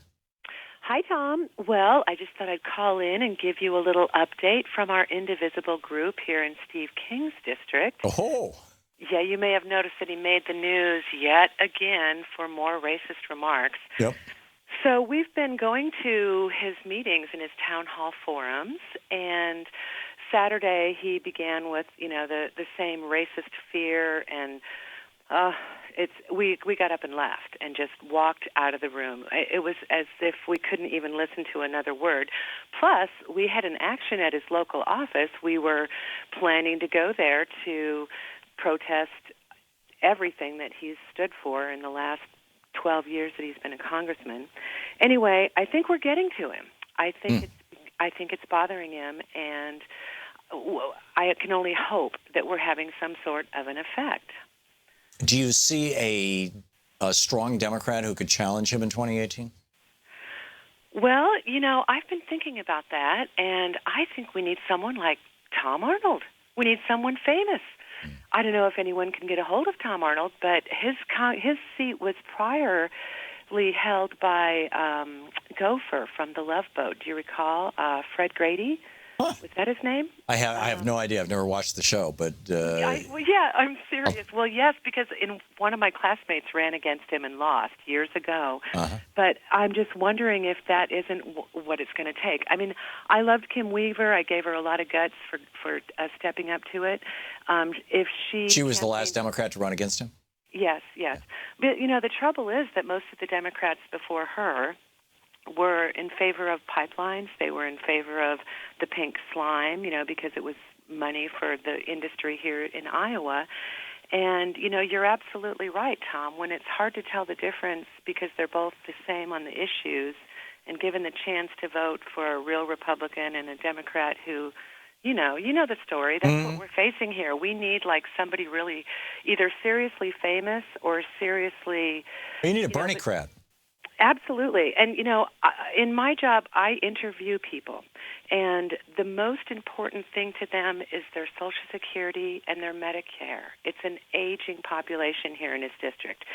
Hi, Tom. Well, I just thought I'd call in and give you a little update from our Indivisible group here in Steve King's district. Oh. Yeah, you may have noticed that he made the news yet again for more racist remarks. Yep. So we've been going to his meetings and his town hall forums, and Saturday he began with, the same racist fear, and we got up and left and just walked out of the room. It was as if we couldn't even listen to another word. Plus, we had an action at his local office. We were planning to go there to protest everything that he's stood for in the last 12 years that he's been a congressman. Anyway, I think we're getting to him. I think it's bothering him, and I can only hope that we're having some sort of an effect. Do you see a strong Democrat who could challenge him in 2018? Well, I've been thinking about that, and I think we need someone like Thom Arnold. We need someone famous. I don't know if anyone can get a hold of Thom Arnold, but his seat was priorly held by Gopher from The Love Boat. Do you recall Fred Grady? Huh. Was that his name? I have no idea. I've never watched the show, but I'm serious. Well, yes, because one of my classmates ran against him and lost years ago. Uh-huh. But I'm just wondering if that isn't what it's going to take. I mean, I loved Kim Weaver. I gave her a lot of guts for stepping up to it. If she was the last Democrat to run against him? Yes. But the trouble is that most of the Democrats before her were in favor of pipelines. They were in favor of the pink slime, because it was money for the industry here in Iowa. And, you're absolutely right, Tom. When it's hard to tell the difference because they're both the same on the issues, and given the chance to vote for a real Republican and a Democrat who, you know the story. That's what we're facing here. We need, somebody really either seriously famous or seriously... You need a Bernie-crat. Absolutely. And, in my job, I interview people. And the most important thing to them is their Social Security and their Medicare. It's an aging population here in this district.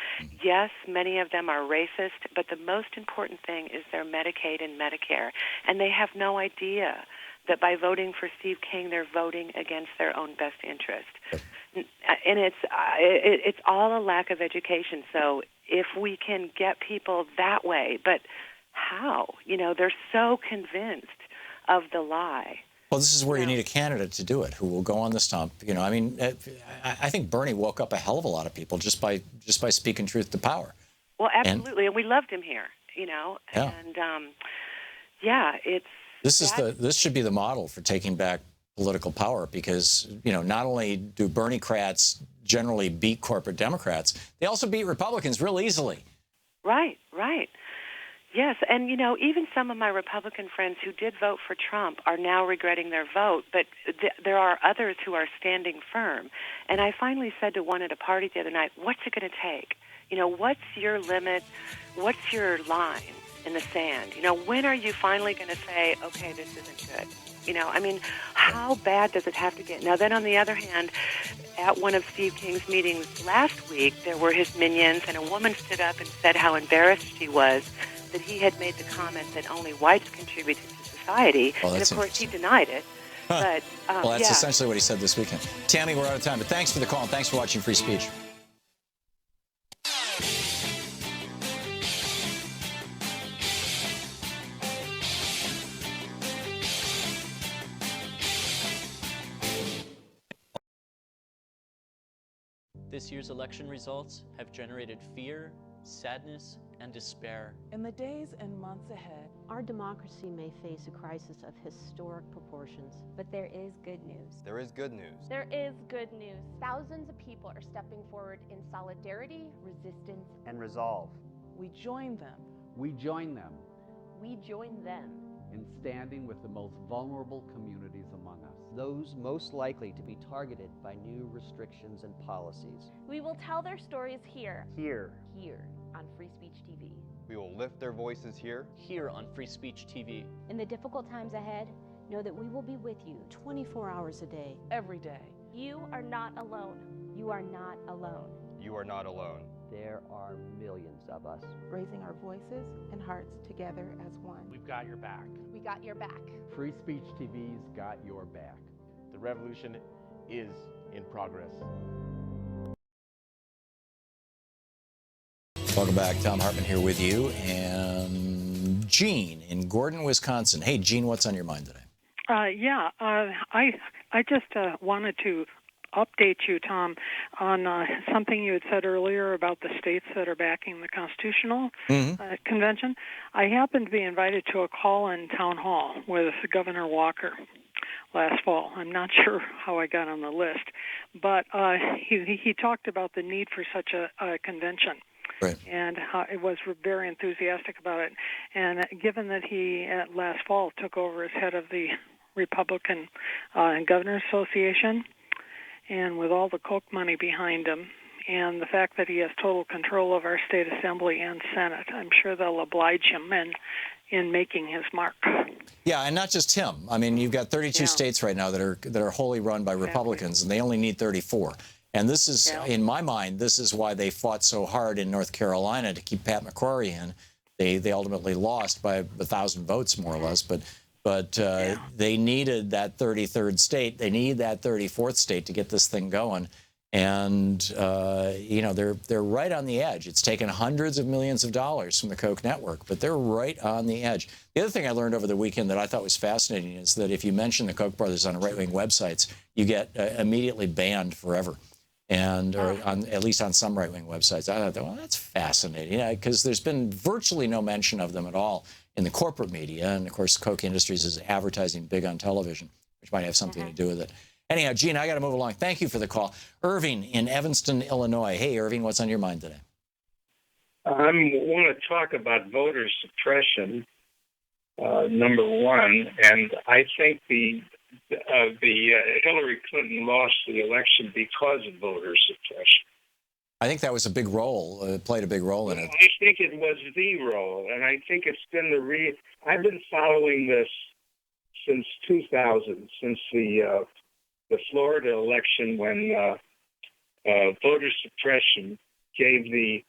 Yes, many of them are racist, but the most important thing is their Medicaid and Medicare. And they have no idea that by voting for Steve King, they're voting against their own best interest. And it's all a lack of education. So if we can get people that way, but how? They're so convinced of the lie. Well, this is where you need a candidate to do it who will go on the stump. I think Bernie woke up a hell of a lot of people just by speaking truth to power. Well, absolutely, and we loved him here. Yeah. And this should be the model for taking back political power, because not only do Bernie-crats generally beat corporate Democrats, they also beat Republicans real easily. Right. Yes, and even some of my Republican friends who did vote for Trump are now regretting their vote, but there are others who are standing firm. And I finally said to one at a party the other night, what's it going to take? What's your limit? What's your line in the sand? When are you finally going to say, okay, this isn't good? How bad does it have to get? Now, then on the other hand, at one of Steve King's meetings last week, there were his minions, and a woman stood up and said how embarrassed she was that he had made the comment that only whites contributed to society. And, of course, he denied it. But, well, that's essentially what he said this weekend. Tammy, we're out of time, but thanks for the call, and thanks for watching Free Speech. This year's election results have generated fear, sadness, and despair. In the days and months ahead, our democracy may face a crisis of historic proportions. But there is good news. There is good news. There is good news. Thousands of people are stepping forward in solidarity, resistance, and resolve. We join them. We join them. We join them. In standing with the most vulnerable communities among us. Those most likely to be targeted by new restrictions and policies. We will tell their stories here. Here on Free Speech TV. We will lift their voices here on Free Speech TV. In the difficult times ahead, know that we will be with you 24 hours a day, every day. You are not alone. You are not alone. You are not alone. There are millions of us raising our voices and hearts together as one. We've got your back. We got your back. Free Speech TV's got your back. The revolution is in progress. Welcome back. Thom Hartmann here with you. And Gene in Gordon, Wisconsin. Hey, Gene, what's on your mind today? I just wanted to update you, Tom, on something you had said earlier about the states that are backing the Constitutional Convention. I happened to be invited to a call-in town hall with Governor Walker last fall. I'm not sure how I got on the list, but he talked about the need for such a convention. Right. And it was very enthusiastic about it. And given that he, last fall, took over as head of the Republican Governors Association, and with all the Koch money behind him, and the fact that he has total control of our state assembly and Senate, I'm sure they'll oblige him in making his mark. Yeah, and not just him. I mean, you've got 32 states right now that are wholly run by Republicans, and they only need 34. And this is, in my mind, this is why they fought so hard in North Carolina to keep Pat McCrory in. They ultimately lost by 1,000 votes, more or less, but they needed that 33rd state. They need that 34th state to get this thing going. And, you know, they're right on the edge. It's taken hundreds of millions of dollars from the Koch network, but they're right on the edge. The other thing I learned over the weekend that I thought was fascinating is that if you mention the Koch brothers on right-wing websites, you get immediately banned forever. And or at least on some right-wing websites. I thought, well, that's fascinating, because there's been virtually no mention of them at all in the corporate media. And, of course, Koch Industries is advertising big on television, which might have something to do with it. Anyhow, Gene, I got to move along. Thank you for the call. Irving in Evanston, Illinois. Hey, Irving, what's on your mind today? I want to talk about voter suppression, number one. And I think the Hillary Clinton lost the election because of voter suppression. I think that was a big role, played a big role in it. I think it was the role, and I think it's been I've been following this since 2000, since the Florida election, when voter suppression gave the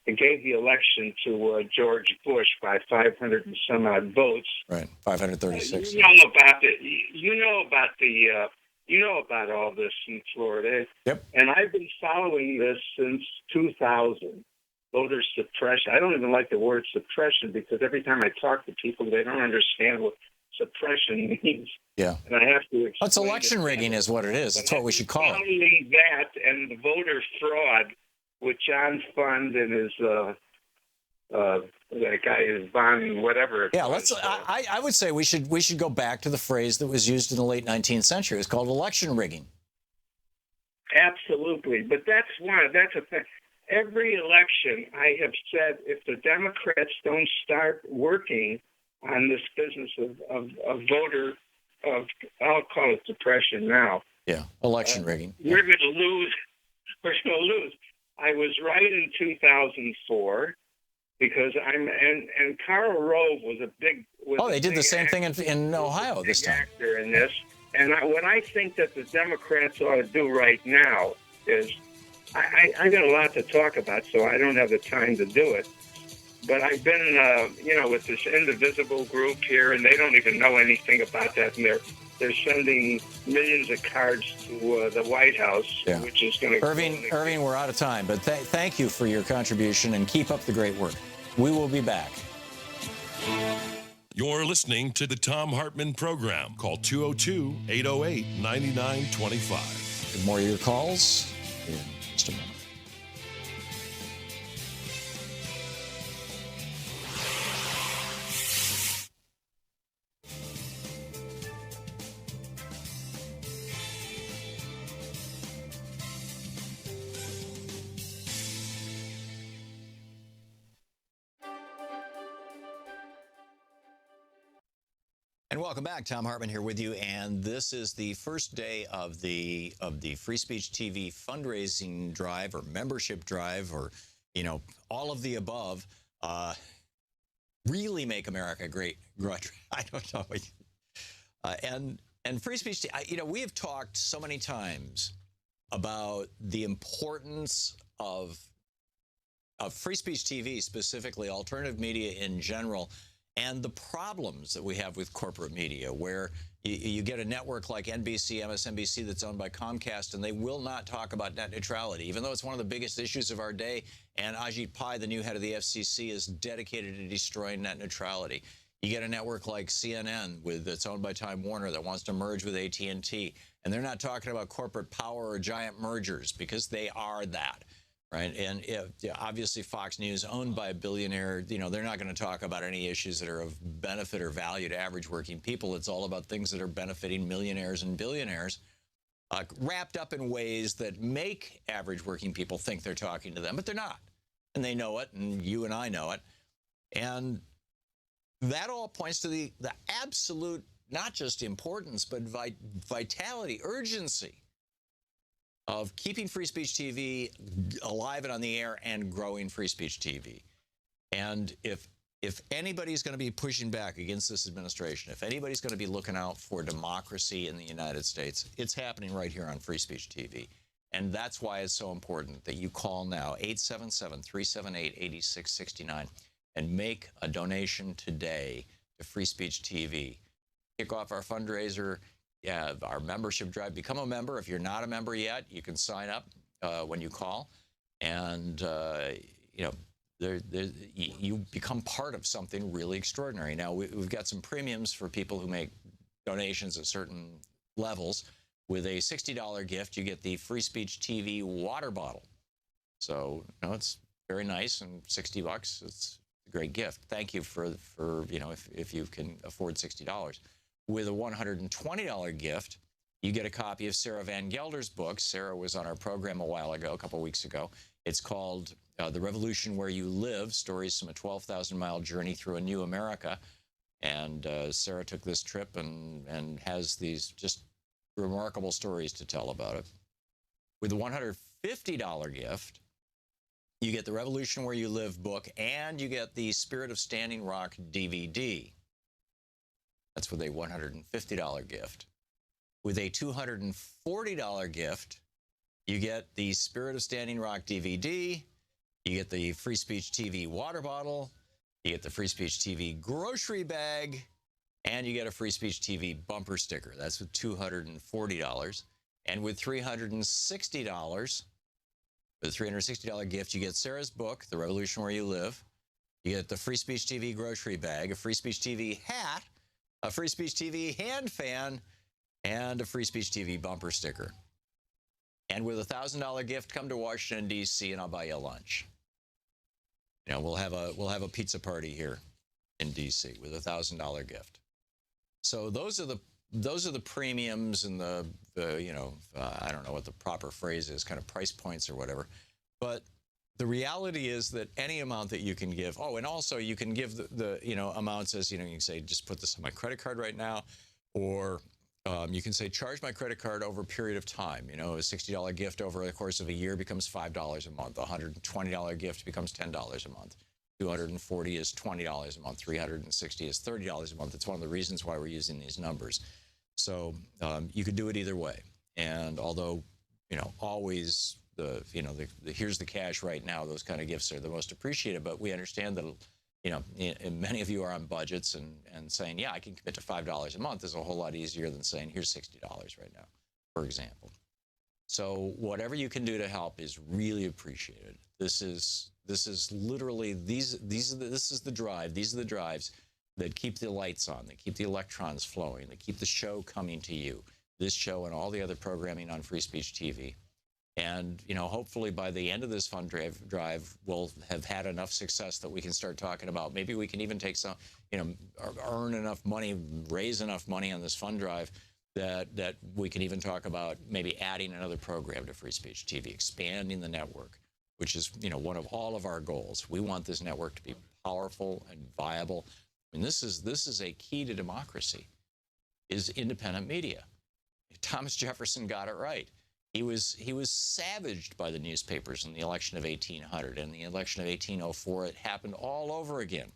election to George Bush by 500 and some odd votes. Right, 536. You know about all this in Florida. Yep. And I've been following this since 2000. Voter suppression. I don't even like the word suppression because every time I talk to people, they don't understand what suppression means. Yeah. And I have to explain. It's election rigging is what it is. That's what we should call it. Following that and the voter fraud with John Fund and his that guy is Von whatever. Yeah, I would say we should go back to the phrase that was used in the late 19th century. It's called election rigging. Absolutely, but that's a thing. Every election, I have said, if the Democrats don't start working on this business of voter, I'll call it suppression now. Yeah, election rigging. We're going to lose. We're going to lose. I was right in 2004 because and Karl Rove was a big. They did the same thing in Ohio this time. Actor in this, and what I think that the Democrats ought to do right now is, I got a lot to talk about, so I don't have the time to do it. But I've been, with this indivisible group here, and they don't even know anything about that, and they're sending millions of cards to the White House, which is going to... Irving, we're out of time, but thank you for your contribution, and keep up the great work. We will be back. You're listening to the Thom Hartmann Program. Call 202-808-9925. Good more of your calls in just a moment. And welcome back. Thom Hartmann here with you, and this is the first day of the Free Speech TV fundraising drive or membership drive, or all of the above. Really make America great. I don't know. And Free Speech, we have talked so many times about the importance of Free Speech TV, specifically alternative media in general, and the problems that we have with corporate media, where You get a network like NBC, MSNBC that's owned by Comcast, and they will not talk about net neutrality, even though it's one of the biggest issues of our day. And Ajit Pai, the new head of the FCC, is dedicated to destroying net neutrality. You get a network like CNN that's owned by Time Warner that wants to merge with AT&T, and they're not talking about corporate power or giant mergers because they are that. Right, and obviously Fox News, owned by a billionaire, they're not going to talk about any issues that are of benefit or value to average working people. It's all about things that are benefiting millionaires and billionaires, wrapped up in ways that make average working people think they're talking to them, but they're not. And they know it, and you and I know it. And that all points to the absolute, not just importance, but vitality, urgency of keeping Free Speech TV alive and on the air and growing Free Speech TV. And if anybody's going to be pushing back against this administration, if anybody's going to be looking out for democracy in the United States, it's happening right here on Free Speech TV. And that's why it's so important that you call now, 877-378-8669, and make a donation today to Free Speech TV. Kick off our fundraiser, our membership drive. Become a member. If you're not a member yet, you can sign up when you call, and you become part of something really extraordinary. Now we've got some premiums for people who make donations at certain levels. With a $60 gift, you get the Free Speech TV water bottle. So it's very nice, and $60, it's a great gift. Thank you for if you can afford $60. With a $120 gift, you get a copy of Sarah Van Gelder's book. Sarah was on our program a couple weeks ago. It's called The Revolution Where You Live, Stories from a 12,000-Mile Journey Through a New America. And Sarah took this trip and has these just remarkable stories to tell about it. With the $150 gift, you get The Revolution Where You Live book, and you get the Spirit of Standing Rock DVD. That's with a $150 gift. With a $240 gift, you get the Spirit of Standing Rock DVD, you get the Free Speech TV water bottle, you get the Free Speech TV grocery bag, and you get a Free Speech TV bumper sticker. That's with $240. And with $360, with a $360 gift, you get Sarah's book, The Revolution Where You Live. You get the Free Speech TV grocery bag, a Free Speech TV hat, a Free Speech TV hand fan, and a Free Speech TV bumper sticker. And with a $1,000 gift, come to Washington, D.C., and I'll buy you a lunch. We'll have a pizza party here in D.C. with a $1,000 gift. So those are the premiums and the I don't know what the proper phrase is, kind of price points or whatever. But the reality is that any amount that you can give, and also you can give the amounts as, you can say, just put this on my credit card right now, or you can say, charge my credit card over a period of time. A $60 gift over the course of a year becomes $5 a month. A $120 gift becomes $10 a month. $240 is $20 a month. $360 is $30 a month. It's one of the reasons why we're using these numbers. So you could do it either way. And although, always here's the cash right now, those kind of gifts are the most appreciated, but we understand that, many of you are on budgets, and saying, yeah, I can commit to $5 a month is a whole lot easier than saying, here's $60 right now, for example. So whatever you can do to help is really appreciated. This is literally, this is the drive. These are the drives that keep the lights on, that keep the electrons flowing, that keep the show coming to you, this show and all the other programming on Free Speech TV. And, hopefully by the end of this fund drive, we'll have had enough success that we can start talking about, maybe we can even take some, earn enough money, raise enough money on this fund drive that we can even talk about maybe adding another program to Free Speech TV, expanding the network, which is, one of all of our goals. We want this network to be powerful and viable. I mean, this is a key to democracy, is independent media. Thomas Jefferson got it right. He was savaged by the newspapers in the election of 1800. And the election of 1804, it happened all over again.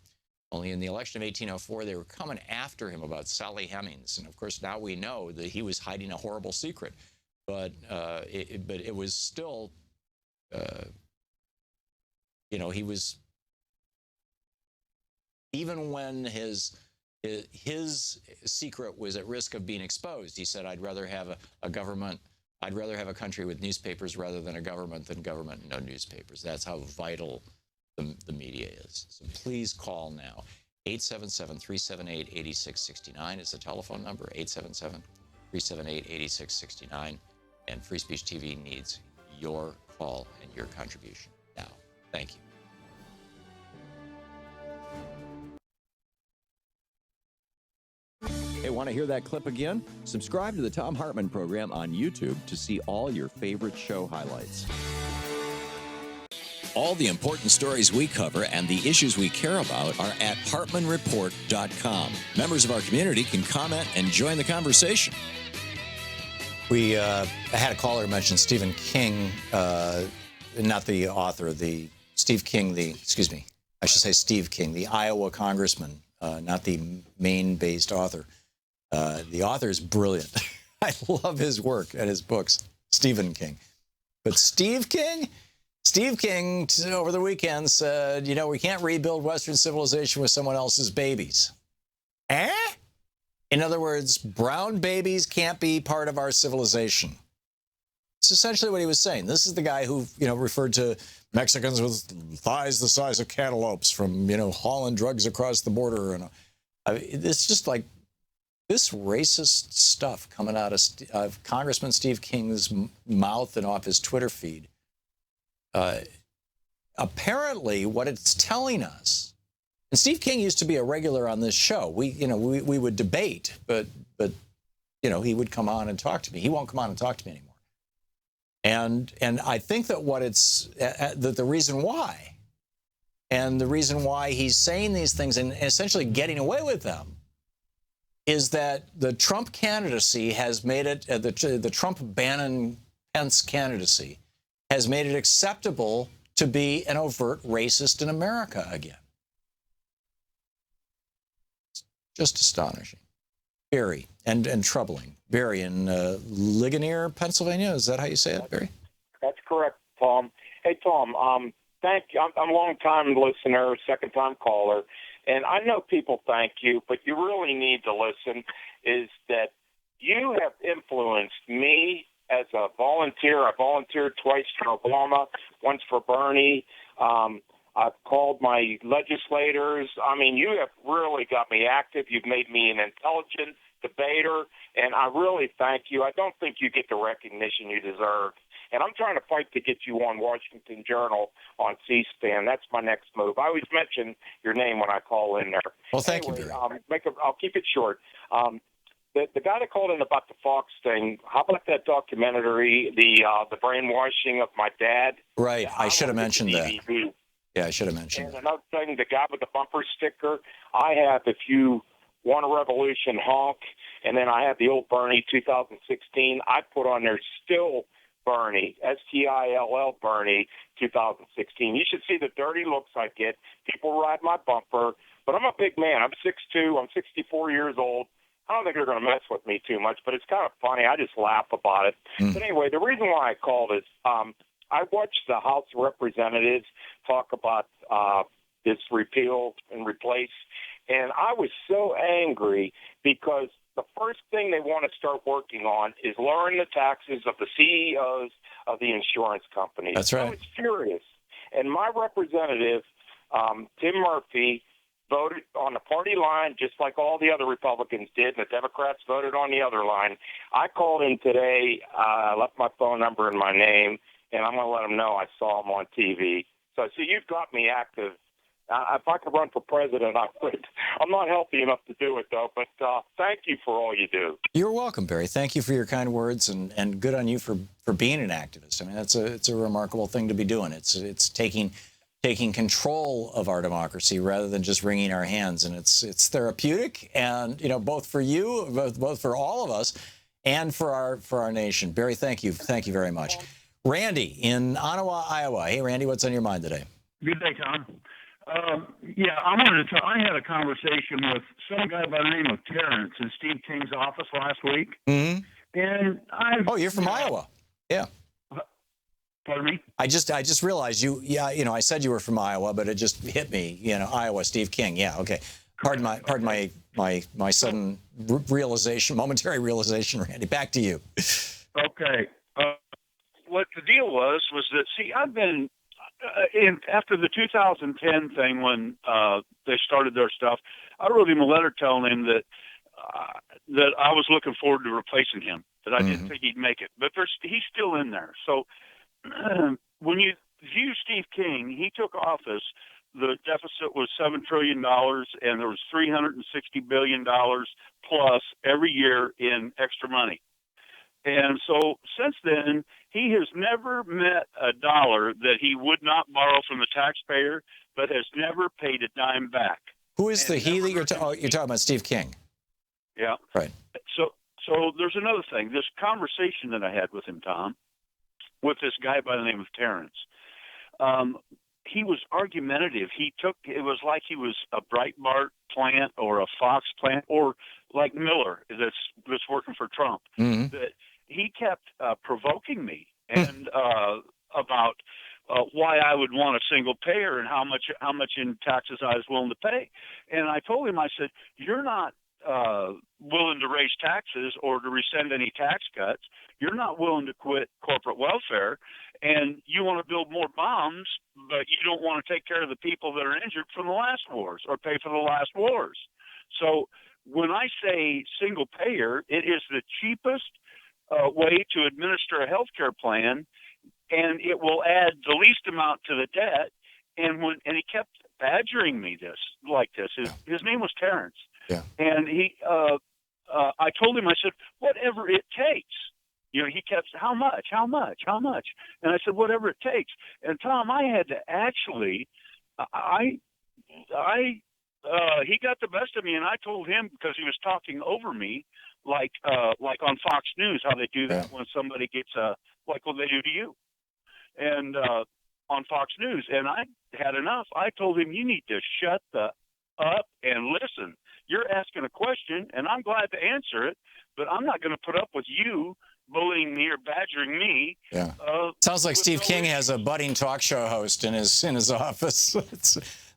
Only in the election of 1804, they were coming after him about Sally Hemings. And of course, now we know that he was hiding a horrible secret. But it was still, he was, even when his his secret was at risk of being exposed. He said, I'd rather have a government, I'd rather have a country with newspapers rather than a government than government and no newspapers. That's how vital the media is. So please call now. 877-378-8669 is the telephone number, 877-378-8669. And Free Speech TV needs your call and your contribution now. Thank you. Hey, want to hear that clip again? Subscribe to the Thom Hartmann Program on YouTube to see all your favorite show highlights. All the important stories we cover and the issues we care about are at HartmannReport.com. Members of our community can comment and join the conversation. We had a caller mention Stephen King, not the author, Steve King, I should say Steve King, the Iowa congressman, not the Maine-based author. The author is brilliant. I love his work and his books, Stephen King. But Steve King over the weekend said, you know, we can't rebuild Western civilization with someone else's babies. In other words, brown babies can't be part of our civilization. It's essentially what he was saying. This is the guy who, you know, referred to Mexicans with thighs the size of cantaloupes from, you know, hauling drugs across the border. And it's just like this racist stuff coming out of Congressman Steve King's mouth and off his Twitter feed. Apparently, what it's telling us, and Steve King used to be a regular on this show. We would debate, but you know, he would come on and talk to me. He won't come on and talk to me anymore. And I think that the reason why, and the reason why he's saying these things and essentially getting away with them, is that the Trump candidacy has made it, the Trump-Bannon-Pence candidacy has made it acceptable to be an overt racist in America again. It's just astonishing. Barry, and troubling. Barry in Ligonier, Pennsylvania. Is that how you say it, Barry? That's correct, Tom. Hey, Tom, thank you. I'm a long-time listener, second-time caller, and I know people thank you, but you really need to listen, is that you have influenced me as a volunteer. I volunteered twice for Obama, once for Bernie. I've called my legislators. I mean, you have really got me active. You've made me an intelligent debater, and I really thank you. I don't think you get the recognition you deserve. And I'm trying to fight to get you on Washington Journal on C-SPAN. That's my next move. I always mention your name when I call in there. Well, thank you, Barry. I'll keep it short. The guy that called in about the Fox thing, how about that documentary, the brainwashing of my dad? Right. I should have mentioned that. Yeah, I should have mentioned and that. Another thing, the guy with the bumper sticker, I have If You Want a Revolution Honk, and then I have the old Bernie 2016. I put on there Still Bernie, STILL Bernie 2016. You should see the dirty looks I get. People ride my bumper, but I'm a big man. I'm 6'2". I'm 64 years old. I don't think they're going to mess with me too much, but it's kind of funny. I just laugh about it. But anyway, the reason why I called is I watched the House of Representatives talk about this repeal and replace, and I was so angry because the first thing they want to start working on is lowering the taxes of the CEOs of the insurance companies. That's right. I was furious. And my representative, Tim Murphy, voted on the party line just like all the other Republicans did, and the Democrats voted on the other line. I called in today, left my phone number and my name, and I'm going to let them know I saw him on TV. So you've got me active. If I could run for president, I would. I'm not healthy enough to do it, though, but thank you for all you do. You're welcome, Barry. Thank you for your kind words, and good on you for being an activist. I mean, it's a remarkable thing to be doing. It's taking control of our democracy rather than just wringing our hands, and it's therapeutic, and both for you, both for all of us, and for our nation. Barry, thank you very much. Randy in Ottawa, Iowa. Hey, Randy, what's on your mind today? Good day, Tom. I had a conversation with some guy by the name of Terrence in Steve King's office last week. Mm-hmm. And you're from Iowa. Yeah. Pardon me? I just realized you. Yeah, I said you were from Iowa, but it just hit me. Iowa, Steve King. Yeah. Okay. Pardon my sudden realization, momentary realization, Randy. Back to you. Okay. What the deal was that, see, I've been after the 2010 thing when they started their stuff, I wrote him a letter telling him that I was looking forward to replacing him, that I didn't think he'd make it. But he's still in there. So when you view Steve King, he took office, the deficit was $7 trillion, and there was $360 billion plus every year in extra money. And so since then, he has never met a dollar that he would not borrow from the taxpayer, but has never paid a dime back. Who is the he that you're talking about? Steve King. Yeah. Right. So there's another thing. This conversation that I had with him, Tom, with this guy by the name of Terrence, he was argumentative. It was like he was a Breitbart plant or a Fox plant, or like Miller that's working for Trump. That he kept provoking me and about why I would want a single payer and how much in taxes I was willing to pay. And I told him, I said, you're not willing to raise taxes or to rescind any tax cuts. You're not willing to quit corporate welfare, and you want to build more bombs, but you don't want to take care of the people that are injured from the last wars or pay for the last wars. So when I say single payer, it is the cheapest way to administer a health care plan, and it will add the least amount to the debt. And he kept badgering me like this. His name was Terrence. Yeah. And I told him, I said, whatever it takes. He kept, how much? And I said, whatever it takes. And Tom, I had to actually, he got the best of me, and I told him, because he was talking over me, like on Fox News, how they do that when somebody gets like what they do to you, and on Fox News. And I had enough. I told him, you need to shut up and listen. You're asking a question, and I'm glad to answer it, but I'm not going to put up with you bullying me or badgering me. Yeah. Sounds like Steve King has a budding talk show host in his office.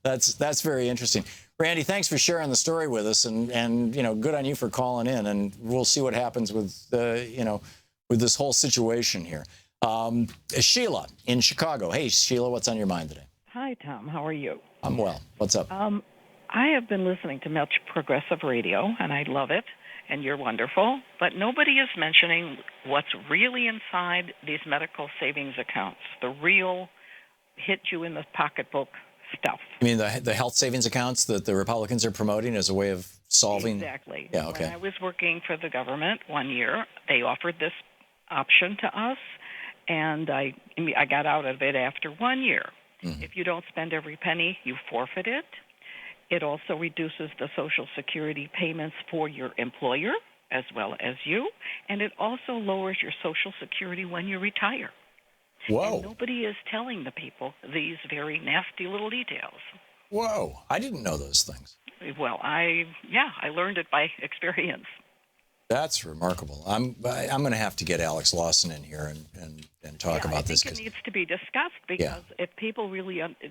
That's very interesting. Randy, thanks for sharing the story with us, and good on you for calling in, and we'll see what happens with with this whole situation here. Sheila in Chicago. Hey, Sheila, what's on your mind today? Hi, Tom. How are you? I'm well. What's up? I have been listening to much progressive radio, and I love it, and you're wonderful, but nobody is mentioning what's really inside these medical savings accounts, the real hit you in the pocketbook stuff. You mean the health savings accounts that the Republicans are promoting as a way of solving? Exactly. Yeah, okay. When I was working for the government one year, they offered this option to us, and I got out of it after 1 year. If you don't spend every penny, you forfeit it. It also reduces the Social Security payments for your employer as well as you, and it also lowers your Social Security when you retire. Whoa. And nobody is telling the people these very nasty little details. Whoa. I didn't know those things. Well, I learned it by experience. That's remarkable. I'm going to have to get Alex Lawson in here and talk about this. I think it needs to be discussed, because if people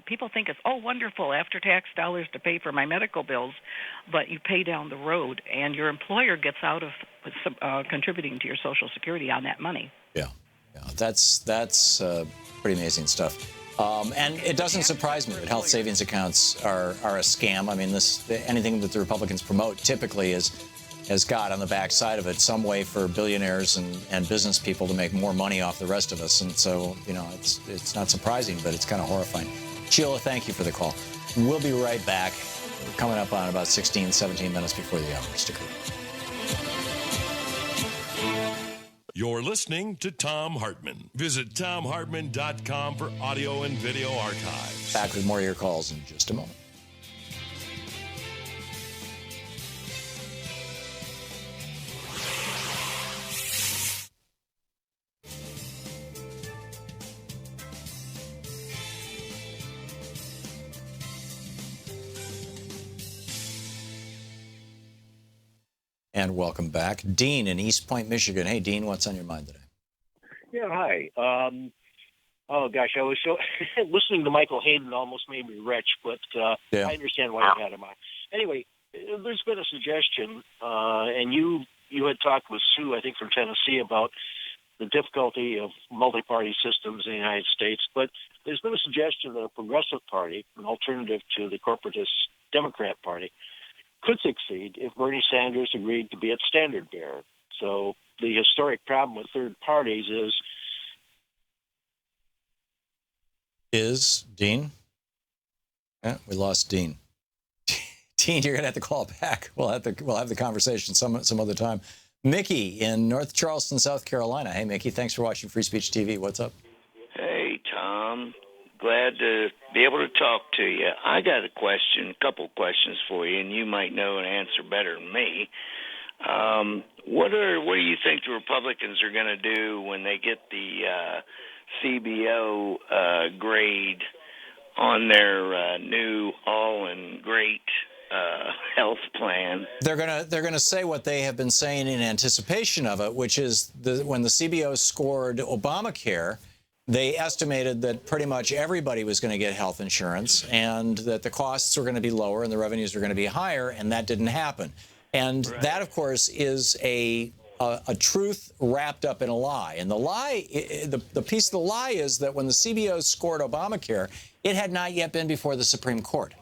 people think it's wonderful after tax dollars to pay for my medical bills, but you pay down the road and your employer gets out of contributing to your Social Security on that money. Yeah, that's pretty amazing stuff. And it doesn't surprise me that health savings accounts are a scam. I mean, anything that the Republicans promote typically has got on the back side of it some way for billionaires and business people to make more money off the rest of us. And so, it's not surprising, but it's kind of horrifying. Sheila, thank you for the call. We'll be right back. We're coming up on about 16, 17 minutes before the hour. Stick around. You're listening to Thom Hartmann. Visit thomhartmann.com for audio and video archives. Back with more of your calls in just a moment. And welcome back. Dean in East Point, Michigan. Hey, Dean, what's on your mind today? Yeah, hi. Oh, gosh, I was so listening to Michael Hayden almost made me rich, but I understand why you had him on. Anyway, there's been a suggestion, and you had talked with Sue, I think, from Tennessee, about the difficulty of multi-party systems in the United States. But there's been a suggestion that a progressive party, an alternative to the corporatist Democrat Party, could succeed if Bernie Sanders agreed to be its standard bearer. So the historic problem with third parties is Dean? Yeah, we lost Dean. Dean, you're gonna have to call back. We'll have the conversation some other time. Mickey in North Charleston, South Carolina. Hey, Mickey, thanks for watching Free Speech TV. What's up? Hey, Tom. Glad to be able to talk to you. I got a couple questions for you, and you might know an answer better than me. What do you think the Republicans are going to do when they get the CBO grade on their new all and great health plan? They're gonna say what they have been saying in anticipation of it, which is when the CBO scored Obamacare, they estimated that pretty much everybody was going to get health insurance and that the costs were going to be lower and the revenues were going to be higher, and that didn't happen. And that, of course, is a truth wrapped up in a lie. And the lie, the piece of the lie is that when the CBO scored Obamacare, it had not yet been before the Supreme Court.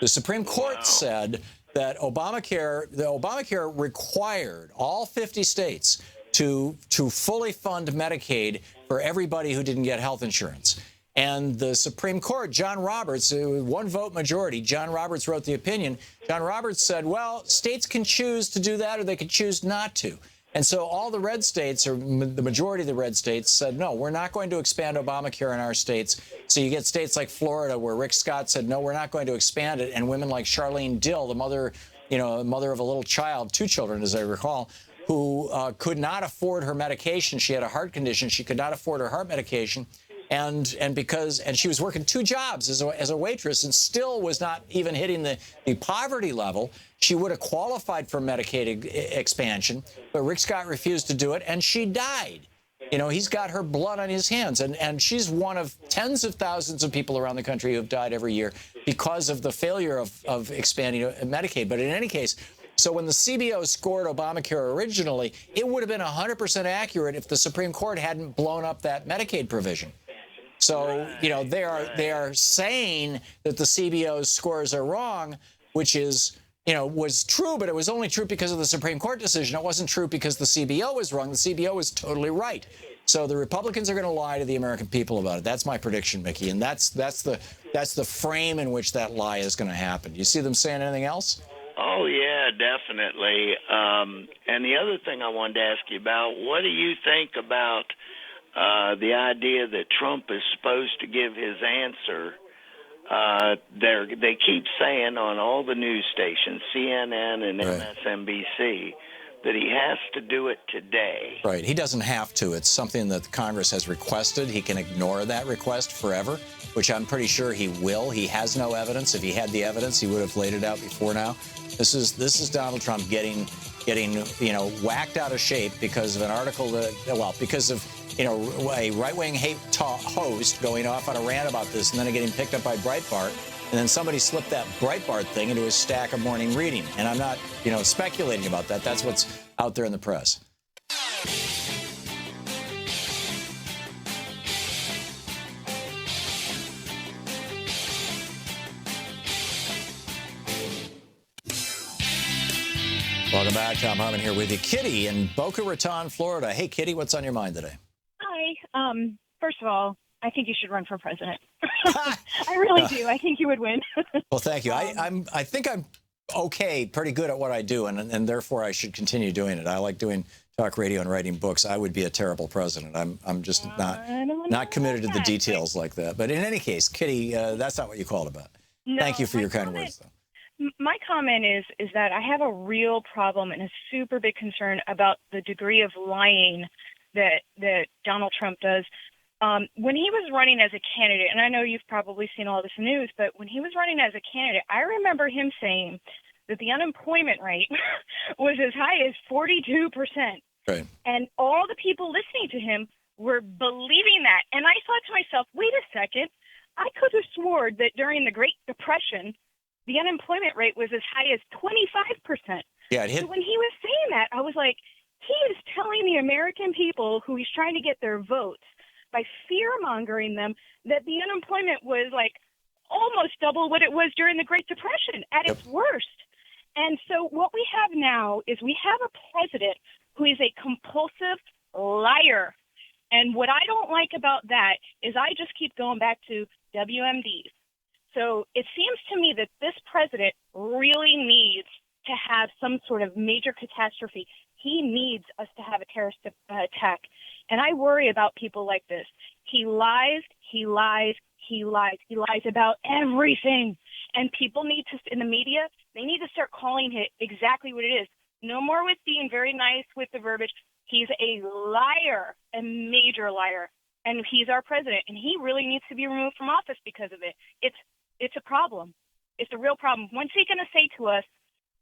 The Supreme Court said that Obamacare required all 50 states to fully fund Medicaid for everybody who didn't get health insurance. And the Supreme Court, John Roberts, one vote majority, John Roberts wrote the opinion. John Roberts said, well, states can choose to do that or they can choose not to. And so all the red states, or the majority of the red states, said, no, we're not going to expand Obamacare in our states. So you get states like Florida where Rick Scott said, no, we're not going to expand it. And women like Charlene Dill, the mother of a little child, 2 children, as I recall, who could not afford her medication. She had a heart condition. She could not afford her heart medication. And she was working 2 jobs as a waitress and still was not even hitting the poverty level. She would have qualified for Medicaid expansion, but Rick Scott refused to do it, and she died. You know, he's got her blood on his hands, and she's one of tens of thousands of people around the country who have died every year because of the failure of expanding Medicaid. But in any case, so when the CBO scored Obamacare originally, it would have been 100% accurate if the Supreme Court hadn't blown up that Medicaid provision. So, you know, they are saying that the CBO's scores are wrong, which is, you know, was true, but it was only true because of the Supreme Court decision. It wasn't true because the CBO was wrong. The CBO was totally right. So the Republicans are going to lie to the American people about it. That's my prediction, Mickey, and that's the frame in which that lie is going to happen. Do you see them saying anything else? Oh, yeah, definitely. And the other thing I wanted to ask you about, what do you think about the idea that Trump is supposed to give his answer? They keep saying on all the news stations, CNN and MSNBC, that he has to do it today. Right. He doesn't have to. It's something that Congress has requested. He can ignore that request forever, which I'm pretty sure he will. He has no evidence. If he had the evidence, he would have laid it out before now. This is Donald Trump getting whacked out of shape because of an article because of a right-wing hate host going off on a rant about this and then getting picked up by Breitbart. And then somebody slipped that Breitbart thing into his stack of morning reading. And I'm not, speculating about that. That's what's out there in the press. Welcome back. Thom Hartmann here with you. Kitty in Boca Raton, Florida. Hey, Kitty, what's on your mind today? Hi. First of all, I think you should run for president. I really do. I think you would win. Well, thank you. I think I'm pretty good at what I do, and therefore I should continue doing it. I like doing talk radio and writing books. I would be a terrible president. I'm just not committed to the details like that. But in any case, Kitty, that's not what you called about. No, thank you for your kind words, though. My comment is that I have a real problem and a super big concern about the degree of lying that Donald Trump does. When he was running as a candidate, and I know you've probably seen all this news, but when he was running as a candidate, I remember him saying that the unemployment rate was as high as 42%. Right. And all the people listening to him were believing that. And I thought to myself, wait a second, I could have sworn that during the Great Depression, the unemployment rate was as high as 25%. Yeah, it hit. So when he was saying that, I was like, he is telling the American people who he's trying to get their votes by fear-mongering them that the unemployment was like almost double what it was during the Great Depression at its worst. And so what we have now is we have a president who is a compulsive liar. And what I don't like about that is I just keep going back to WMDs. So it seems to me that this president really needs to have some sort of major catastrophe. He needs us to have a terrorist attack. And I worry about people like this. He lies, he lies, he lies. He lies about everything. And people need to, in the media, they need to start calling it exactly what it is. No more with being very nice with the verbiage. He's a liar, a major liar. And he's our president. And he really needs to be removed from office because of it. It's a problem. It's a real problem. What's he going to say to us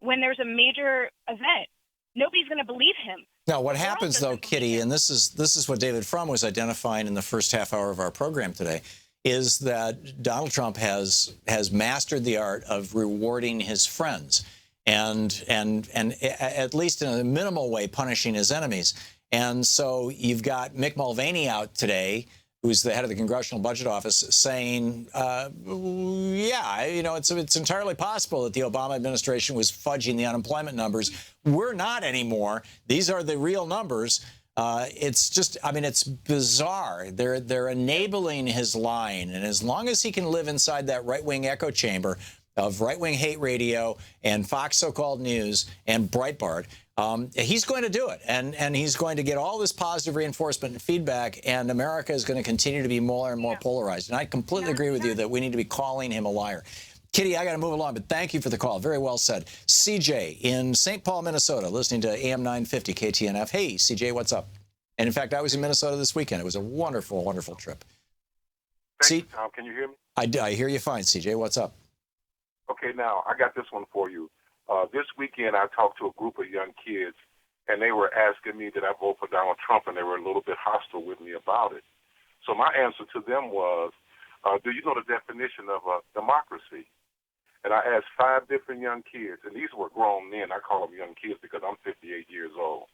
when there's a major event? Nobody's going to believe him. Now, what happens, though, Kitty, and this is what David Frum was identifying in the first half hour of our program today, is that Donald Trump has mastered the art of rewarding his friends and at least in a minimal way punishing his enemies. And so you've got Mick Mulvaney out today, who's the head of the Congressional Budget Office, saying, yeah, you know, it's entirely possible that the Obama administration was fudging the unemployment numbers. We're not anymore. These are the real numbers. It's just, I mean, it's bizarre. They're enabling his lying. And as long as he can live inside that right-wing echo chamber of right-wing hate radio and Fox so-called news and Breitbart, he's going to do it. And he's going to get all this positive reinforcement and feedback, and America is going to continue to be more and more polarized. And I completely agree with you that we need to be calling him a liar. Kitty, I got to move along, but thank you for the call. Very well said. CJ in St. Paul, Minnesota, listening to AM 950 KTNF. Hey, CJ, what's up? And in fact, I was in Minnesota this weekend. It was a wonderful, wonderful trip. Thank you, Tom. Can you hear me? I hear you fine, CJ. What's up? Okay, now, I got this one for you. This weekend, I talked to a group of young kids, and they were asking me that I vote for Donald Trump, and they were a little bit hostile with me about it. So my answer to them was, do you know the definition of a democracy? And I asked 5 different young kids, and these were grown men. I call them young kids because I'm 58 years old.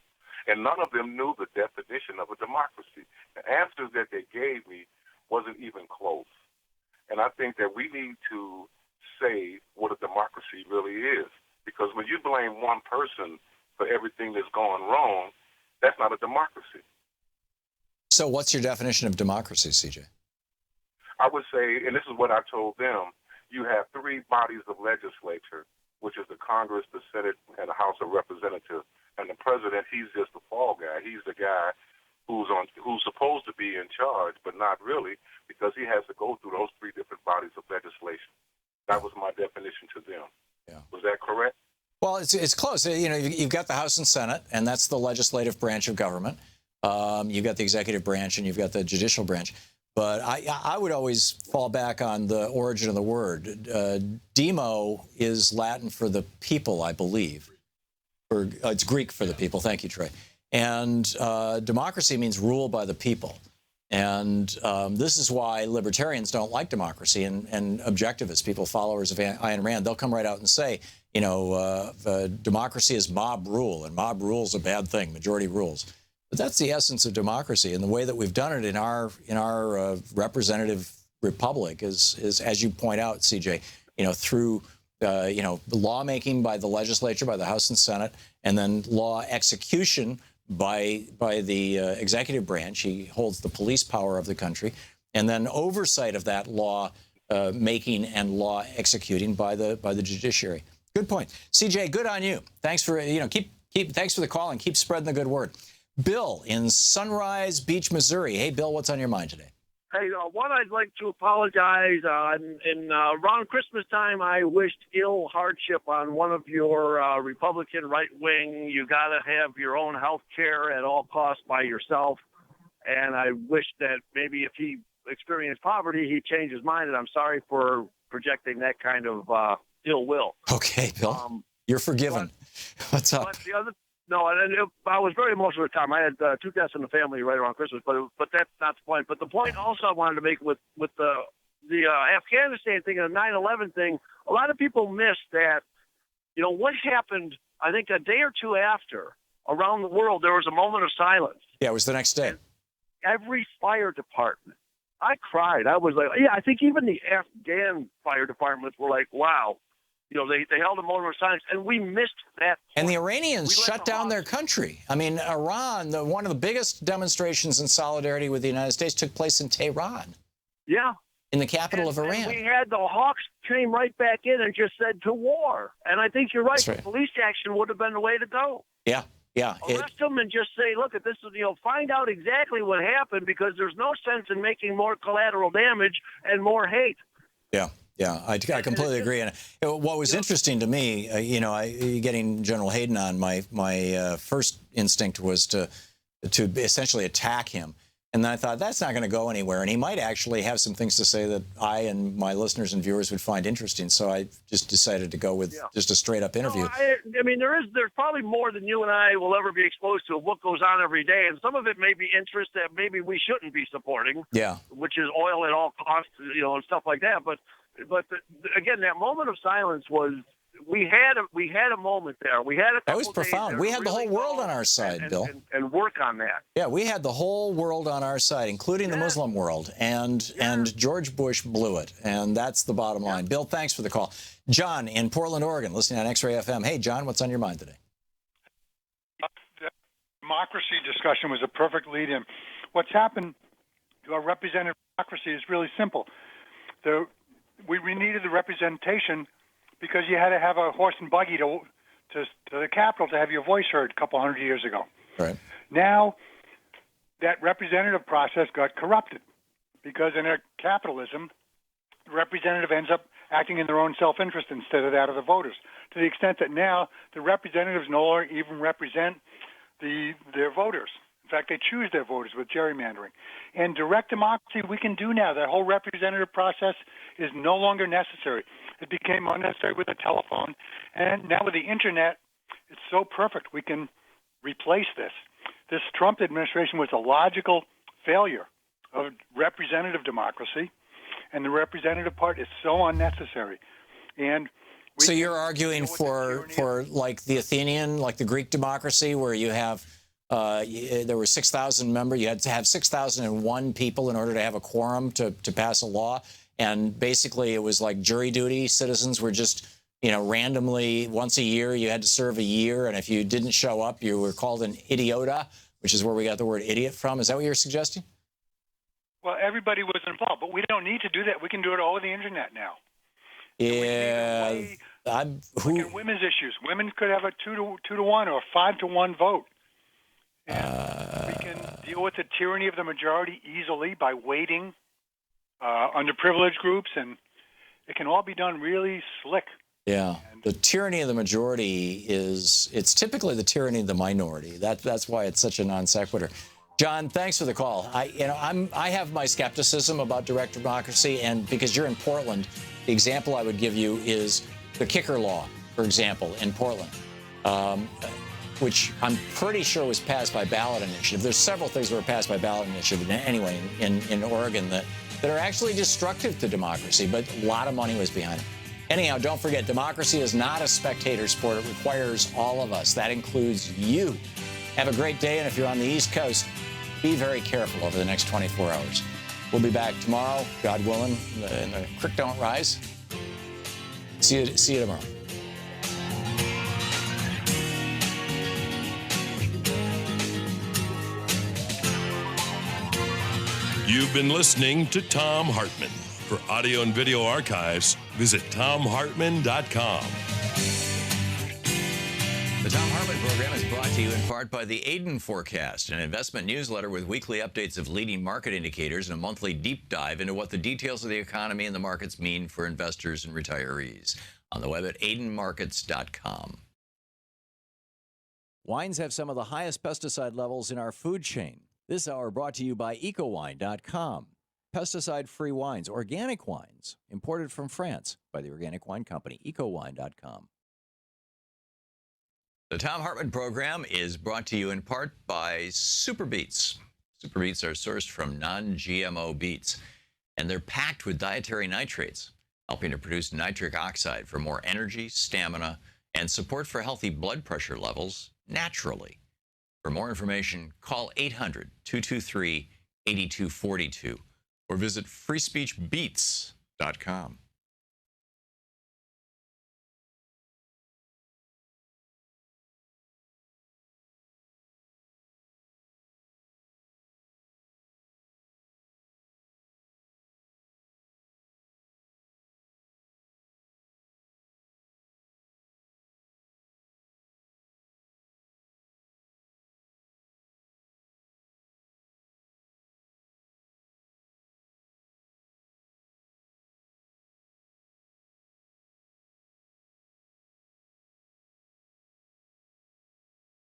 And none of them knew the definition of a democracy. The answers that they gave me wasn't even close. And I think that we need to say what a democracy really is. Because when you blame one person for everything that's going wrong, that's not a democracy. So what's your definition of democracy, CJ? I would say, and this is what I told them, you have 3 bodies of legislature, which is the Congress, the Senate, and the House of Representatives. And the president, he's just the fall guy. He's the guy who's supposed to be in charge, but not really, because he has to go through those 3 different bodies of legislation. That was my definition to them. Yeah. Was that correct? Well, it's close. You know, you've got the House and Senate, and that's the legislative branch of government. You've got the executive branch, and you've got the judicial branch. But I would always fall back on the origin of the word. Demo is Latin for the people, I believe. Or it's Greek for the people. Thank you, Trey. And democracy means rule by the people. And this is why libertarians don't like democracy and objectivists, people, followers of Ayn Rand. They'll come right out and say, you know, democracy is mob rule, and mob rule is a bad thing, majority rules. But that's the essence of democracy, and the way that we've done it in our representative republic is, as you point out, CJ, you know, through lawmaking by the legislature, by the House and Senate, and then law execution by the executive branch. He holds the police power of the country, and then oversight of that law making and law executing by the judiciary. Good point, CJ. Good on you. Thanks for thanks for the call and keep spreading the good word. Bill in Sunrise Beach, Missouri. Hey, Bill, what's on your mind today? Hey, one, I'd like to apologize. Around Christmas time, I wished ill hardship on one of your Republican right-wing, you got to have your own health care at all costs by yourself. And I wish that maybe if he experienced poverty, he'd change his mind. And I'm sorry for projecting that kind of ill will. Okay, Bill, you're forgiven. What's up? I was very emotional at the time. I had 2 deaths in the family right around Christmas, but that's not the point. But the point also I wanted to make with the Afghanistan thing and the 9/11 thing, a lot of people miss that, what happened, I think a day or two after, around the world, there was a moment of silence. Yeah, it was the next day. And every fire department, I cried. I was like, I think even the Afghan fire departments were like, wow. They held a moment of silence, and we missed that point. And the Iranians shut down their country. I mean, Iran, one of the biggest demonstrations in solidarity with the United States took place in Tehran. Yeah. In the capital of Iran. And we had the Hawks came right back in and just said to war. And I think you're right. That's right. The police action would have been the way to go. Yeah. Arrest them and just say, look, this is, find out exactly what happened, because there's no sense in making more collateral damage and more hate. Yeah, I completely agree. And what was interesting to me, getting General Hayden on, my first instinct was to essentially attack him. And then I thought, that's not going to go anywhere. And he might actually have some things to say that I and my listeners and viewers would find interesting. So I just decided to go with just a straight-up interview. I mean, there's probably more than you and I will ever be exposed to of what goes on every day. And some of it may be interest that maybe we shouldn't be supporting, which is oil at all costs, and stuff like that. But again, that moment of silence was, we had a moment there. We had a couple that was profound. We had the whole world on our side, Bill. And work on that. Yeah, we had the whole world on our side, including the Muslim world. And George Bush blew it. And that's the bottom line. Bill, thanks for the call. John in Portland, Oregon, listening on X-Ray FM. Hey, John, what's on your mind today? The democracy discussion was a perfect lead-in. What's happened to our representative democracy is really simple. We needed the representation because you had to have a horse and buggy to the Capitol to have your voice heard a couple hundred years ago. Right. Now, that representative process got corrupted because in a capitalism, the representative ends up acting in their own self-interest instead of that of the voters, to the extent that now the representatives no longer even represent their voters. In fact, they choose their voters with gerrymandering. And direct democracy, we can do now. That whole representative process is no longer necessary. It became unnecessary with the telephone. And now with the Internet, it's so perfect. We can replace this. This Trump administration was a logical failure of representative democracy, and the representative part is so unnecessary. And so you're arguing for like the Athenian, like the Greek democracy, where you have there were 6,000 members. You had to have 6,001 people in order to have a quorum to pass a law. And basically, it was like jury duty. Citizens were just, randomly once a year, you had to serve a year. And if you didn't show up, you were called an idiota, which is where we got the word idiot from. Is that what you're suggesting? Well, everybody was involved, but we don't need to do that. We can do it over the Internet now. Yeah. Women's issues. Women could have a 2-to-1 or 5-to-1 vote. And we can deal with the tyranny of the majority easily by waiting underprivileged groups, and it can all be done really slick. Yeah, the tyranny of the majority it's typically the tyranny of the minority. That's why it's such a non sequitur. John, thanks for the call. I have my skepticism about direct democracy, and because you're in Portland, the example I would give you is the kicker law, for example, in Portland, which I'm pretty sure was passed by ballot initiative. There's several things that were passed by ballot initiative anyway in Oregon that are actually destructive to democracy, but a lot of money was behind it. Anyhow, don't forget, democracy is not a spectator sport. It requires all of us. That includes you. Have a great day, and if you're on the East Coast, be very careful over the next 24 hours. We'll be back tomorrow, God willing, and the creek don't rise. See you tomorrow. You've been listening to Thom Hartmann. For audio and video archives, visit thomhartmann.com. The Thom Hartmann Program is brought to you in part by the Hayden Forecast, an investment newsletter with weekly updates of leading market indicators and a monthly deep dive into what the details of the economy and the markets mean for investors and retirees. On the web at haydenmarkets.com. Wines have some of the highest pesticide levels in our food chain. This hour brought to you by ecowine.com. Pesticide-free wines, organic wines, imported from France by the Organic Wine Company, ecowine.com. The Thom Hartmann Program is brought to you in part by Super Beets. Super Beets are sourced from non-GMO beets, and they're packed with dietary nitrates. helping to produce nitric oxide for more energy, stamina, and support for healthy blood pressure levels naturally. For more information, call 800-223-8242 or visit freespeechbeats.com.